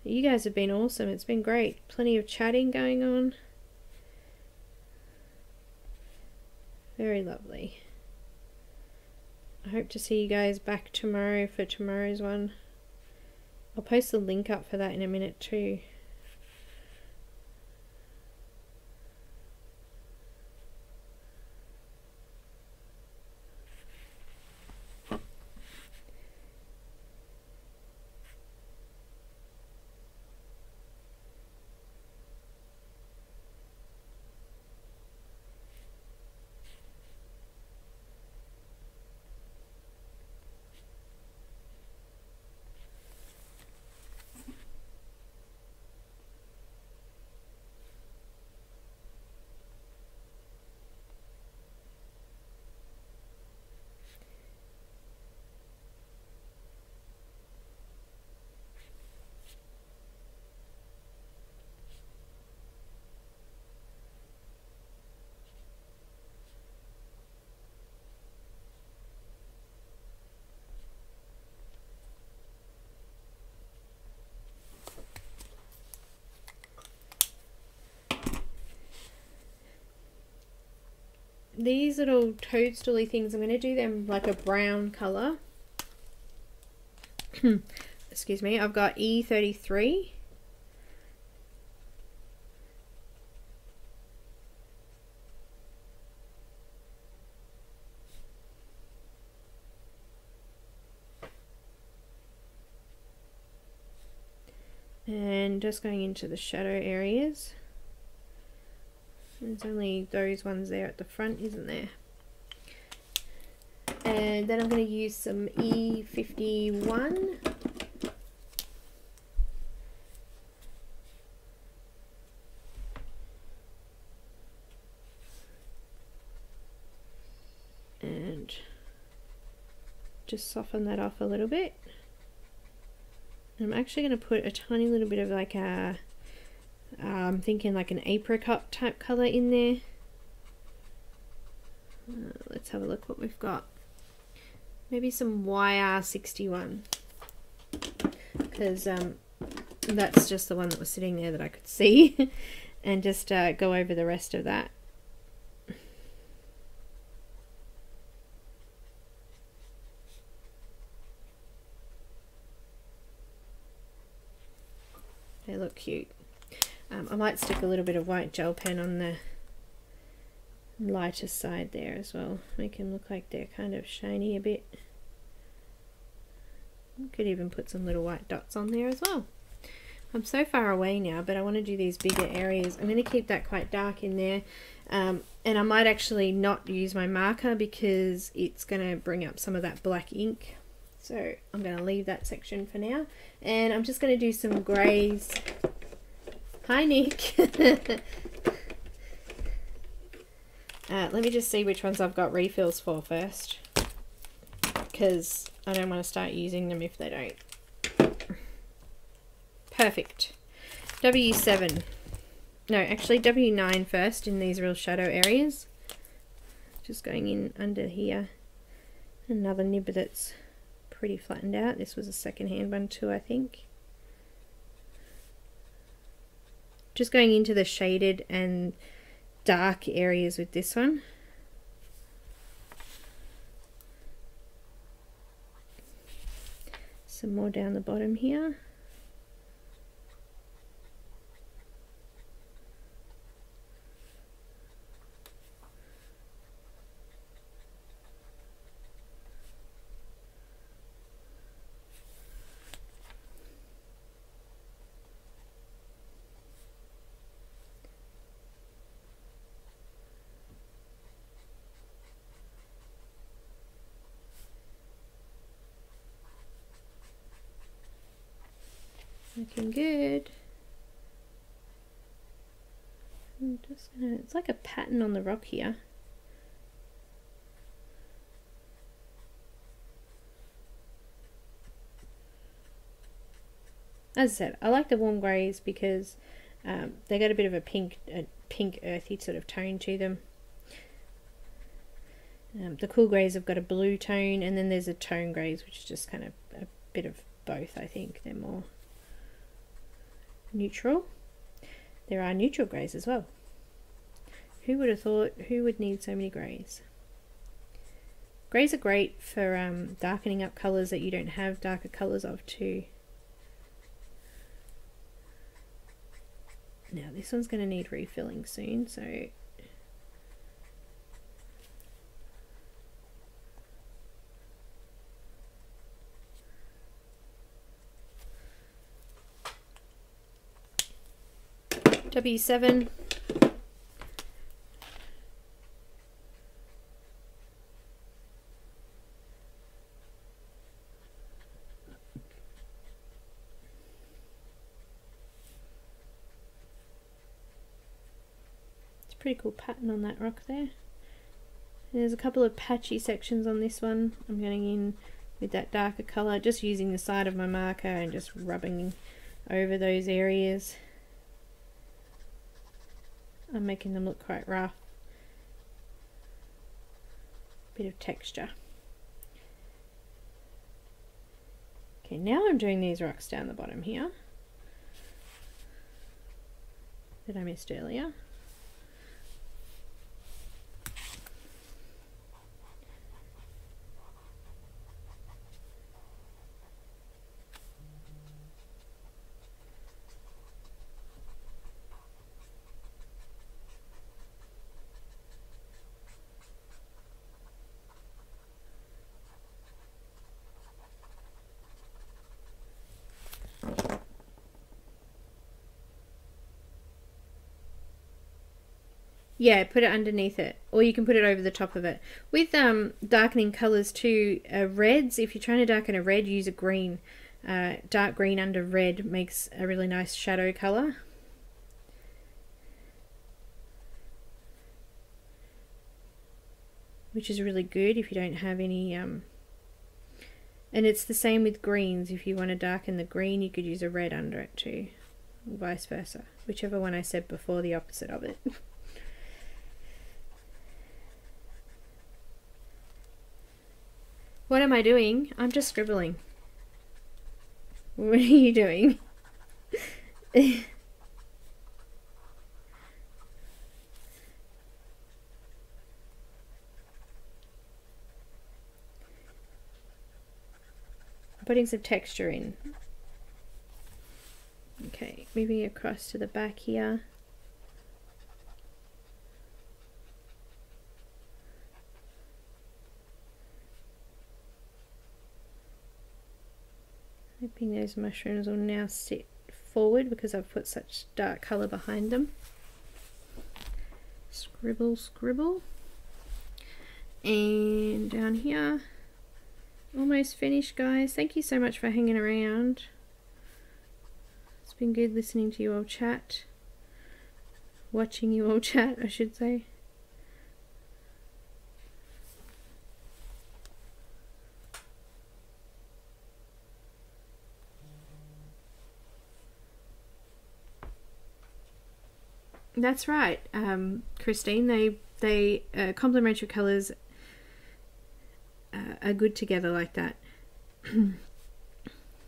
You guys have been awesome. It's been great. Plenty of chatting going on. Very lovely. I hope to see you guys back tomorrow for tomorrow's one. I'll post the link up for that in a minute too. These little toadstooly things, I'm going to do them like a brown colour. Excuse me, I've got E33. And just going into the shadow areas. There's only those ones there at the front, isn't there? And then I'm going to use some E51. And just soften that off a little bit. I'm actually going to put a tiny little bit of like a I'm thinking like an apricot type colour in there. Let's have a look what we've got. Maybe some YR61, because that's just the one that was sitting there that I could see. And just go over the rest of that. They look cute. I might stick a little bit of white gel pen on the lighter side there as well. Make them look like they're kind of shiny a bit. Could even put some little white dots on there as well. I'm so far away now, but I want to do these bigger areas. I'm going to keep that quite dark in there. And I might actually not use my marker because it's going to bring up some of that black ink. So I'm going to leave that section for now. And I'm just going to do some greys. Hi Nick. Let me just see which ones I've got refills for first, because I don't want to start using them if they don't Perfect. W7. No, actually W9 first in these real shadow areas. Just going in under here. Another nib that's pretty flattened out. This was a second-hand one too, I think. Just going into the shaded and dark areas with this one. Some more down the bottom here. Looking good. I'm just gonna, it's like a pattern on the rock here. As I said, I like the warm greys because they got a bit of a pink earthy sort of tone to them. The cool greys have got a blue tone, and then there's a tone greys, which is just kind of a bit of both. I think they're more neutral. There are neutral greys as well. Who would have thought? Who would need so many greys? Greys are great for darkening up colours that you don't have darker colours of too. Now this one's going to need refilling soon, so W7. It's a pretty cool pattern on that rock there. There's a couple of patchy sections on this one. I'm going in with that darker colour, just using the side of my marker and just rubbing over those areas. I'm making them look quite rough. Bit of texture. Okay, now I'm doing these rocks down the bottom here that I missed earlier. Yeah, put it underneath it, or you can put it over the top of it. With darkening colours too, reds, if you're trying to darken a red, use a green. Dark green under red makes a really nice shadow colour. Which is really good if you don't have any... And it's the same with greens. If you want to darken the green, you could use a red under it too. Or vice versa. Whichever one I said before, the opposite of it. What am I doing? I'm just scribbling. What are you doing? Putting some texture in. Okay, moving across to the back here. Hoping those mushrooms will now sit forward because I've put such dark colour behind them. Scribble, scribble. And down here, almost finished, guys. Thank you so much for hanging around. It's been good listening to you all chat. Watching you all chat, I should say. That's right, Christine. They complementary colours are good together like that.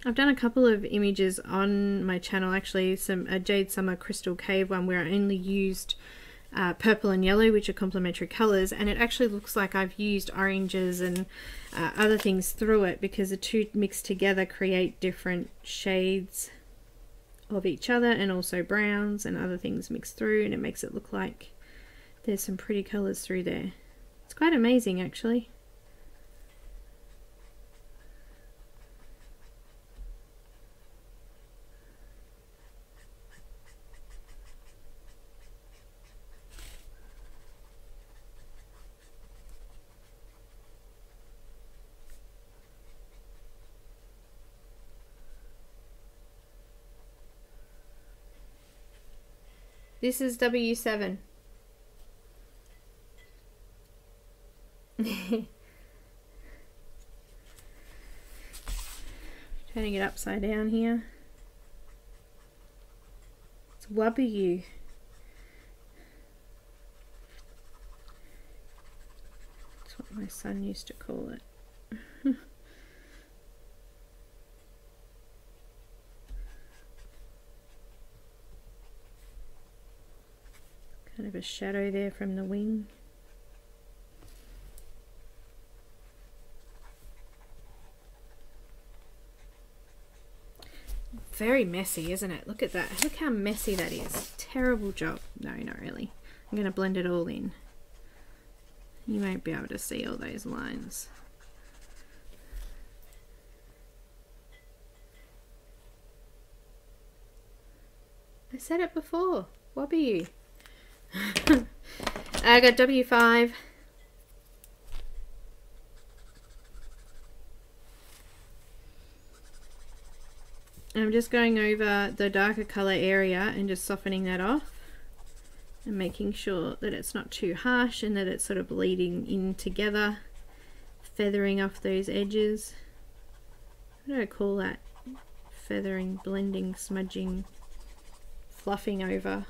I've done a couple of images on my channel, actually, a Jade Summer Crystal Cave one where I only used purple and yellow, which are complementary colours, and it actually looks like I've used oranges and other things through it, because the two mixed together create different shades of each other, and also browns and other things mixed through, and it makes it look like there's some pretty colours through there. It's quite amazing, actually. This is W7. Turning it upside down here. It's W. That's what my son used to call it. Kind of a shadow there from the wing. Very messy, isn't it? Look at that. Look how messy that is. Terrible job. No, not really. I'm going to blend it all in. You won't be able to see all those lines. I said it before. What are you? I got W5. I'm just going over the darker color area and just softening that off and making sure that it's not too harsh and that it's sort of bleeding in together, feathering off those edges. What do I call that? Feathering, blending, smudging, fluffing over.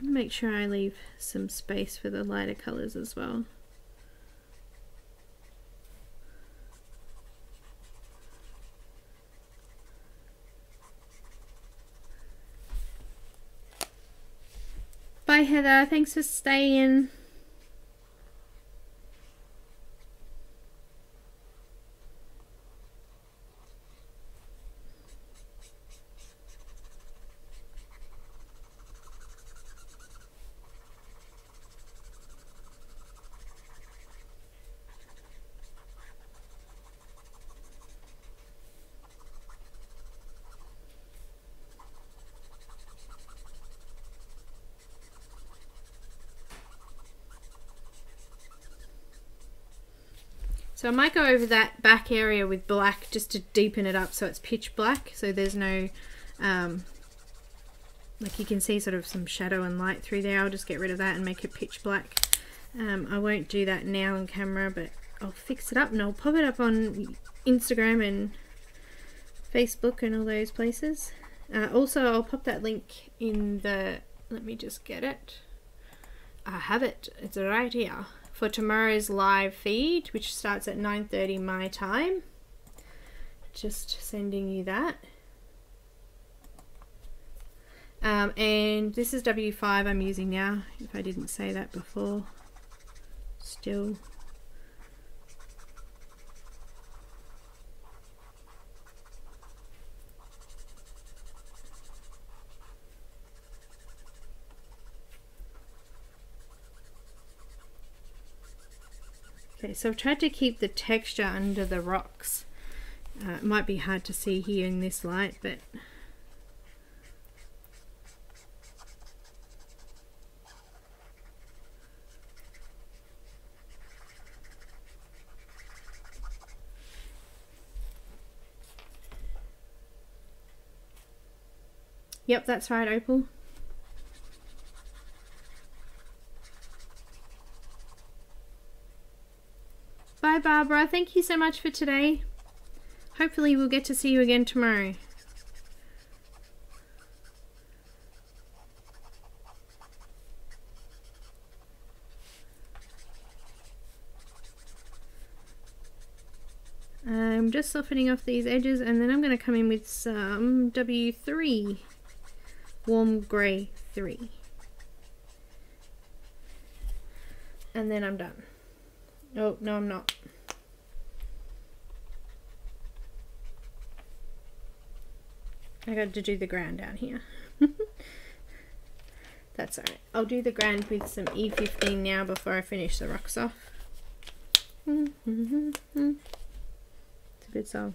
Make sure I leave some space for the lighter colours as well. Bye Heather, thanks for staying. So I might go over that back area with black just to deepen it up so it's pitch black, so there's no, like you can see sort of some shadow and light through there. I'll just get rid of that and make it pitch black. I won't do that now on camera, but I'll fix it up and I'll pop it up on Instagram and Facebook and all those places. Also, I'll pop that link in the, let me just get it. I have it, it's right here. For tomorrow's live feed, which starts at 9:30 my time. Just sending you that. And this is W5 I'm using now, if I didn't say that before. Still. Okay, so I've tried to keep the texture under the rocks. It might be hard to see here in this light, but yep, that's right, Opal. Hi Barbara, thank you so much for today. Hopefully we'll get to see you again tomorrow. I'm just softening off these edges, and then I'm going to come in with some W3 warm grey 3, and then I'm done. Oh no, I'm not. I got to do the ground down here. That's alright. I'll do the ground with some E15 now before I finish the rocks off. It's a good song.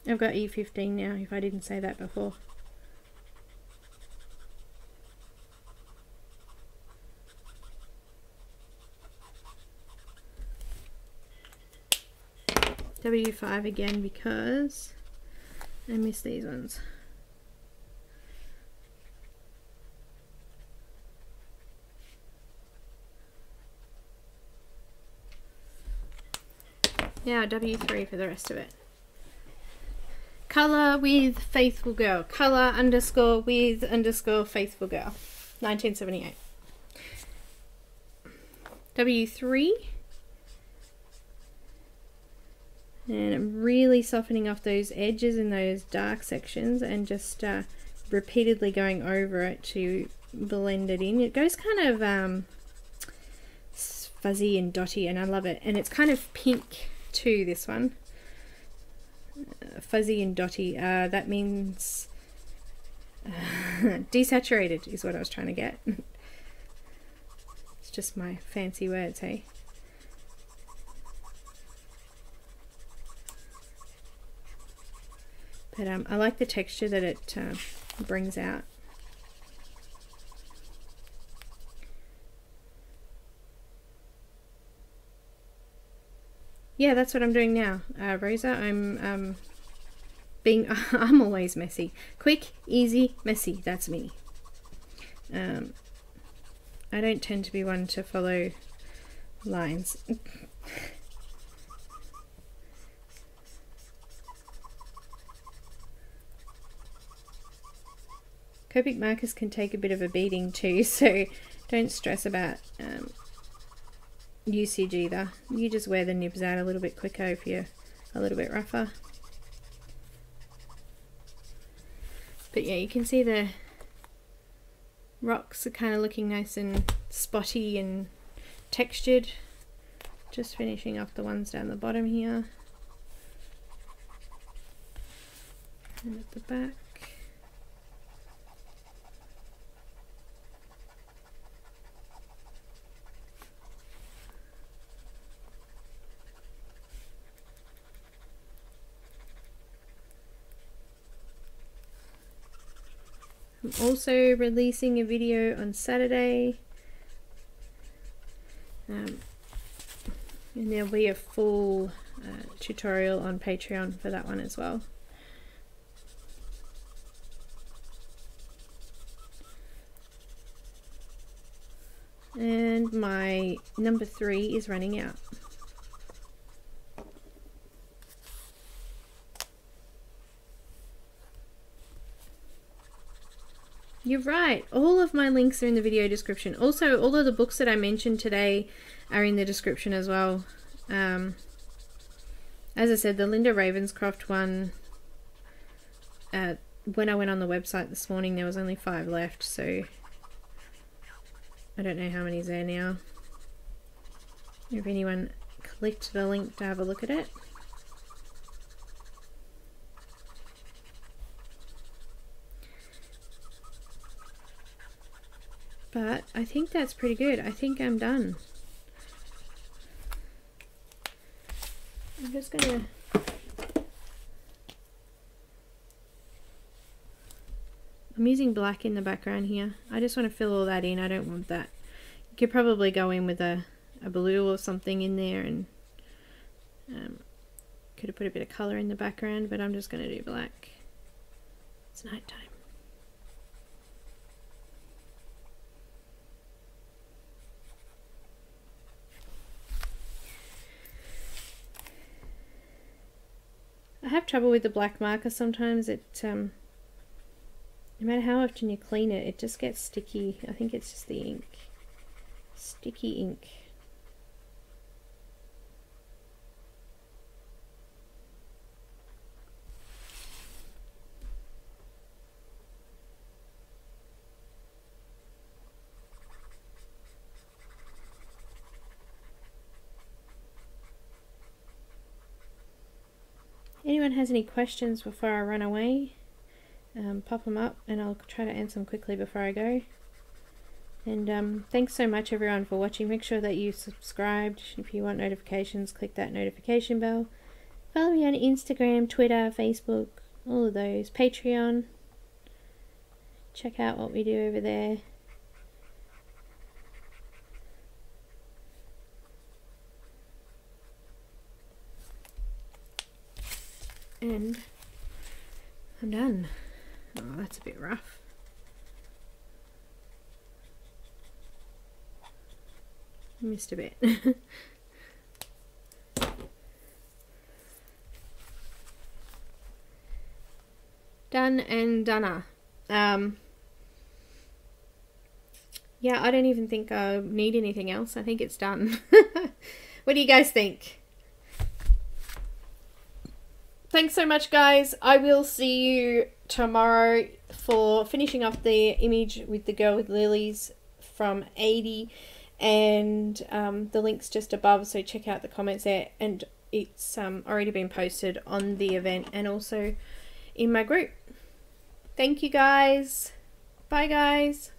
I've got E15 now, if I didn't say that before. W5 again because I miss these ones. Now W3 for the rest of it. Colour with Faithful Girl. Colour underscore with underscore Faithful Girl. 1978. W3. And I'm really softening off those edges in those dark sections and just repeatedly going over it to blend it in. It goes kind of fuzzy and dotty, and I love it. And it's kind of pink too, this one. Fuzzy and dotty. That means desaturated is what I was trying to get. It's just my fancy words, hey? But I like the texture that it brings out. Yeah, that's what I'm doing now, Rosa. I'm I'm always messy. Quick, easy, messy. That's me. I don't tend to be one to follow lines. Copic markers can take a bit of a beating too, so don't stress about usage either. You just wear the nibs out a little bit quicker if you're a little bit rougher. But yeah, you can see the rocks are kind of looking nice and spotty and textured. Just finishing off the ones down the bottom here. And at the back. I'm also releasing a video on Saturday, and there'll be a full tutorial on Patreon for that one as well. And my number 3 is running out. You're right. All of my links are in the video description. Also, all of the books that I mentioned today are in the description as well. As I said, the Linda Ravenscroft one, when I went on the website this morning, there was only 5 left, so I don't know how many's there now. If anyone clicked the link to have a look at it. But I think that's pretty good. I think I'm done. I'm just gonna I'm using black in the background here. I just want to fill all that in. I don't want that. You could probably go in with a a blue or something in there, and could have put a bit of colour in the background, but I'm just going to do black. It's night time. I have trouble with the black marker sometimes. It no matter how often you clean it, it just gets sticky. I think it's just the ink. Sticky ink. Anyone has any questions before I run away, pop them up and I'll try to answer them quickly before I go. And thanks so much everyone for watching. Make sure that you subscribed. If you want notifications, click that notification bell. Follow me on Instagram, Twitter, Facebook, all of those. Patreon. Check out what we do over there. And I'm done. Oh, that's a bit rough. Missed a bit. Done and done. Yeah, I don't even think I need anything else. I think it's done. What do you guys think? Thanks so much, guys. I will see you tomorrow for finishing off the image with the girl with lilies from 80, and the link's just above, so check out the comments there, and it's already been posted on the event and also in my group. Thank you guys. Bye guys.